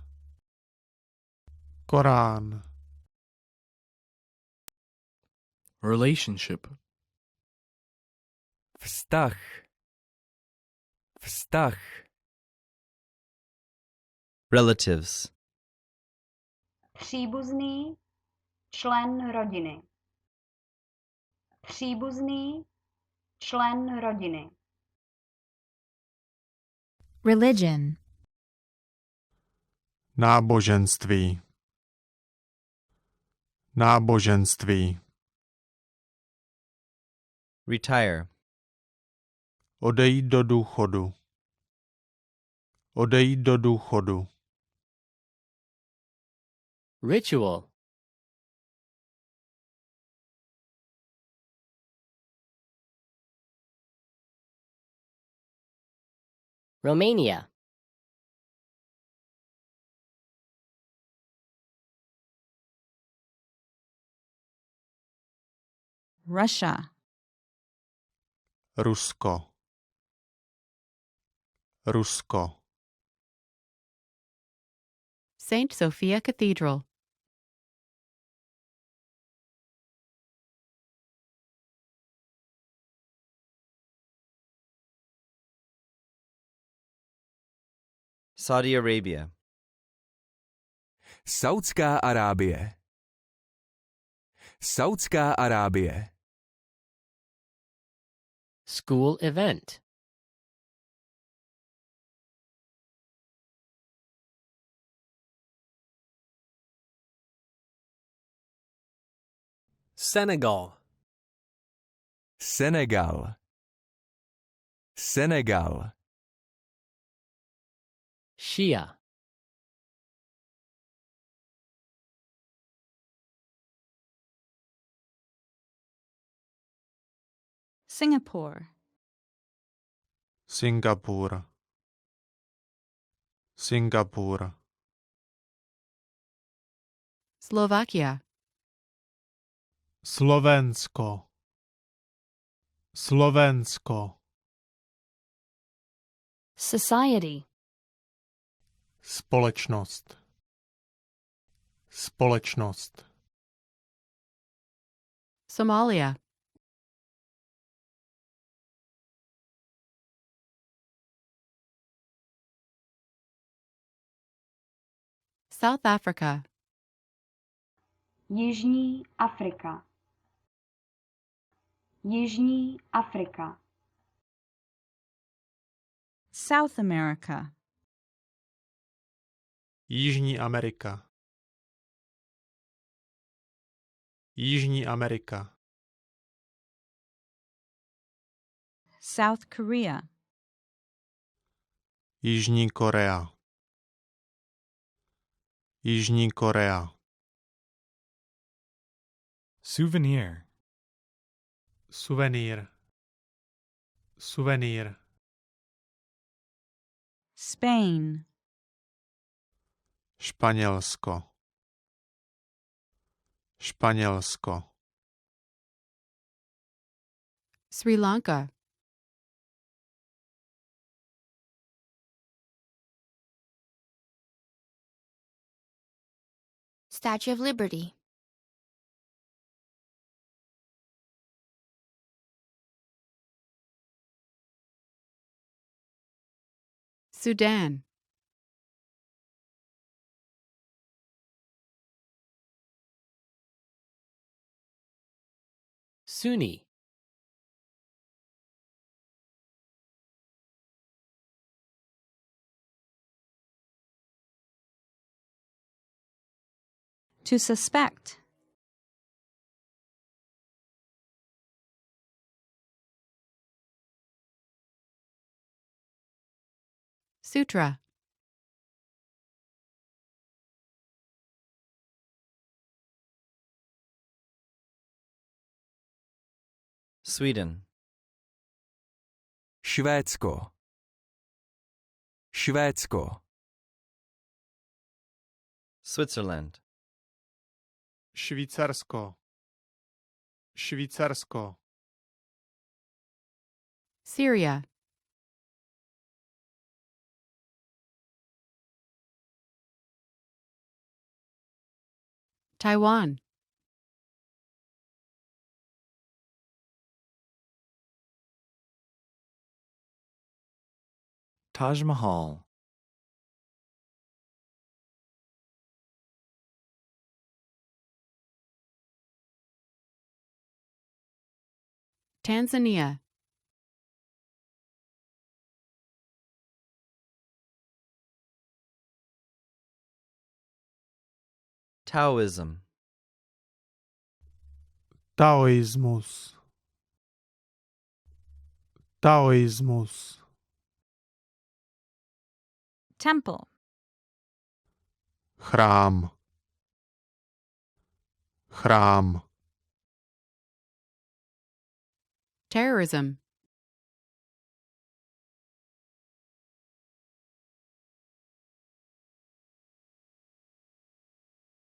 Korán. Relationship. Vztah. Vztah. Relatives. Příbuzný, člen rodiny. Příbuzný, člen rodiny. Religion. Náboženství. Náboženství. Retire. Odejít do důchodu. Odejít do důchodu. Ritual. Romania. Russia. Rusko. Rusko. Saint Sophia Cathedral. Saudi Arabia. Saudská Arábie. Saudská Arábie. School event. Senegal. Senegal. Senegal. Shia. Singapore. Singapur. Singapur. Slovakia. Slovensko. Slovensko. Society. Společnost. Společnost. Somalia. South Africa. Jižní Afrika. Jižní Afrika. South America. Jižní Amerika. Jižní Amerika. South Korea. Jižní Korea. Jižní Korea. Souvenir. Suvenýr. Suvenýr. Spain. Španělsko. Španělsko. Sri Lanka. Statue of Liberty. Sudan. Sunni. To suspect. Sutra. Sweden. Švédsko. Švédsko. Switzerland. Švýcarsko. Švýcarsko. Syria. Taiwan. Taj Mahal. Tanzania. Taoism. Taoismus. Taoismus. Temple. Chrám. Chrám. Terrorism.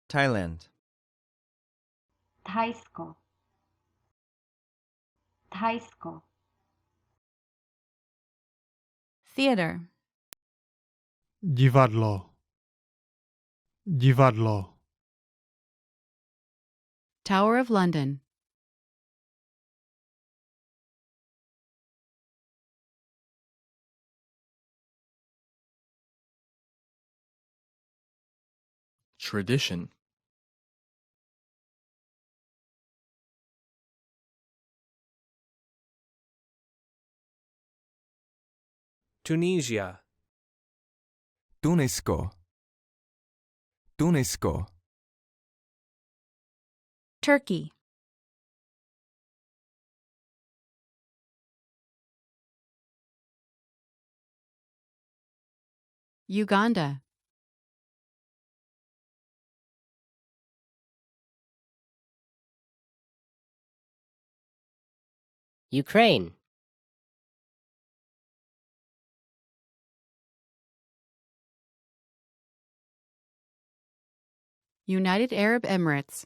Thailand. Thajsko. Thajsko. Theater. Divadlo. Divadlo. Tower of London. Tradition. Tunisia. Tunisko. Tunisko. Turkey. Uganda. Ukraine. United Arab Emirates.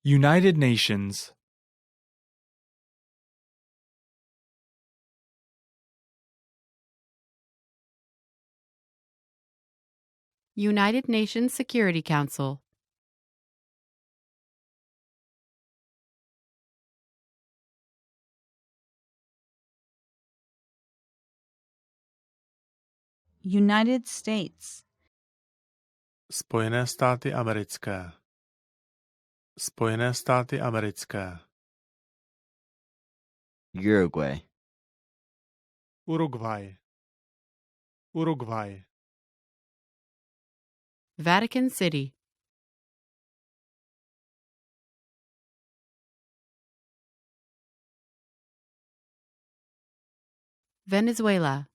United Nations. United Nations Security Council. United States. Spojené státy americké. Spojené státy americké. Uruguay. Uruguay. Uruguay. Vatican City. Venezuela.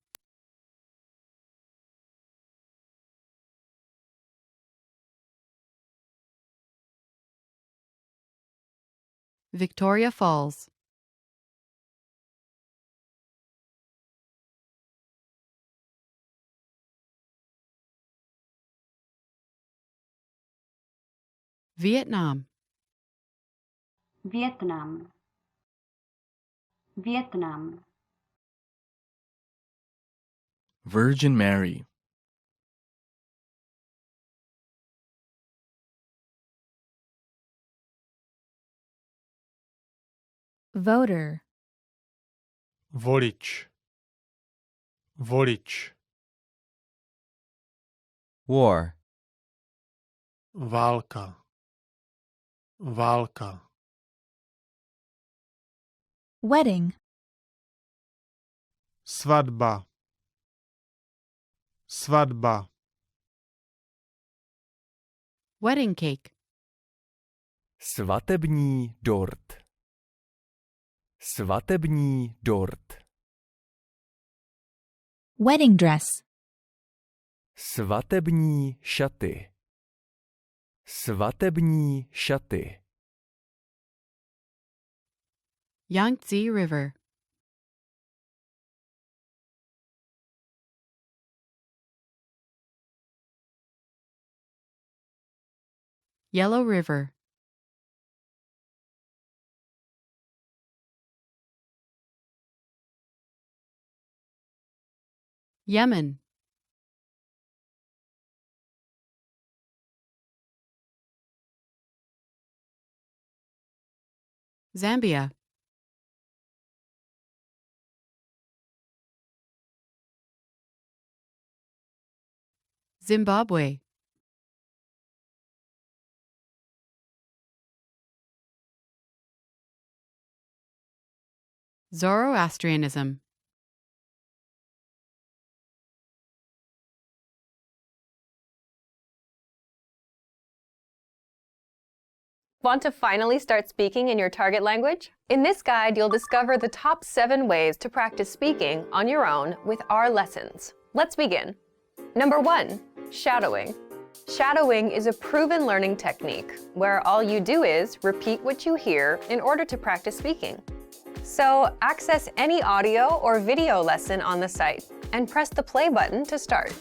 Victoria Falls. Vietnam. Vietnam. Vietnam. Virgin Mary. Voter. Volič. Volič. War. Válka. Válka. Wedding. Svatba. Svatba. Wedding cake. Svatební dort. Svatební dort. Wedding dress. Svatební šaty. Svatební šaty. Yangtze River. Yellow River. Yemen. Zambia. Zimbabwe. Zoroastrianism. Want to finally start speaking in your target language? In this guide, you'll discover the top 7 ways to practice speaking on your own with our lessons. Let's begin. Number 1, shadowing. Shadowing is a proven learning technique where all you do is repeat what you hear in order to practice speaking. So access any audio or video lesson on the site and press the play button to start.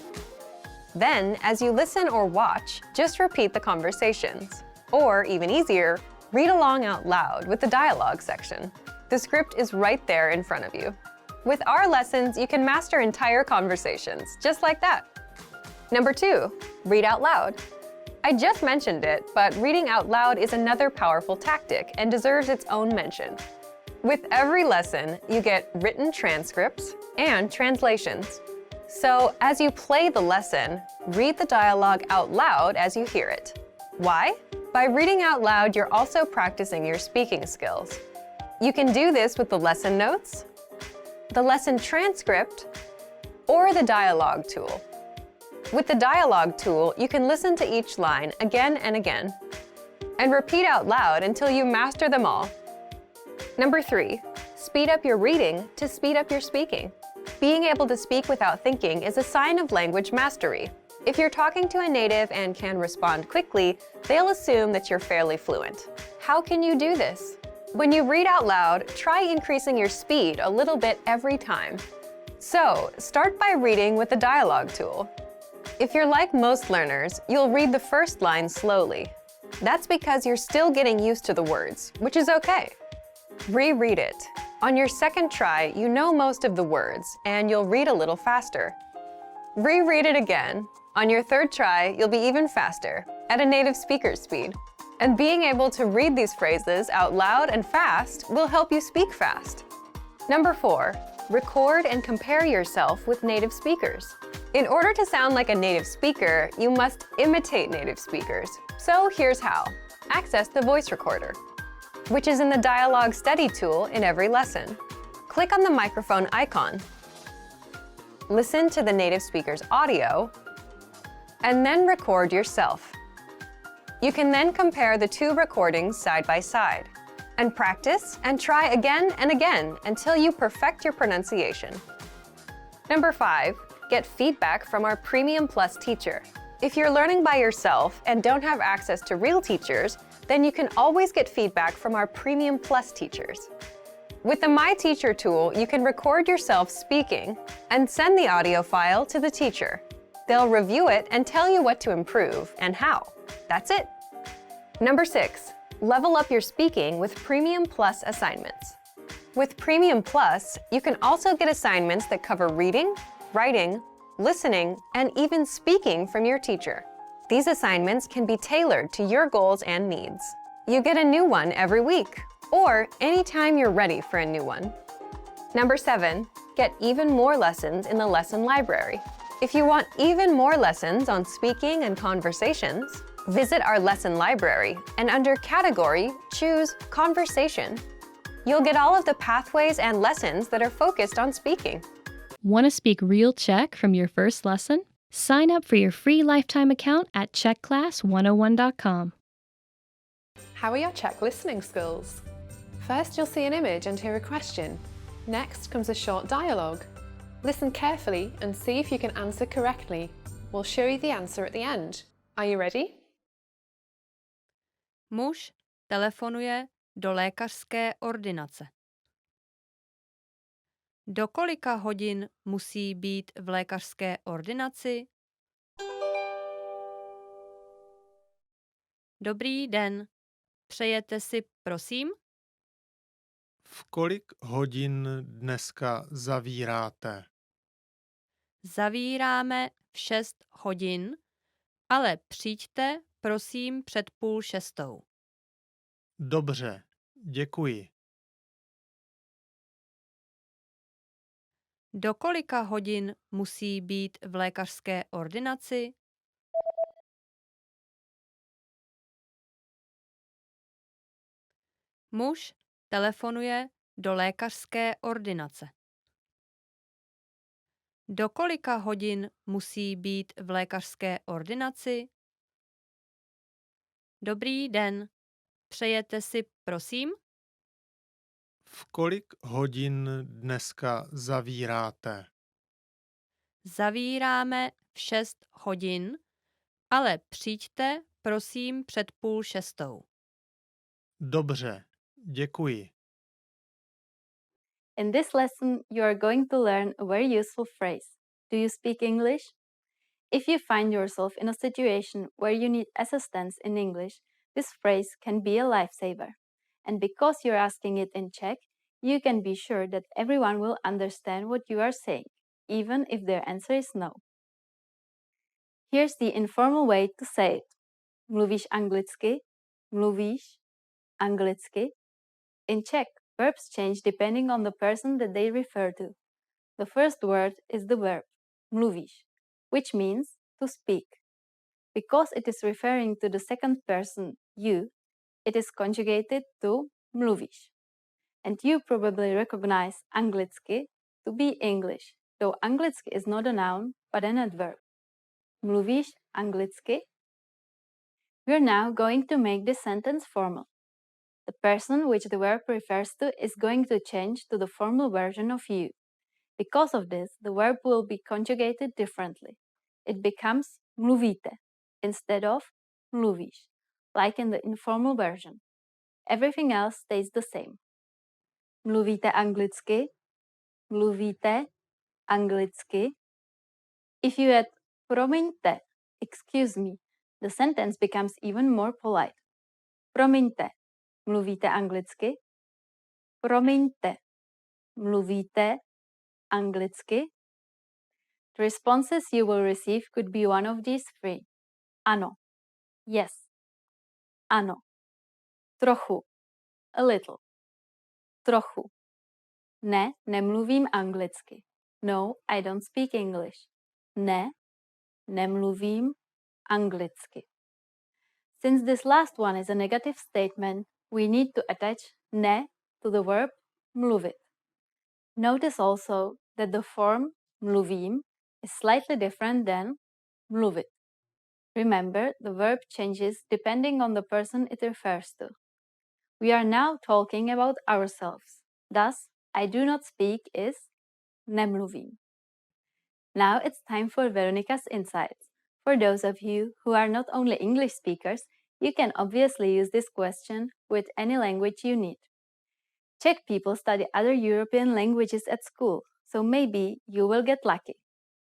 Then, as you listen or watch, just repeat the conversations. Or, even easier, read along out loud with the dialogue section. The script is right there in front of you. With our lessons, you can master entire conversations, just like that. Number 2, read out loud. I just mentioned it, but reading out loud is another powerful tactic and deserves its own mention. With every lesson, you get written transcripts and translations. So as you play the lesson, read the dialogue out loud as you hear it. Why? By reading out loud, you're also practicing your speaking skills. You can do this with the lesson notes, the lesson transcript, or the dialogue tool. With the dialogue tool, you can listen to each line again and again, and repeat out loud until you master them all. Number 3, speed up your reading to speed up your speaking. Being able to speak without thinking is a sign of language mastery. If you're talking to a native and can respond quickly, they'll assume that you're fairly fluent. How can you do this? When you read out loud, try increasing your speed a little bit every time. So, start by reading with the dialogue tool. If you're like most learners, you'll read the first line slowly. That's because you're still getting used to the words, which is okay. Reread it. On your second try, you know most of the words, and you'll read a little faster. Reread it again. On your third try, you'll be even faster, at a native speaker's speed. And being able to read these phrases out loud and fast will help you speak fast. Number 4, record and compare yourself with native speakers. In order to sound like a native speaker, you must imitate native speakers. So here's how. Access the voice recorder, which is in the Dialogue Study tool in every lesson. Click on the microphone icon. Listen to the native speaker's audio, and then record yourself. You can then compare the 2 recordings side by side, and practice and try again and again until you perfect your pronunciation. Number 5, get feedback from our Premium Plus teacher. If you're learning by yourself and don't have access to real teachers, then you can always get feedback from our Premium Plus teachers. With the My Teacher tool, you can record yourself speaking and send the audio file to the teacher. They'll review it and tell you what to improve and how. That's it. Number 6, level up your speaking with Premium Plus assignments. With Premium Plus, you can also get assignments that cover reading, writing, listening, and even speaking from your teacher. These assignments can be tailored to your goals and needs. You get a new one every week, or anytime you're ready for a new one. Number 7, get even more lessons in the lesson library. If you want even more lessons on speaking and conversations, visit our lesson library and under Category, choose Conversation. You'll get all of the pathways and lessons that are focused on speaking. Want to speak real Czech from your first lesson? Sign up for your free lifetime account at czechclass101.com. How are your Czech listening skills? First, you'll see an image and hear a question. Next comes a short dialogue. Listen carefully and see if you can answer correctly. We'll show you the answer at the end. Are you ready? Muž telefonuje do lékařské ordinace. Do kolika hodin musí být v lékařské ordinaci? Dobrý den. Přejete si, prosím? V kolik hodin dneska zavíráte? Zavíráme v 6 hodin, ale přijďte, prosím, před 5:30. Dobře, děkuji. Do kolika hodin musí být v lékařské ordinaci? Muž telefonuje do lékařské ordinace. Do kolika hodin musí být v lékařské ordinaci? Dobrý den. Přejete si, prosím? V kolik hodin dneska zavíráte? Zavíráme v 6 hodin, ale přijďte, prosím, před 5:30. Dobře, děkuji. In this lesson, you are going to learn a very useful phrase. Do you speak English? If you find yourself in a situation where you need assistance in English, this phrase can be a lifesaver. And because you're asking it in Czech, you can be sure that everyone will understand what you are saying, even if their answer is no. Here's the informal way to say it. Mluvíš anglicky? Mluvíš anglicky? In Czech, Verbs change depending on the person that they refer to. The first word is the verb mluvíš, which means to speak. Because it is referring to the second person, you, it is conjugated to mluvíš. And you probably recognize anglicky to be English, though anglicky is not a noun but an adverb. Mluvíš anglicky? We are now going to make this sentence formal. The person which the verb refers to is going to change to the formal version of you. Because of this, the verb will be conjugated differently. It becomes mluvíte instead of mluvíš, like in the informal version. Everything else stays the same. Mluvíte anglicky? Mluvíte anglicky? If you add promiňte, excuse me, the sentence becomes even more polite. Promiňte, mluvíte anglicky? Promiňte, mluvíte anglicky? The responses you will receive could be one of these three. Ano, yes, ano. Trochu, a little. Trochu. Ne, nemluvím anglicky. No, I don't speak English. Ne, nemluvím anglicky. Since this last one is a negative statement, we need to attach ne to the verb mluvit. Notice also that the form mluvím is slightly different than mluvit. Remember, the verb changes depending on the person it refers to. We are now talking about ourselves. Thus, I do not speak is nemluvím. Now it's time for Veronica's insights. For those of you who are not only English speakers, you can obviously use this question with any language you need. Czech people study other European languages at school, so maybe you will get lucky.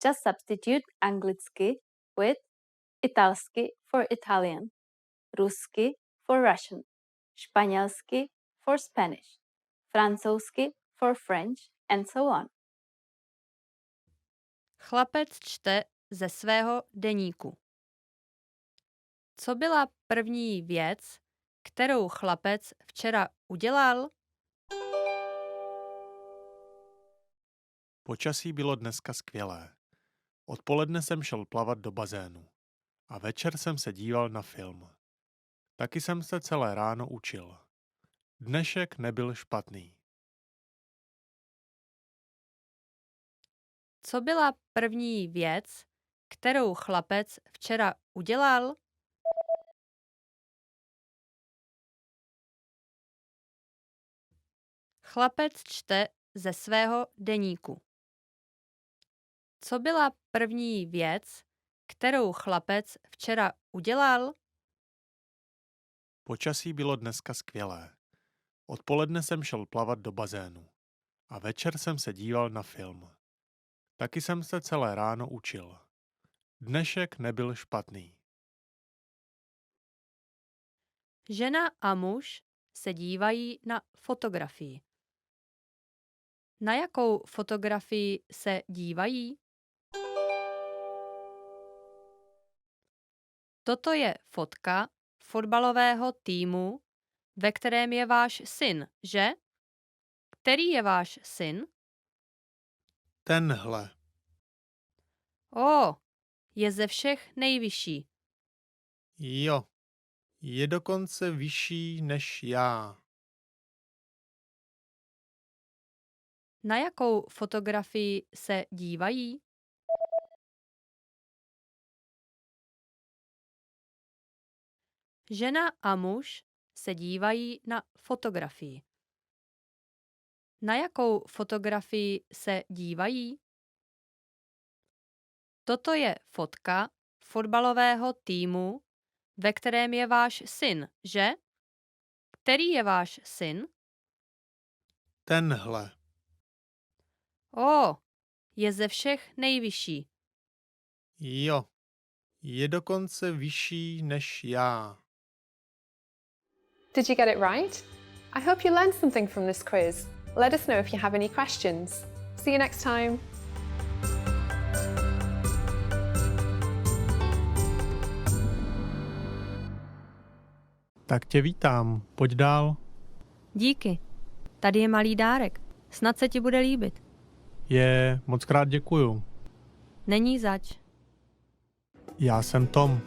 Just substitute anglicky with italsky for Italian, rusky for Russian, španělsky for Spanish, francouzsky for French, and so on. Chlapec čte ze svého deníku. Co byla první věc, kterou chlapec včera udělal? Počasí bylo dneska skvělé. Odpoledne jsem šel plavat do bazénu. A večer jsem se díval na film. Taky jsem se celé ráno učil. Dnešek nebyl špatný. Co byla první věc, kterou chlapec včera udělal? Chlapec čte ze svého deníku. Co byla první věc, kterou chlapec včera udělal? Počasí bylo dneska skvělé. Odpoledne jsem šel plavat do bazénu. A večer jsem se díval na film. Taky jsem se celé ráno učil. Dnešek nebyl špatný. Žena a muž se dívají na fotografii. Na jakou fotografii se dívají? Toto je fotka fotbalového týmu, ve kterém je váš syn, že? Který je váš syn? Tenhle. Je ze všech nejvyšší. Jo, je dokonce vyšší než já. Na jakou fotografii se dívají? Žena a muž se dívají na fotografii. Na jakou fotografii se dívají? Toto je fotka fotbalového týmu, ve kterém je váš syn, že? Který je váš syn? Tenhle. Je ze všech nejvyšší. Jo, je dokonce vyšší než já. Did you get it right? I hope you learned something from this quiz. Let us know if you have any questions. See you next time. Tak tě vítám. Pojď dál. Díky. Tady je malý dárek. Snad se ti bude líbit. Moc krát děkuju. Není zač. Já jsem Tom.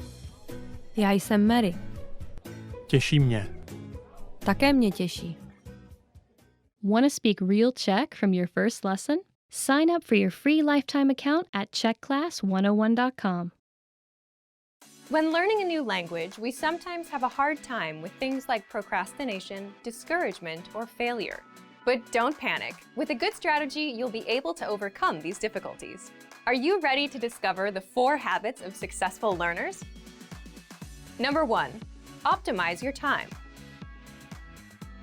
Já jsem Mary. Těší mě. Také mě těší. Want to speak real Czech from your first lesson? Sign up for your free lifetime account at czechclass101.com. When learning a new language, we sometimes have a hard time with things like procrastination, discouragement, or failure. But don't panic. With a good strategy, you'll be able to overcome these difficulties. Are you ready to discover the 4 habits of successful learners? Number 1, optimize your time.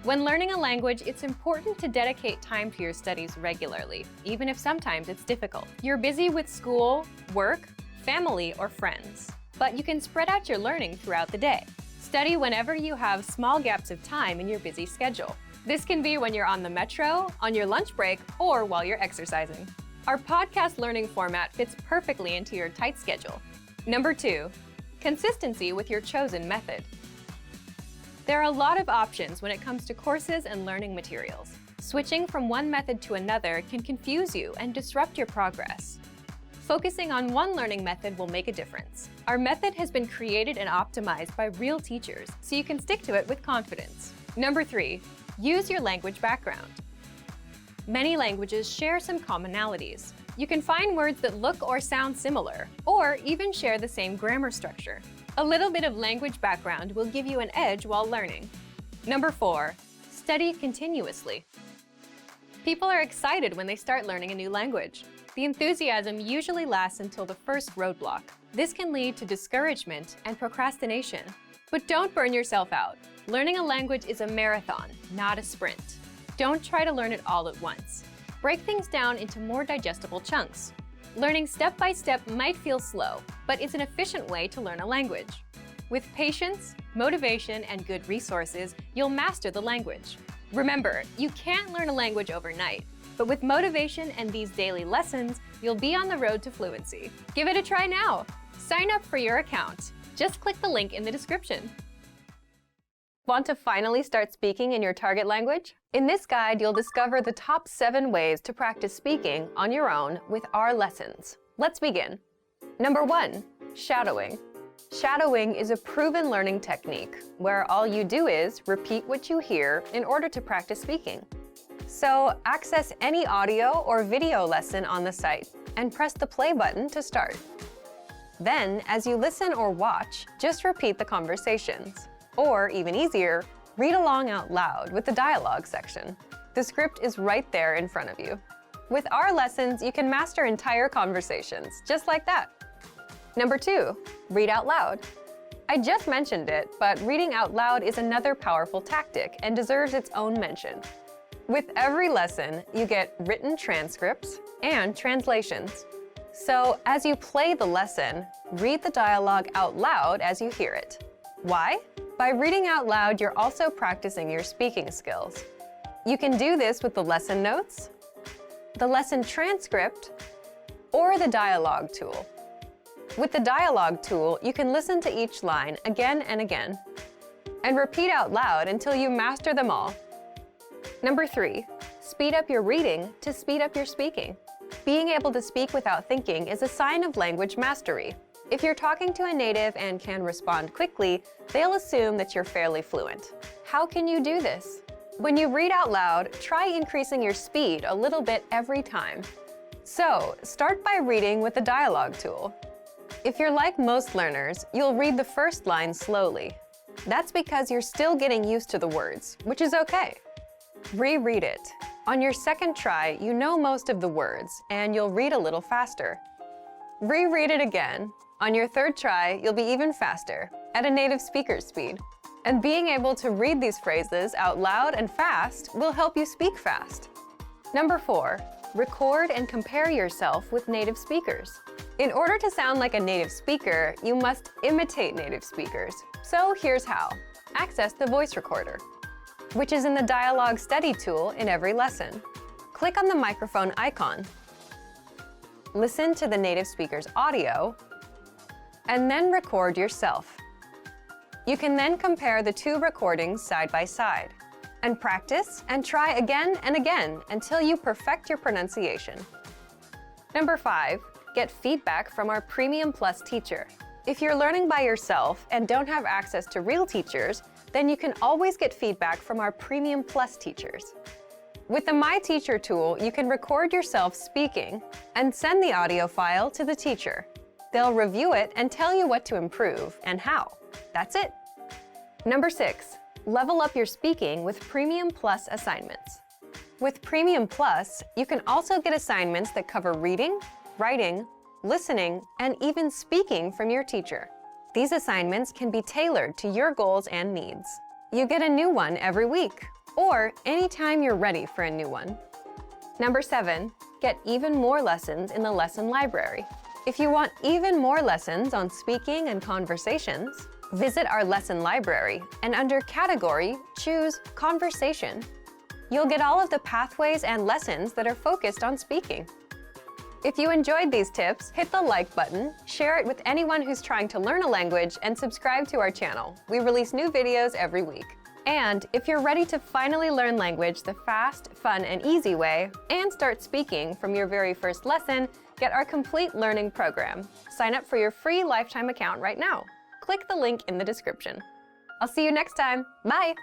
When learning a language, it's important to dedicate time to your studies regularly, even if sometimes it's difficult. You're busy with school, work, family, or friends. But you can spread out your learning throughout the day. Study whenever you have small gaps of time in your busy schedule. This can be when you're on the metro, on your lunch break, or while you're exercising. Our podcast learning format fits perfectly into your tight schedule. Number 2, consistency with your chosen method. There are a lot of options when it comes to courses and learning materials. Switching from one method to another can confuse you and disrupt your progress. Focusing on one learning method will make a difference. Our method has been created and optimized by real teachers, so you can stick to it with confidence. Number 3, use your language background. Many languages share some commonalities. You can find words that look or sound similar, or even share the same grammar structure. A little bit of language background will give you an edge while learning. Number 4, study continuously. People are excited when they start learning a new language. The enthusiasm usually lasts until the first roadblock. This can lead to discouragement and procrastination. But don't burn yourself out. Learning a language is a marathon, not a sprint. Don't try to learn it all at once. Break things down into more digestible chunks. Learning step by step might feel slow, but it's an efficient way to learn a language. With patience, motivation, and good resources, you'll master the language. Remember, you can't learn a language overnight, but with motivation and these daily lessons, you'll be on the road to fluency. Give it a try now. Sign up for your account. Just click the link in the description. Want to finally start speaking in your target language? In this guide, you'll discover the top 7 ways to practice speaking on your own with our lessons. Let's begin. Number 1, shadowing. Shadowing is a proven learning technique where all you do is repeat what you hear in order to practice speaking. So access any audio or video lesson on the site and press the play button to start. Then, as you listen or watch, just repeat the conversations. Or, even easier, read along out loud with the dialogue section. The script is right there in front of you. With our lessons, you can master entire conversations, just like that. Number 2, read out loud. I just mentioned it, but reading out loud is another powerful tactic and deserves its own mention. With every lesson, you get written transcripts and translations. So, as you play the lesson, read the dialogue out loud as you hear it. Why? By reading out loud, you're also practicing your speaking skills. You can do this with the lesson notes, the lesson transcript, or the dialogue tool. With the dialogue tool, you can listen to each line again and again, and repeat out loud until you master them all. Number 3, speed up your reading to speed up your speaking. Being able to speak without thinking is a sign of language mastery. If you're talking to a native and can respond quickly, they'll assume that you're fairly fluent. How can you do this? When you read out loud, try increasing your speed a little bit every time. So, start by reading with the dialogue tool. If you're like most learners, you'll read the first line slowly. That's because you're still getting used to the words, which is okay. Reread it. On your second try, you know most of the words, and you'll read a little faster. Reread it again. On your third try, you'll be even faster, at a native speaker's speed. And being able to read these phrases out loud and fast will help you speak fast. Number 4, record and compare yourself with native speakers. In order to sound like a native speaker, you must imitate native speakers. So here's how. Access the voice recorder, which is in the dialogue study tool in every lesson. Click on the microphone icon. Listen to the native speaker's audio, and then record yourself. You can then compare the 2 recordings side by side. and practice and try again and again until you perfect your pronunciation. Number 5, get feedback from our Premium Plus teacher. If you're learning by yourself and don't have access to real teachers, then you can always get feedback from our Premium Plus teachers. With the My Teacher tool, you can record yourself speaking and send the audio file to the teacher. They'll review it and tell you what to improve and how. That's it. Number 6, level up your speaking with Premium Plus assignments. With Premium Plus, you can also get assignments that cover reading, writing, listening, and even speaking from your teacher. These assignments can be tailored to your goals and needs. You get a new one every week, or anytime you're ready for a new one. Number 7, get even more lessons in the lesson library. If you want even more lessons on speaking and conversations, visit our lesson library and under Category, choose Conversation. You'll get all of the pathways and lessons that are focused on speaking. If you enjoyed these tips, hit the like button, share it with anyone who's trying to learn a language, and subscribe to our channel. We release new videos every week. And if you're ready to finally learn language the fast, fun, and easy way, and start speaking from your very first lesson, get our complete learning program. Sign up for your free lifetime account right now. Click the link in the description. I'll see you next time. Bye!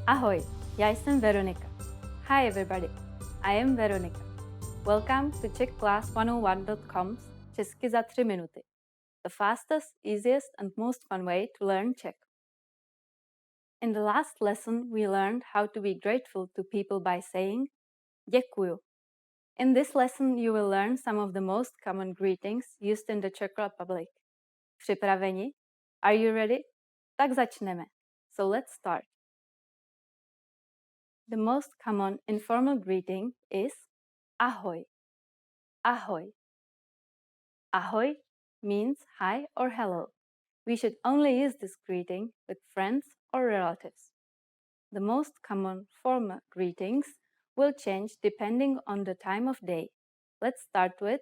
Ahoj, já jsem Veronika. Hi everybody, I am Veronika. Welcome to czechclass101.com's Česky za 3 minuty, the fastest, easiest and most fun way to learn Czech. In the last lesson, we learned how to be grateful to people by saying děkuju. In this lesson, you will learn some of the most common greetings used in the Czech Republic. Připraveni? Are you ready? Tak začneme. So let's start. The most common informal greeting is ahoj. Ahoj. Ahoj means hi or hello. We should only use this greeting with friends or relatives. The most common formal greetings will change depending on the time of day. Let's start with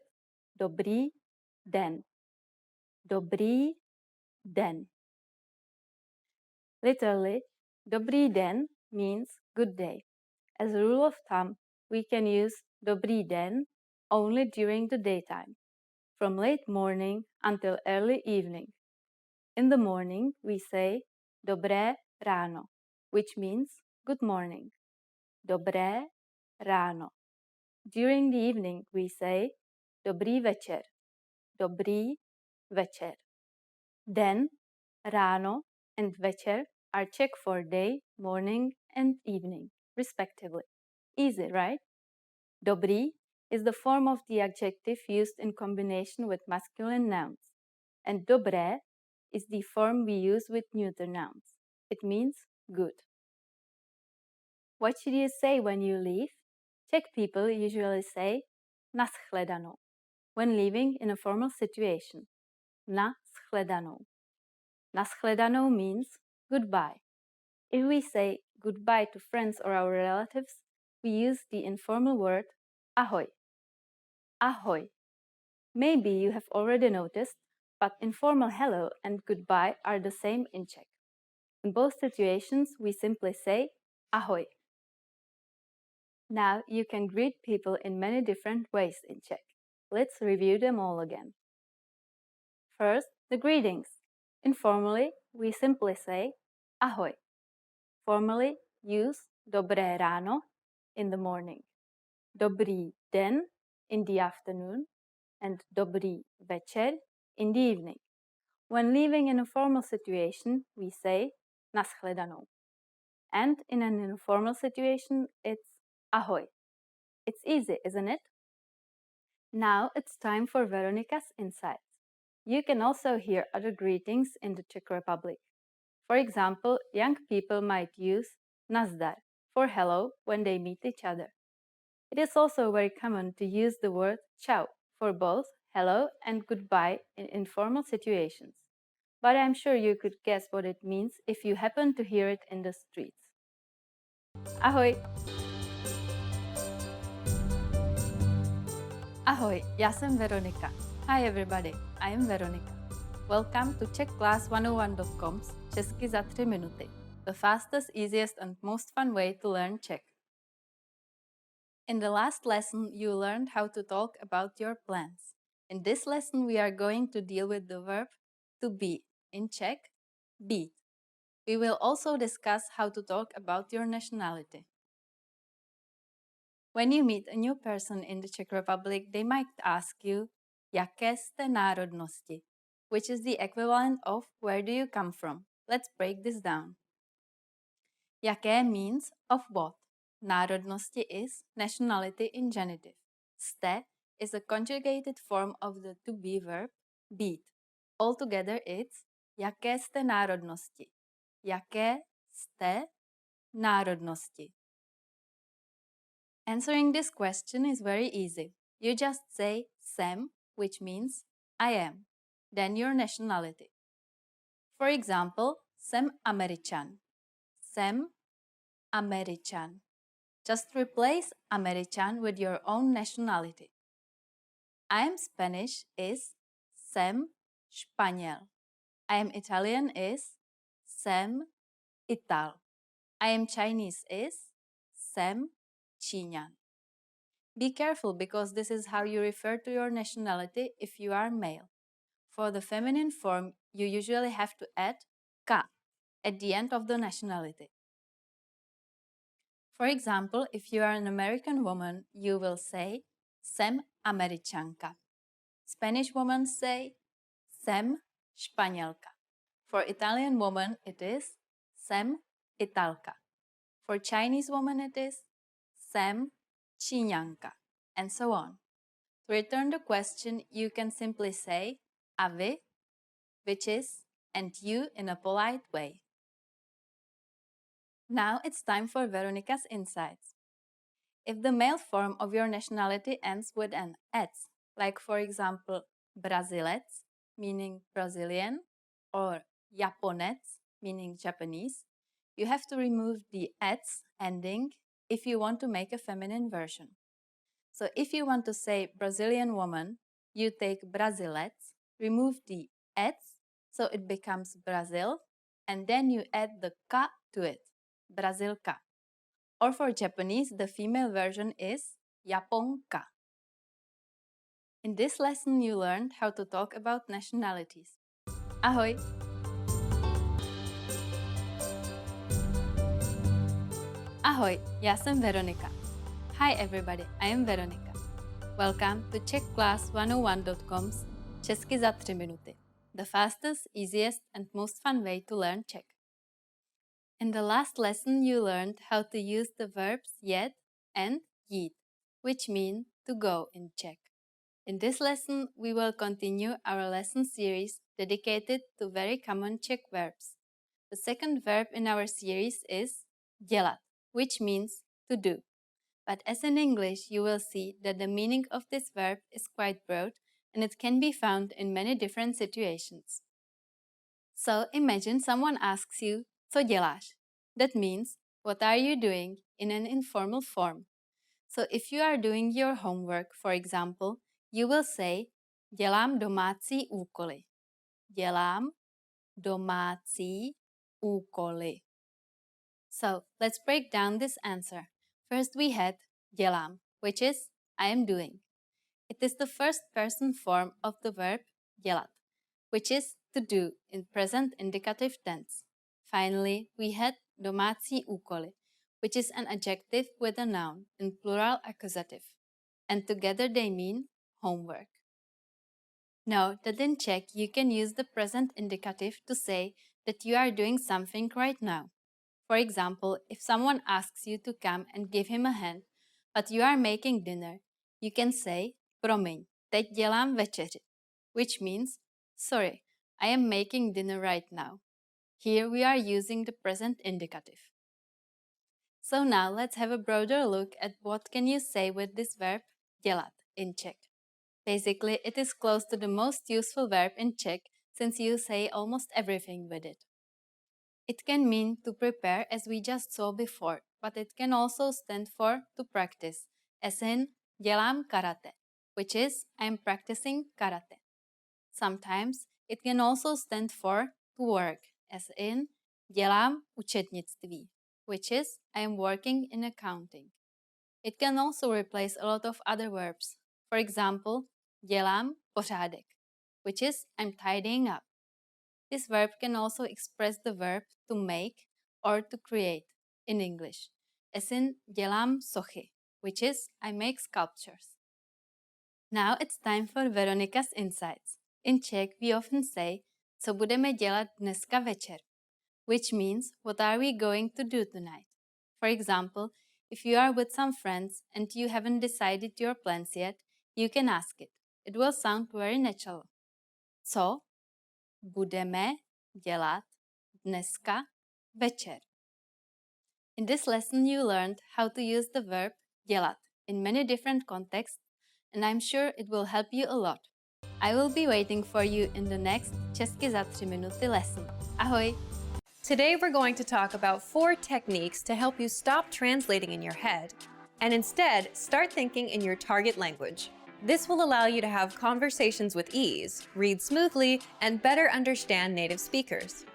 dobrý den. Dobrý den. Literally, dobrý den means good day. As a rule of thumb, we can use dobrý den only during the daytime, from late morning until early evening. In the morning, we say dobré ráno, which means good morning. Dobré ráno. During the evening, we say dobrý večer. Dobrý večer. Den, ráno, and večer are Czech for day, morning, and evening, respectively. Easy, right? Dobrý is the form of the adjective used in combination with masculine nouns, and dobré is the form we use with neuter nouns. It means good. What should you say when you leave? Czech people usually say na shledanou when leaving in a formal situation. Na shledanou. Na shledanou means goodbye. If we say goodbye to friends or our relatives, we use the informal word ahoj. Ahoj. Maybe you have already noticed, but informal hello and goodbye are the same in Czech. In both situations, we simply say ahoj. Now you can greet people in many different ways in Czech. Let's review them all again. First, the greetings. Informally, we simply say ahoj. Formally, use dobré ráno in the morning, dobrý den in the afternoon, and dobrý večer in the evening. When leaving in a formal situation, we say na shledanou. And in an informal situation, it's ahoj. It's easy, isn't it? Now it's time for Veronika's insights. You can also hear other greetings in the Czech Republic. For example, young people might use nazdar for hello when they meet each other. It is also very common to use the word čau for both hello and goodbye in informal situations. But I'm sure you could guess what it means if you happen to hear it in the streets. Ahoj! Ahoj, já jsem Veronika. Hi everybody, I am Veronika. Welcome to czechclass101.com's Česky za 3 minuty, the fastest, easiest and most fun way to learn Czech. In the last lesson, you learned how to talk about your plans. In this lesson, we are going to deal with the verb to be, in Czech, být. We will also discuss how to talk about your nationality. When you meet a new person in the Czech Republic, they might ask you, jaké jste národnosti, which is the equivalent of where do you come from. Let's break this down. Jaké means of what. Národnosti is nationality in genitive. Jste is a conjugated form of the to be verb být. Altogether it's jaké jste národnosti. Jaké jste národnosti. Answering this question is very easy. You just say jsem, which means I am, then your nationality. For example, jsem Američan. Jsem Američan. Just replace Američan with your own nationality. I am Spanish is jsem Španěl. I am Italian is jsem Ital. I am Chinese is jsem Číňan. Be careful because this is how you refer to your nationality if you are male. For the feminine form, you usually have to add ka at the end of the nationality. For example, if you are an American woman, you will say jsem Američanka. Spanish women say jsem Španělka. For Italian woman, it is jsem Italka. For Chinese woman, it is jsem Číňanka, and so on. To return the question, you can simply say a vy, which is and you in a polite way. Now it's time for Veronica's insights. If the male form of your nationality ends with an ec, like for example Brazilec, meaning Brazilian, or Japonec, meaning Japanese, you have to remove the ec ending if you want to make a feminine version. So if you want to say Brazilian woman, you take Brazilec, remove the ec, so it becomes Brazil, and then you add the ka to it, Brazilka. Or for Japanese, the female version is Japonka. In this lesson, you learned how to talk about nationalities. Ahoj! Ahoj, já jsem Veronika. Hi everybody, I am Veronika. Welcome to czechclass101.com's Česky za 3 minuty, the fastest, easiest and most fun way to learn Czech. In the last lesson, you learned how to use the verbs jet and jít, which mean to go in Czech. In this lesson, we will continue our lesson series dedicated to very common Czech verbs. The second verb in our series is dělat, which means to do. But as in English, you will see that the meaning of this verb is quite broad and it can be found in many different situations. So imagine someone asks you, co děláš? That means, what are you doing, in an informal form. So if you are doing your homework, for example, you will say, dělám domácí úkoly. Dělám domácí úkoly. So let's break down this answer. First we had dělám, which is I am doing. It is the first person form of the verb dělat, which is to do in present indicative tense. Finally, we had domácí úkoly, which is an adjective with a noun in plural accusative, and together they mean homework. Note that in Czech you can use the present indicative to say that you are doing something right now. For example, if someone asks you to come and give him a hand, but you are making dinner, you can say promiň, teď dělám večeři, which means sorry, I am making dinner right now. Here we are using the present indicative. So now let's have a broader look at what can you say with this verb dělat in Czech. Basically, it is close to the most useful verb in Czech since you say almost everything with it. It can mean to prepare as we just saw before, but it can also stand for to practice, as in dělám karate, which is I am practicing karate. Sometimes It can also stand for to work, as in dělám účetnictví, which is I am working in accounting. It can also replace a lot of other verbs. For example, dělám pořádek, which is I'm tidying up. This verb can also express the verb to make or to create in English, as in dělám sochy, which is I make sculptures. Now it's time for Veronica's insights. In Czech we often say, co budeme dělat dneska večer, which means what are we going to do tonight. For example, if you are with some friends and you haven't decided your plans yet, you can ask it. It will sound very natural. Co budeme dělat dneska večer? In this lesson you learned how to use the verb dělat in many different contexts, and I'm sure it will help you a lot. I will be waiting for you in the next Česky za 3 minuty lesson. Ahoj! Today we're going to talk about 4 techniques to help you stop translating in your head and instead start thinking in your target language. This will allow you to have conversations with ease, read smoothly, and better understand native speakers.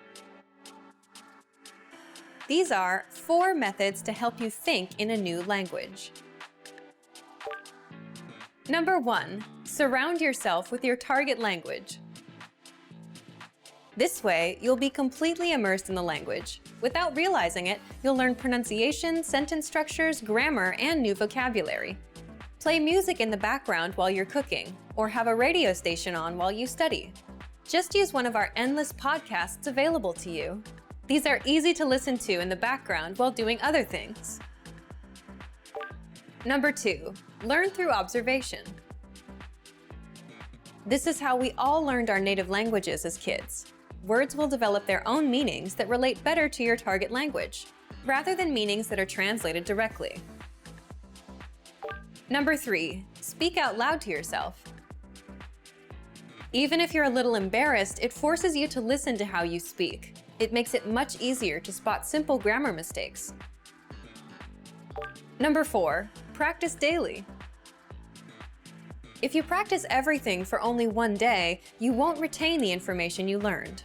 These are 4 methods to help you think in a new language. Number 1, surround yourself with your target language. This way, you'll be completely immersed in the language. Without realizing it, you'll learn pronunciation, sentence structures, grammar, and new vocabulary. Play music in the background while you're cooking, or have a radio station on while you study. Just use one of our endless podcasts available to you. These are easy to listen to in the background while doing other things. Number 2, learn through observation. This is how we all learned our native languages as kids. Words will develop their own meanings that relate better to your target language, rather than meanings that are translated directly. Number 3, speak out loud to yourself. Even if you're a little embarrassed, it forces you to listen to how you speak. It makes it much easier to spot simple grammar mistakes. Number 4, practice daily. If you practice everything for only one day, you won't retain the information you learned.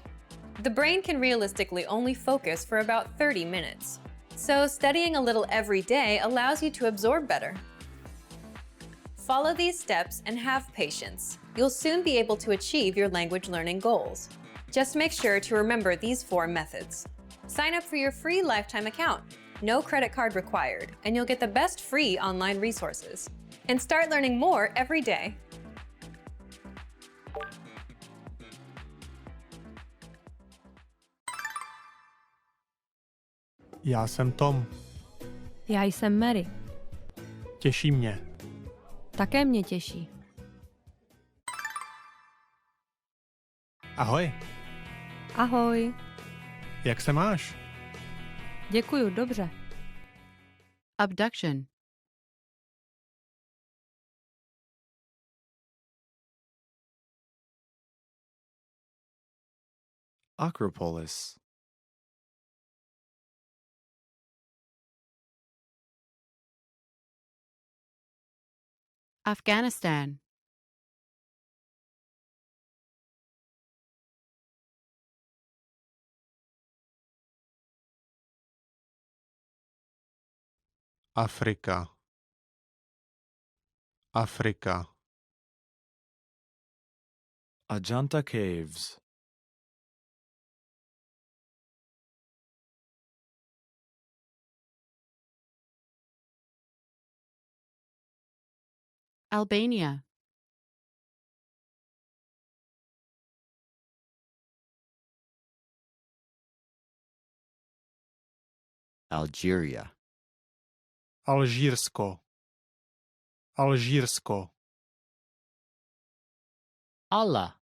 The brain can realistically only focus for about 30 minutes. So studying a little every day allows you to absorb better. Follow these steps and have patience. You'll soon be able to achieve your language learning goals. Just make sure to remember these 4 methods. Sign up for your free lifetime account. No credit card required, and you'll get the best free online resources. And start learning more every day. Já jsem Tom. Já jsem Mary. Těší mě. Také mě těší. Ahoj. Ahoj. Jak se máš? Děkuju, dobře. Abduction. Acropolis. Afghanistan. Afrika. Afrika. Ajanta Caves. Albania. Algeria. Alžírsko. Alžírsko. Allah.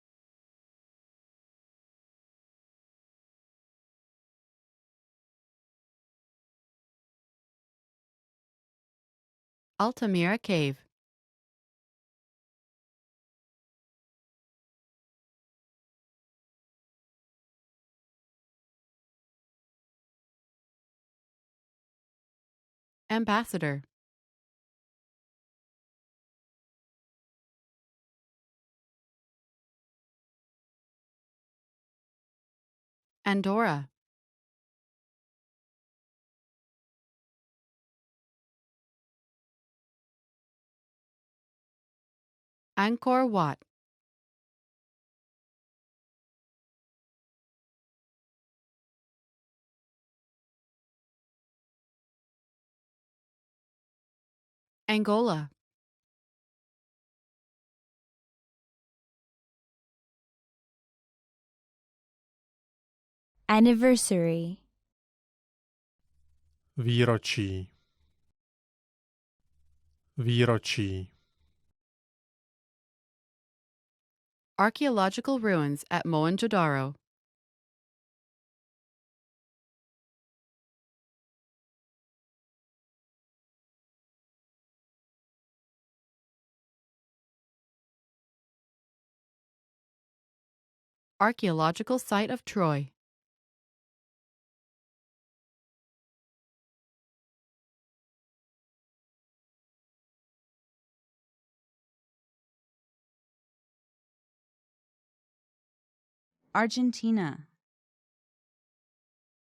Altamira Cave. Ambassador. Andorra. Angkor Wat. Angola. Anniversary. Výročí. Výročí. Archaeological ruins at Mohenjo-daro. Archaeological site of Troy. Argentina.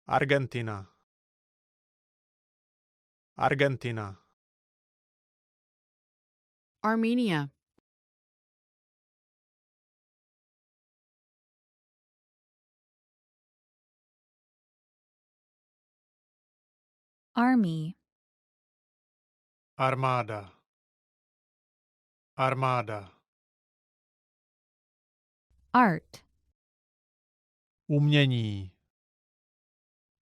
Argentina. Argentina. Armenia. Army. Armáda. Armáda. Art. Umění.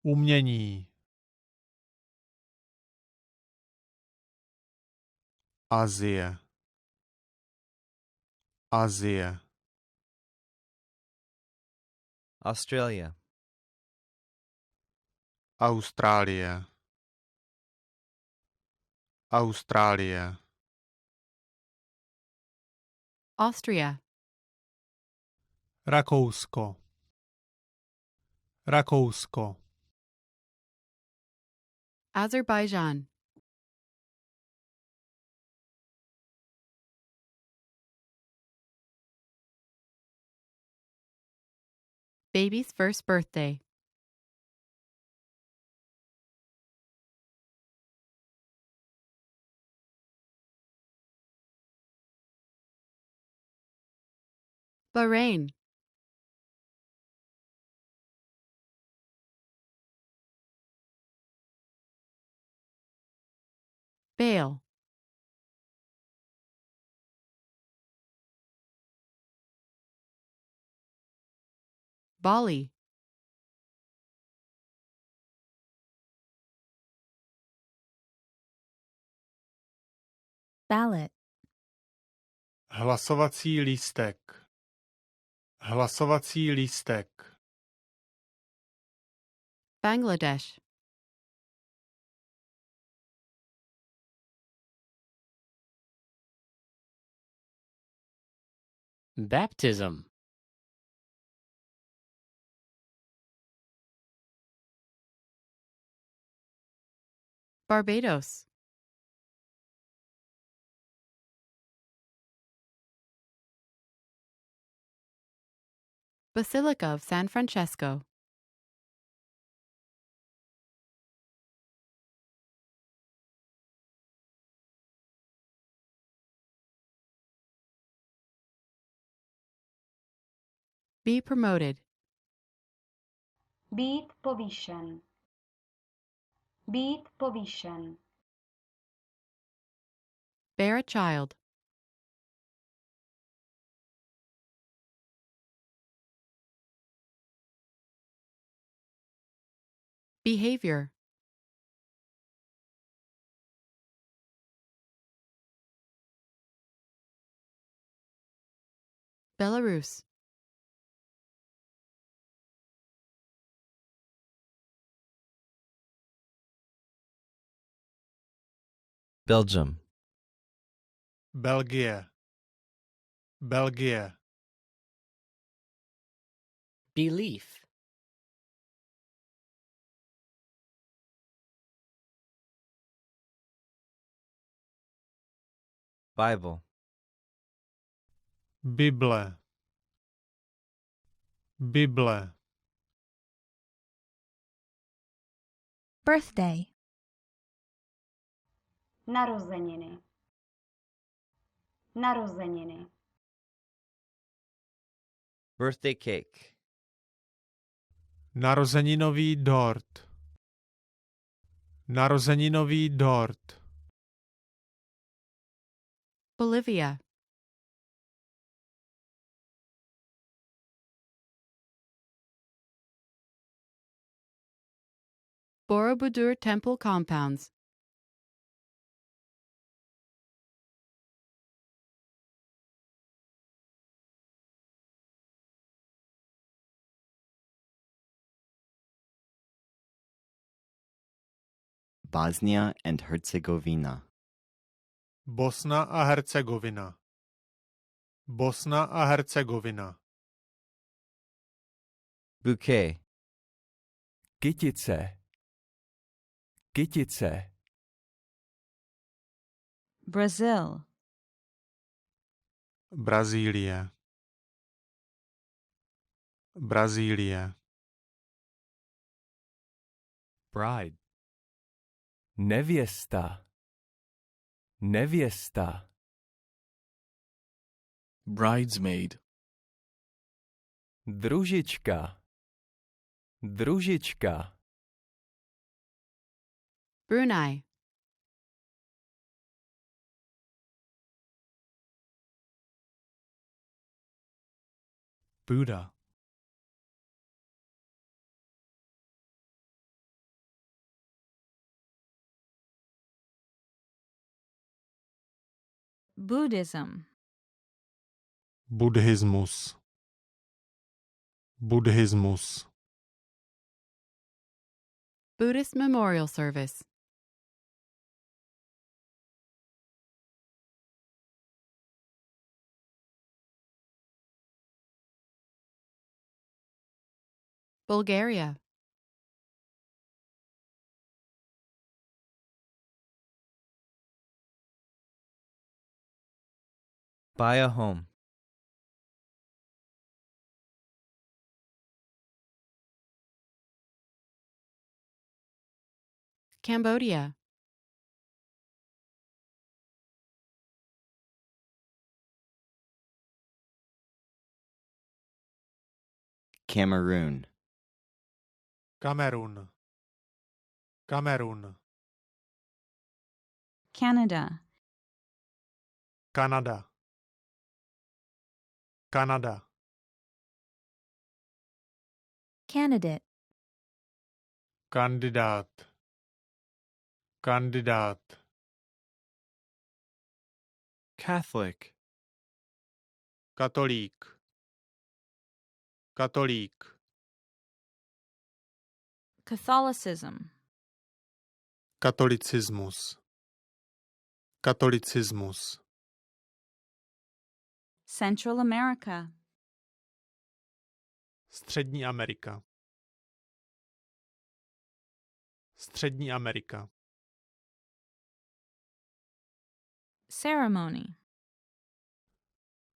Umění. Asie. Asie. Australia. Austrálie. Austrálie. Austria. Rakousko. Rakousko. Azerbaijan. Baby's first birthday. Bahrain. Bail. Bali. Ballot. Hlasovací lístek. Hlasovací lístek. Bangladesh. Baptism. Barbados. Basilica of San Francesco. Be promoted. Být povýšen. Být povýšen. Bear a child. Behavior. Belarus. Belgium. Belgie. Belgie. Belief. Bible. Bible. Bible. Birthday. Narozeniny. Narozeniny. Birthday cake. Narozeninový dort. Narozeninový dort. Bolivia. Borobudur Temple compounds. Bosnia and Herzegovina. Bosna a Hercegovina. Bosna a Hercegovina. Bouquet. Kytice. Kytice. Brazil. Brazílie. Brazílie. Bride. Nevěsta. Nevěsta. Bridesmaid. Družička. Družička. Brunei. Buddha. Buddhism. Buddhismus. Buddhismus. Buddhist memorial service. Bulgaria. Buy a home. Cambodia. Cameroon. Kamerun. Kamerun. Canada. Kanada. Kanada. Candidate. Kandidát. Kandidát. Catholic. Katolík. Katolík. Catholicism. Katolicismus. Katolicismus. Central America. Střední Amerika. Střední Amerika. Ceremony.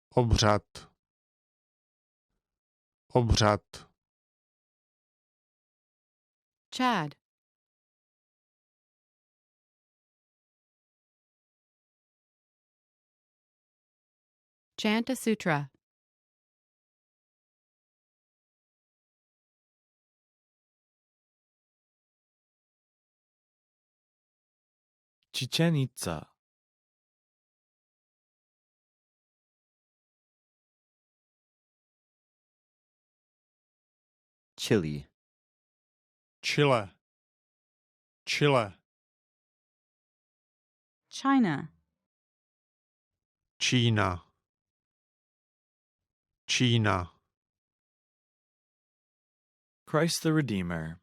Obřad. Obřad. Chad. Chant a sutra. Chichen Itza. Chile. Chile. Chile. China. Čína. Čína. Christ the Redeemer.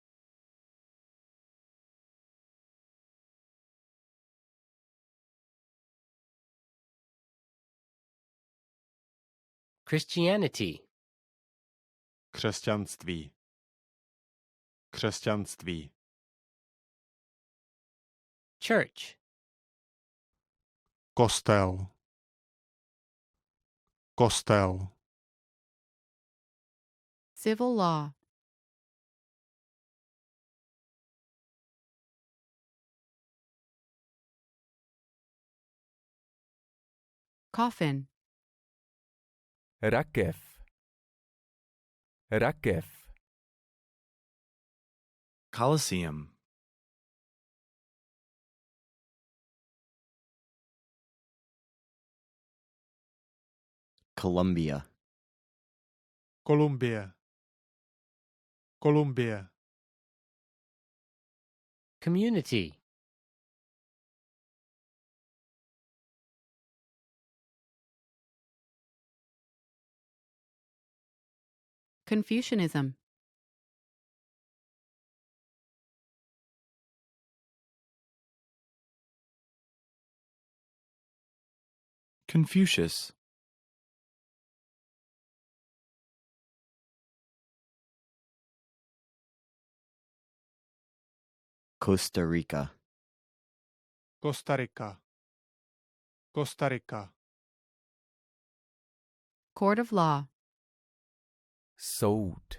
Christianity. Křesťanství. Křesťanství. Church. Kostel. Kostel. Civil law. Coffin. Rakev. Rakev. Colosseum. Columbia. Kolumbie. Kolumbie. Community. Confucianism. Confucius. Costa Rica. Costa Rica. Costa Rica. Court of law. Soud.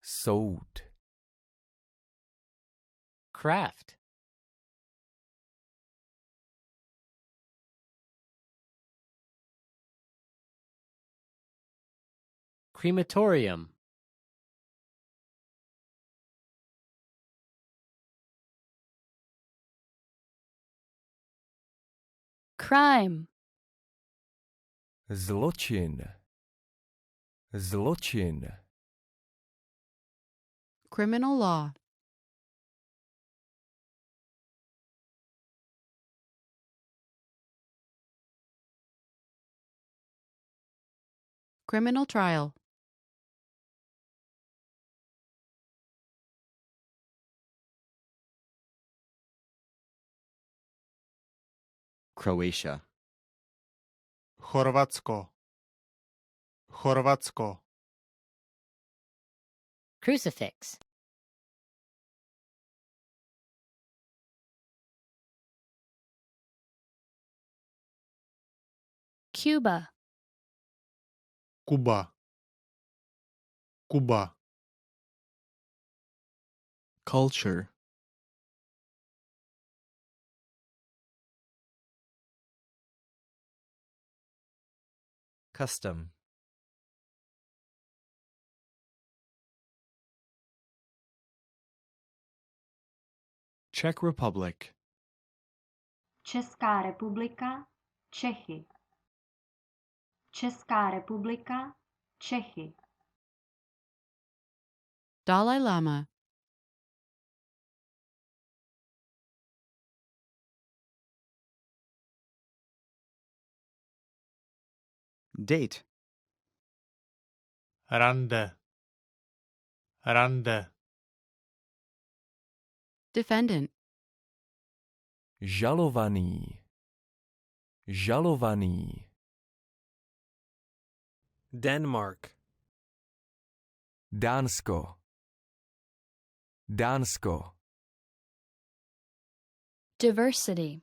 Soud. Craft. Crematorium. Crime. Zločin. Zločin. Criminal law. Criminal trial. Croatia. Chorvatsko. Chorvatsko. Crucifix. Cuba. Kuba. Kuba. Culture. Custom. Czech Republic. Česká republika, Čechy. Česká republika, Čechy. Dalai Lama. Date. Rande. Rande. Defendant. Žalovaný. Žalovaný. Denmark. Dánsko. Dánsko. Diversity.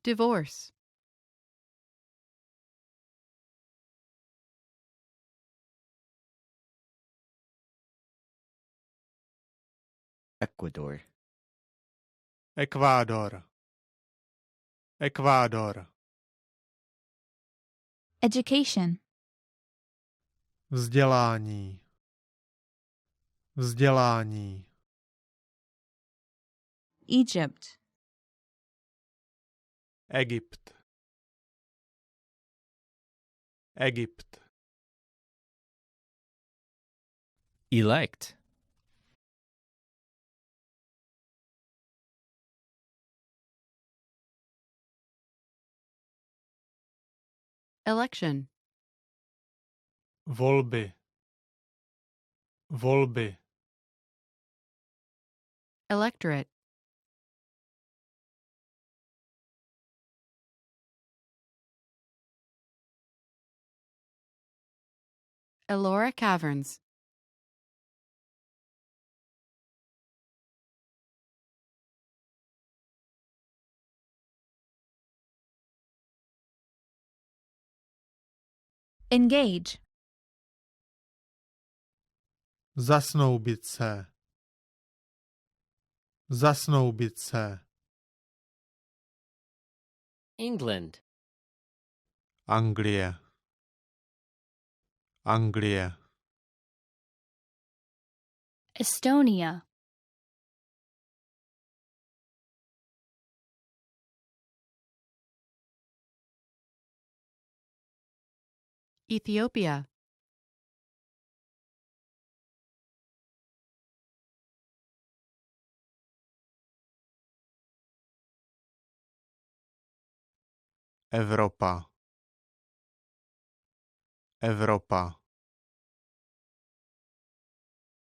Divorce. Ecuador. Ekvádor. Ekvádor. Education. Vzdělání. Vzdělání. Egypt. Egypt. Egypt. Elect. Election. Volby. Volby. Electorate. Ellora Caverns. Engage. Zasnoubit se. Zasnoubit se. England. Anglie. Anglie. Estonia. Ethiopia. Evropa. Evropa.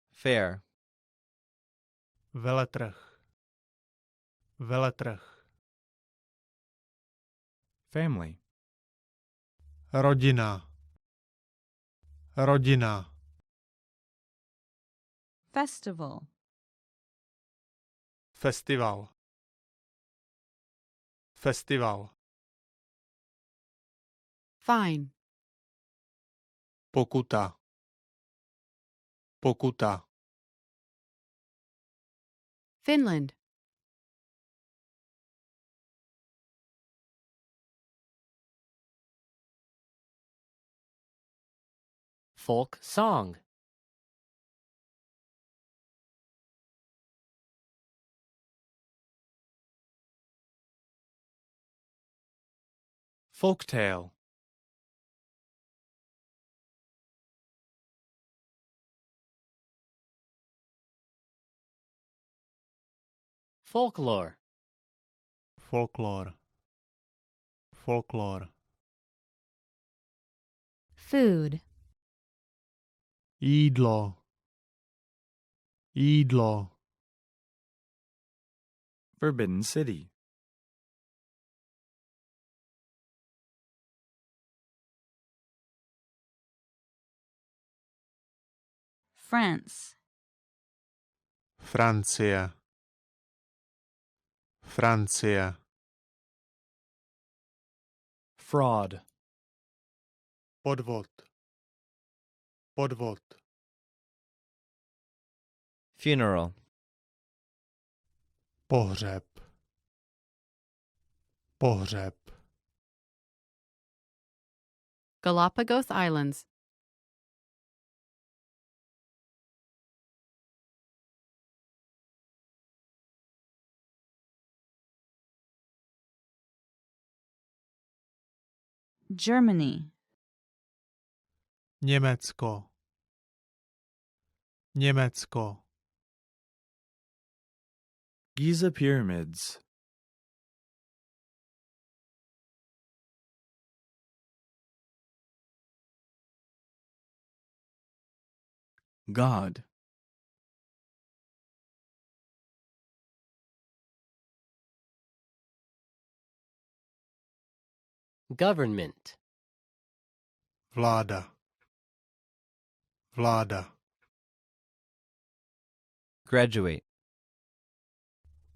Fair. Veletrh. Veletrh. Family. Rodina. Rodina. Festival. Festival. Festival. Fine. Pokuta. Pokuta. Finland. Folk song. Folktale. Folklore. Folklore. Folklore. Food. Jídlo. Jídlo. Forbidden City. France. Francie. Francie. Fraud. Podvod. Podvod. Funeral. Pohřeb. Pohřeb. Galapagos Islands. Germany. Německo. Německo. Giza Pyramids. God. Government. Vláda. Vláda. Graduate.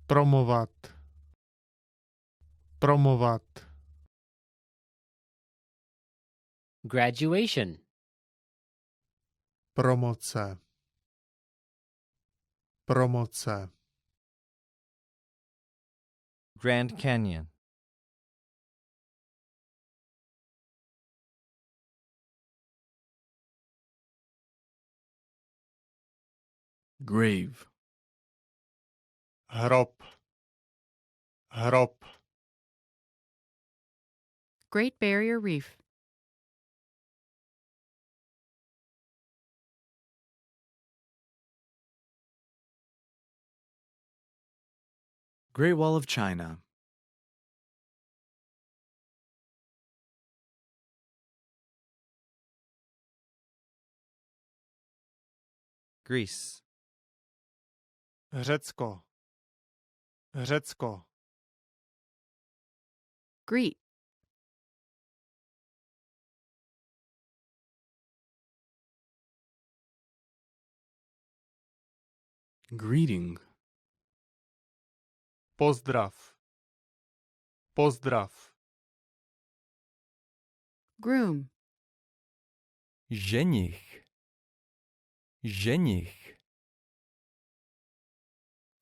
Promovat. Promovat. Graduation. Promoce. Promoce. Grand Canyon. Grave. Hrob. Hrob. Great Barrier Reef. Great Wall of China. Greece. Řecko. Řecko. Greet. Greeting. Pozdrav. Pozdrav. Groom. Ženich. Ženich.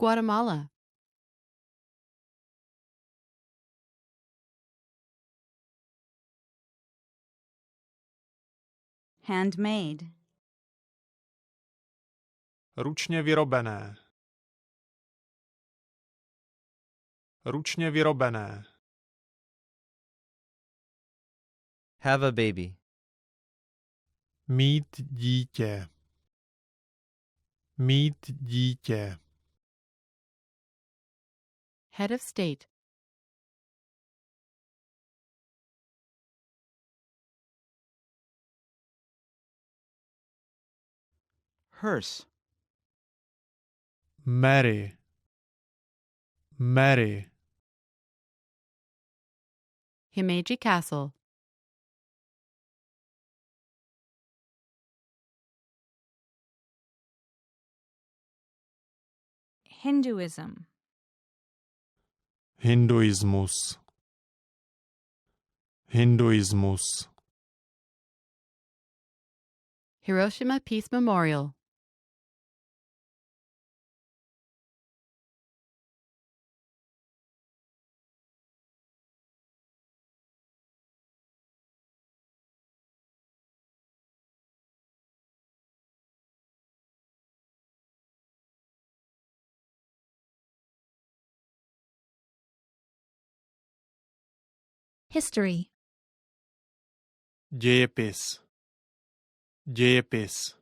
Guatemala. Handmade. Ručně vyrobené. Ručně vyrobené. Have a baby. Mít dítě. Mít dítě. Head of state. Hearse. Mary. Mary. Himeji Castle. Hinduism. Hinduismus. Hinduismus. Hiroshima Peace Memorial. History. Dějepis. Dějepis.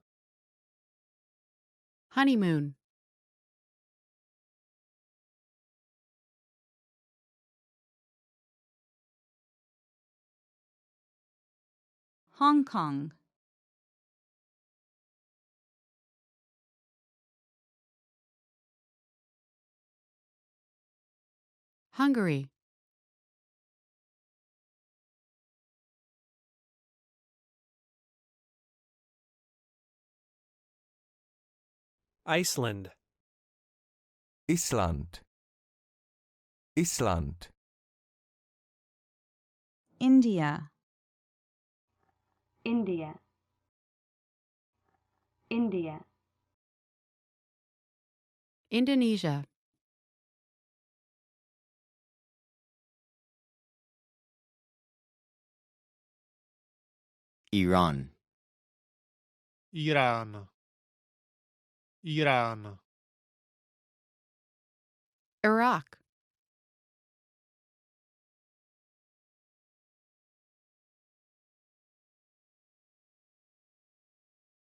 Honeymoon. Hong Kong. Hungary. Iceland. Island. Island. India. India. India. Indonesia. Iran. Irán. Irán. Iraq.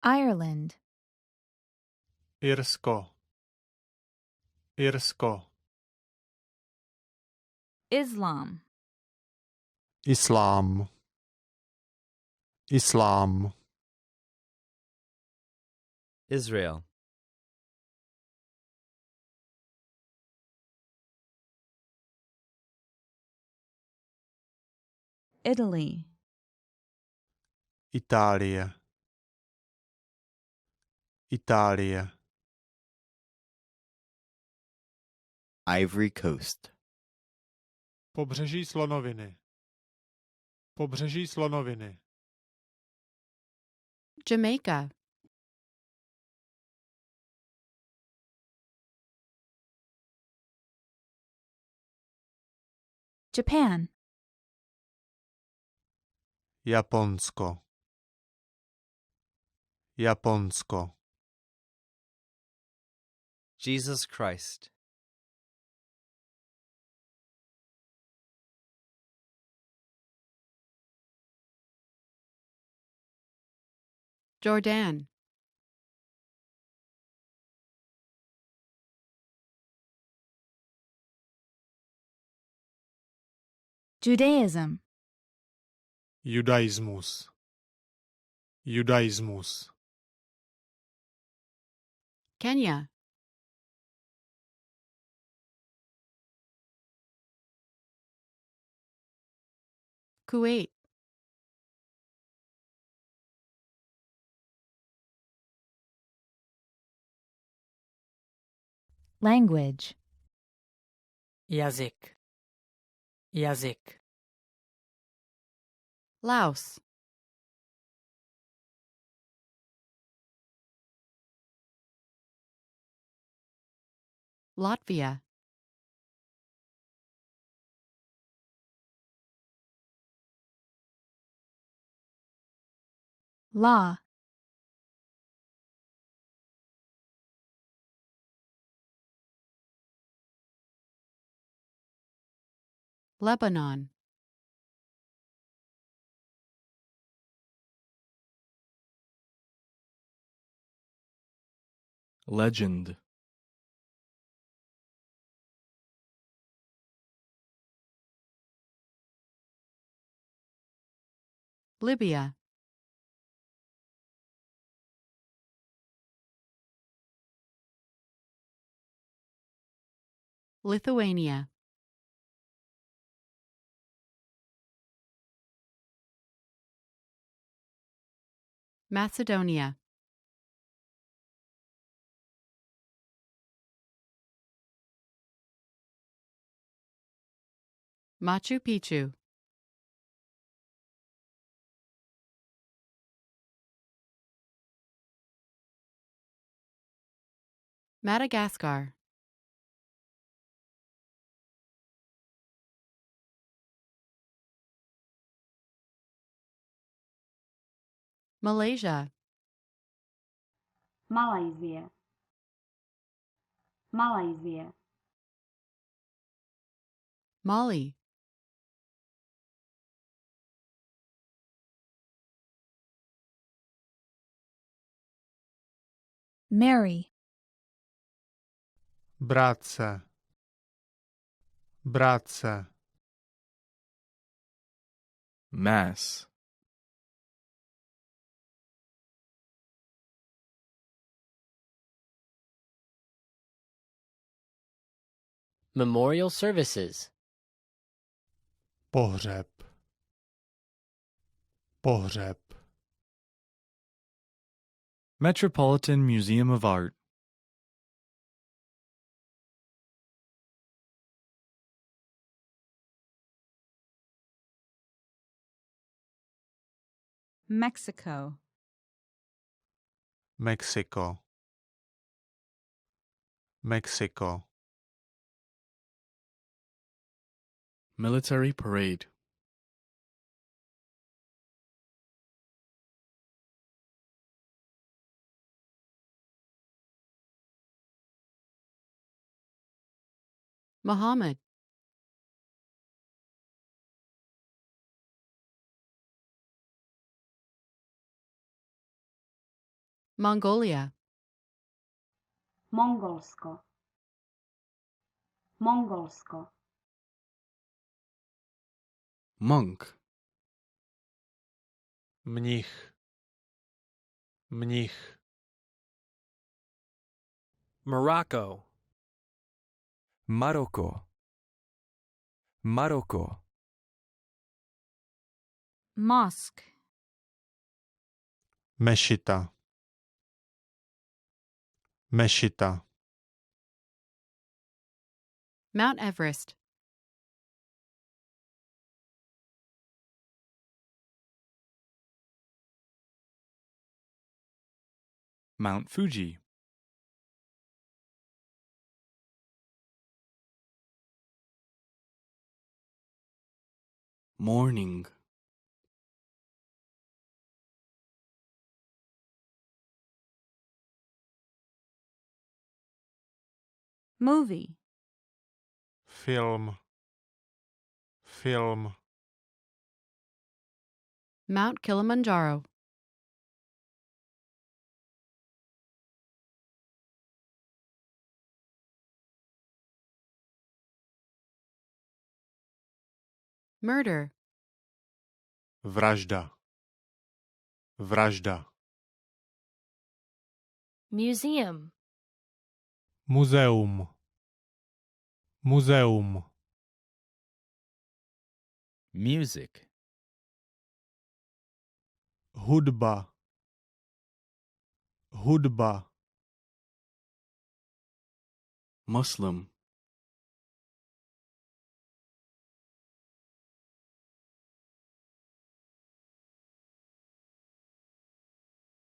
Ireland. Irsko. Irsko. Islam. Islám. Islám. Israel. Italy. Itálie. Itálie. Ivory Coast. Pobřeží slonoviny. Pobřeží slonoviny. Jamaica. Japan. Japonsko. Japonsko. Jesus Christ. Jordan. Judaism. Judaismus. Judaismus. Kenya. Kuwait. Language. Jazyk. Jazyk. Laos. Latvia. Law. Lebanon. Legend. Libya. Lithuania. Macedonia. Machu Picchu. Madagascar. Malaysia. Malajsie. Malajsie. Mali. Mary. Bratce. Bratce. Mass. Memorial services. Pohřeb. Pohřeb. Metropolitan Museum of Art. Mexico. Mexiko. Mexiko. Military parade. Muhammad. Mongolia. Mongolsko. Mongolsko. Monk. Mnich. Mnich. Morocco. Maroko. Maroko. Mosque. Mešita. Mešita. Mount Everest. Mount Fuji. Morning. Movie. Film. Film. Mount Kilimanjaro. Murder. Vražda. Vražda. Museum. Muzeum. Muzeum. Music. Hudba. Hudba. Muslim.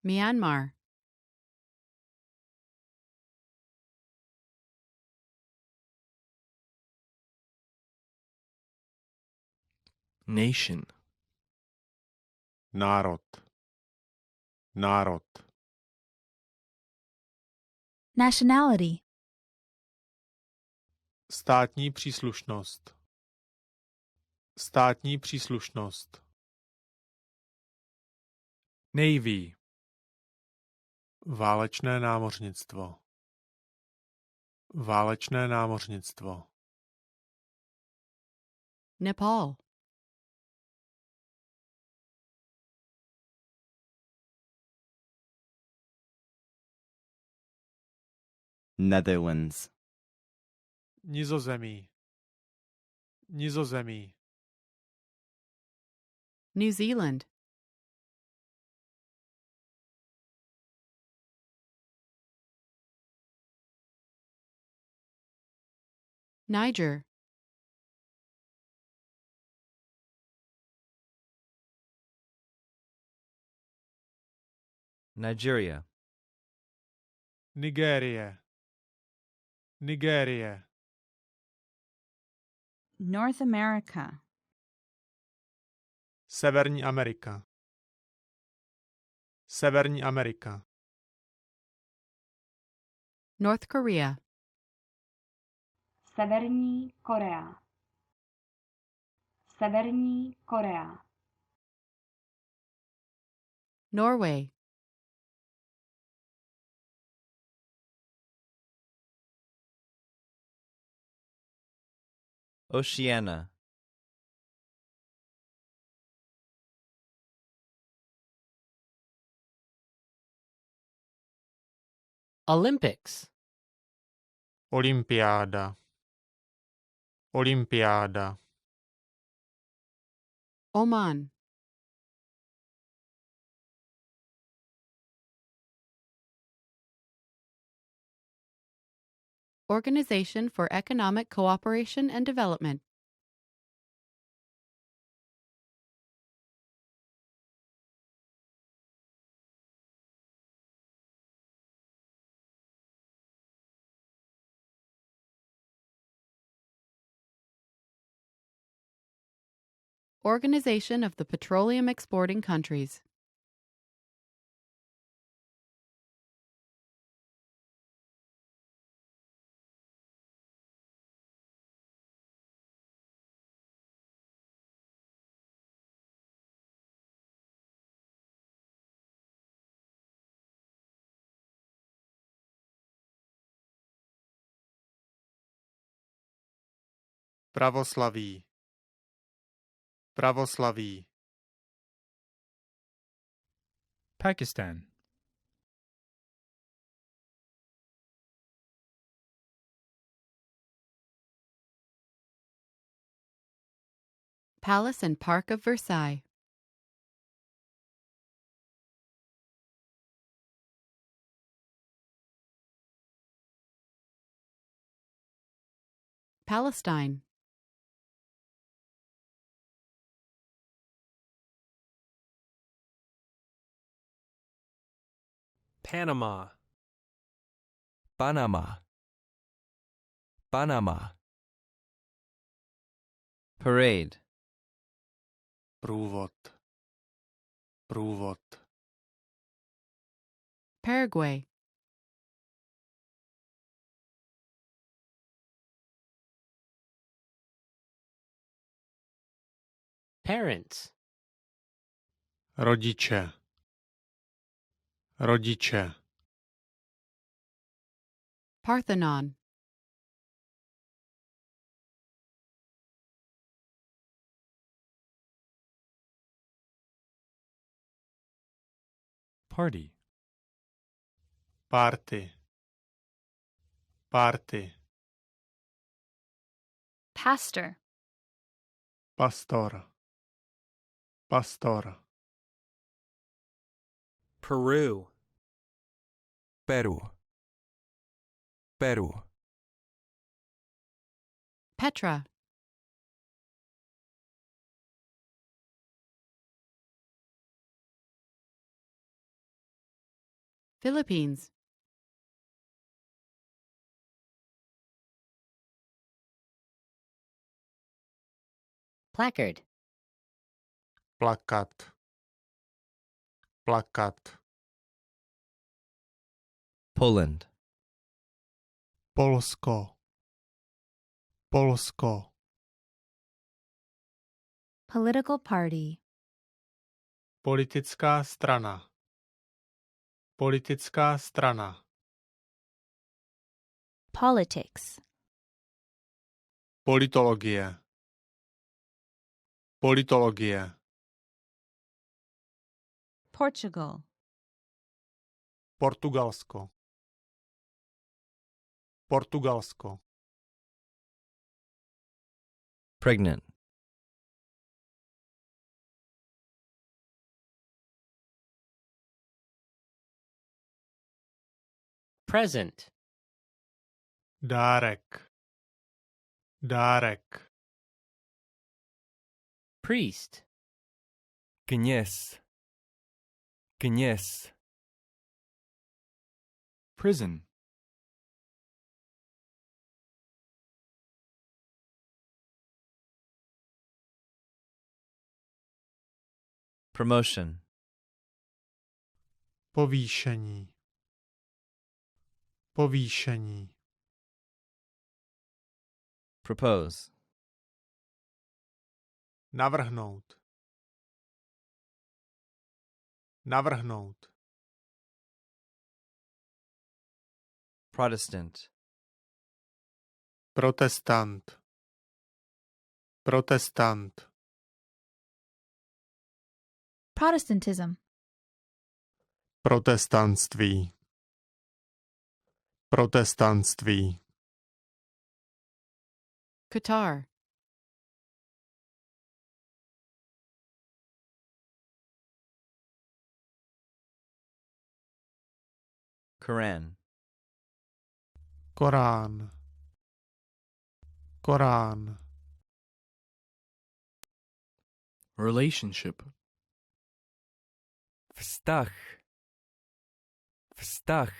Myanmar. Nation. Národ. Národ. Nationality. Státní příslušnost. Státní příslušnost. Navy. Válečné námořnictvo. Válečné námořnictvo. Nepal. Netherlands. Nizozemí. Nizozemí. New Zealand. Niger. Nigeria. Nigérie. Nigérie. North America. Severní Amerika. Severní Amerika. North Korea. Severní Korea. Severní Korea. Norway. Oceania. Olympics. Olympiáda. Olympiáda. Oman. Organization for Economic Cooperation and Development. Organization of the Petroleum Exporting Countries. Pravoslaví. Pravoslaví. Pakistan. Palace and Park of Versailles. Palestine. Panama. Panama. Panama. Parade. Průvod. Průvod. Paraguay. Parents. Rodiče. Rodiče. Parthenon. Party. Party. Party. Pastor. Pastor. Pastor. Peru. Peru. Peru. Petra. Philippines. Placard. Plakat. Plakat. Poland. Polsko. Polsko. Political party. Politická strana. Politická strana. Politics. Politologie. Politologie. Portugal. Portugalsko. Portugalsko. Pregnant. Present. Dárek. Dárek. Priest. Kněz. Kněz. Prison. Promotion. Povýšení. Povýšení. Propose. Navrhnout. Navrhnout. Protestant. Protestant. Protestant. Protestantism. Protestantství. Protestantství. Qatar. Quran. Korán. Korán. Relationship. Vztah. Vztah.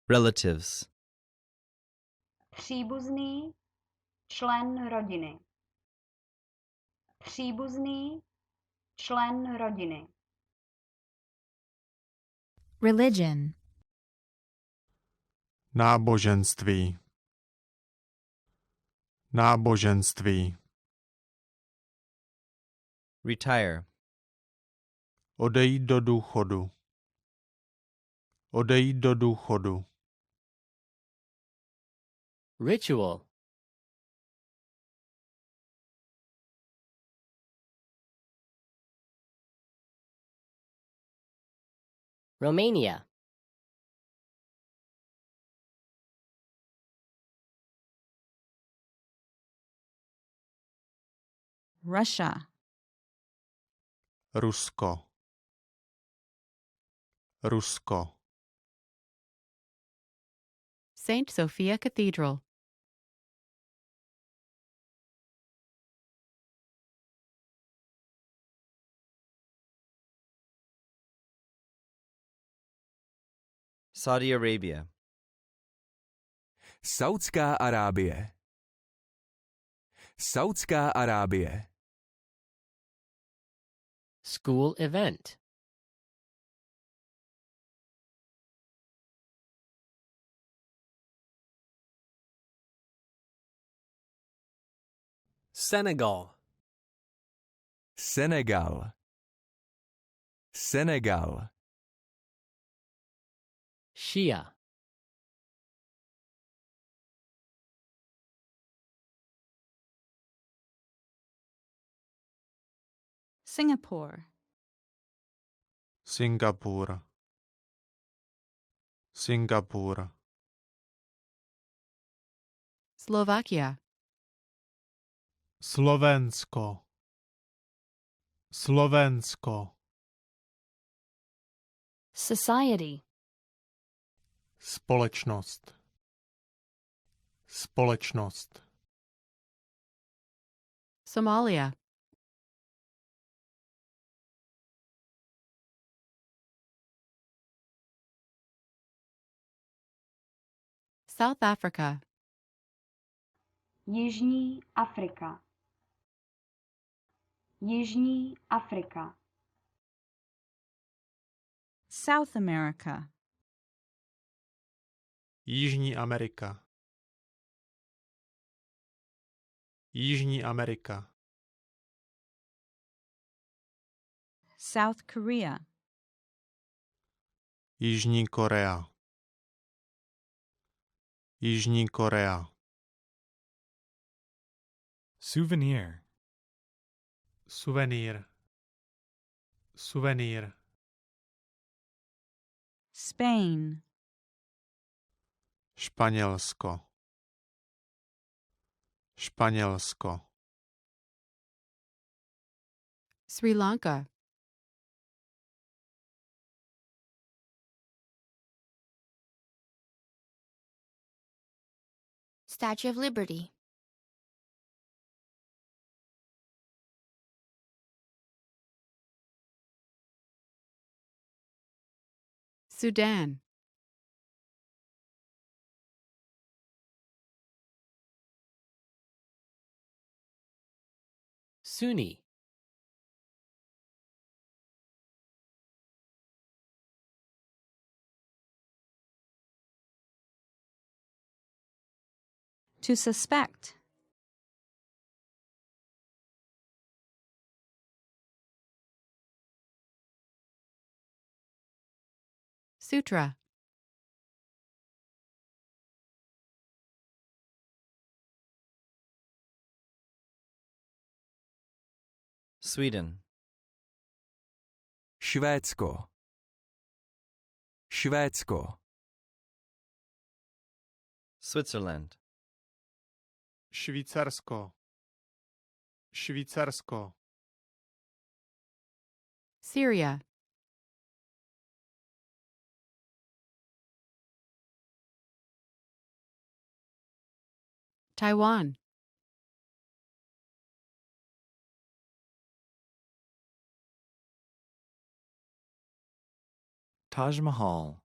Relatives. Příbuzný, člen rodiny. Příbuzný, člen rodiny. Religion. Náboženství. Náboženství. Retire. Odejít do důchodu. Odejít do důchodu. Ritual. Romania. Russia. Rusko. Rusko. Saint Sophia Cathedral. Saudi Arabia. Saudská Arábie. Saudská Arábie. School event. Senegal. Senegal. Senegal. Shia. Singapore. Singapur. Singapur. Slovakia. Slovensko. Slovensko. Society. Společnost. Společnost. Somalia. South Africa. Jižní Afrika. Jižní Afrika. South America. Jižní Amerika. Jižní Amerika. South Korea. Jižní Korea. Jižní Korea. Souvenir. Suvenýr. Suvenýr. Spain. Španělsko. Španělsko. Sri Lanka. Statue of Liberty. Sudan. Sunni. To suspect. Sutra. Sweden. Švédsko. Švédsko. Switzerland. Švýcarsko. Švýcarsko. Syria. Taiwan. Taj Mahal.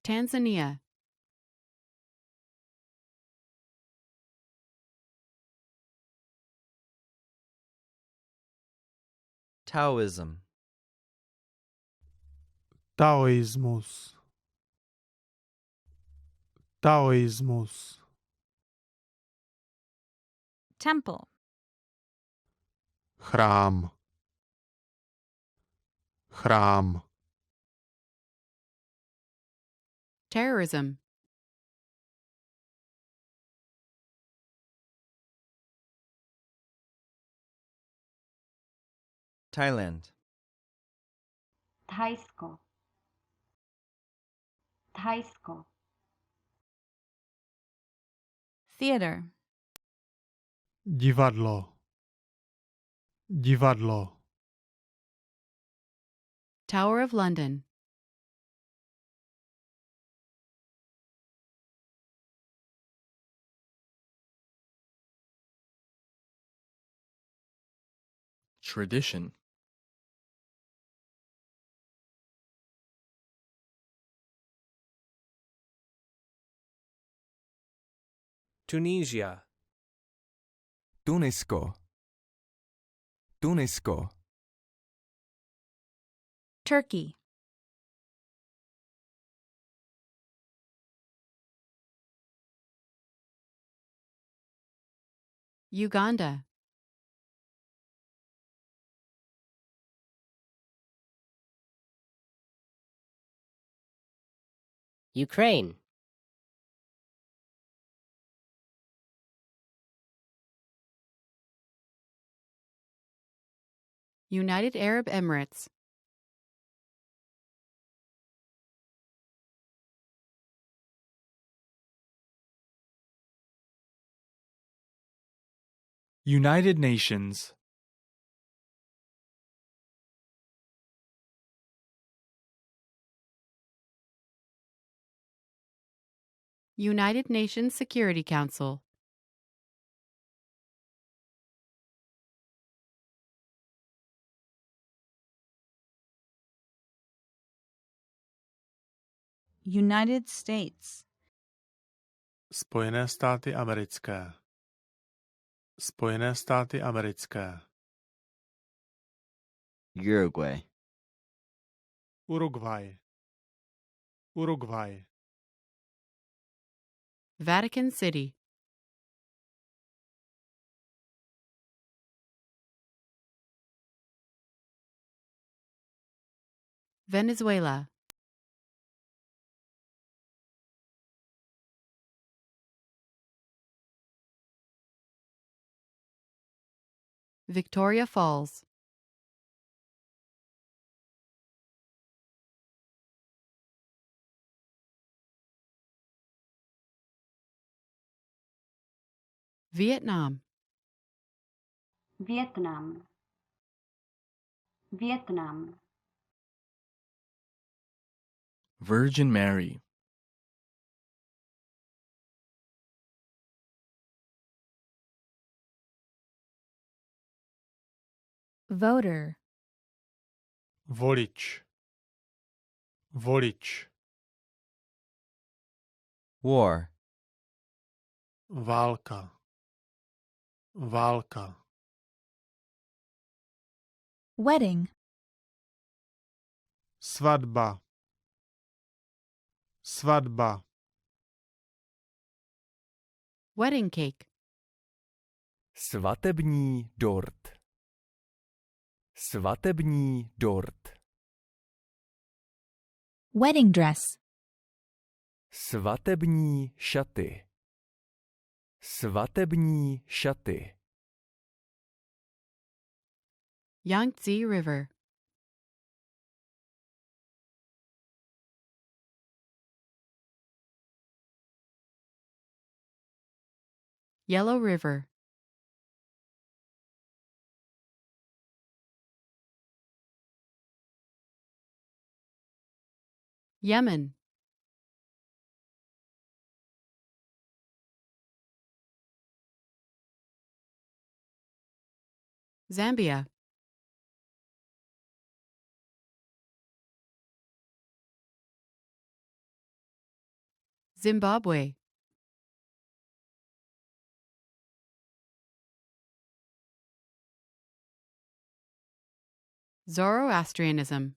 Tanzania. Taoism. Taoismus. Taoismus. Temple. Chrám. Chrám. Terrorism. Thailand. Thajsko. Thajsko. Theater. Divadlo. Divadlo. Tower of London. Tradition. Tunisia. Tunisko. Tunisko. Turkey. Uganda. Ukraine. United Arab Emirates. United Nations. United Nations Security Council. United States. Spojené státy americké. Spojené státy americké. Uruguay. Uruguay. Uruguay. Vatican City. Venezuela. Victoria Falls. Vietnam. Vietnam. Vietnam. Virgin Mary. Voter. Volič. Volič. War. Válka. Válka. Wedding. Svatba. Svatba. Wedding cake. Svatební dort. Svatební dort. Wedding dress. Svatební šaty. Svatební šaty. Yangtze River. Yellow River. Yemen. Zambia. Zimbabwe. Zoroastrianism.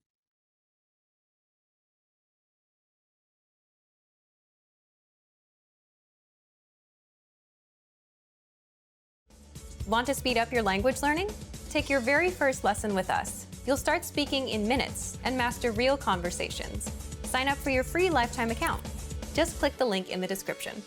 Want to speed up your language learning? Take your very first lesson with us. You'll start speaking in minutes and master real conversations. Sign up for your free lifetime account. Just click the link in the description.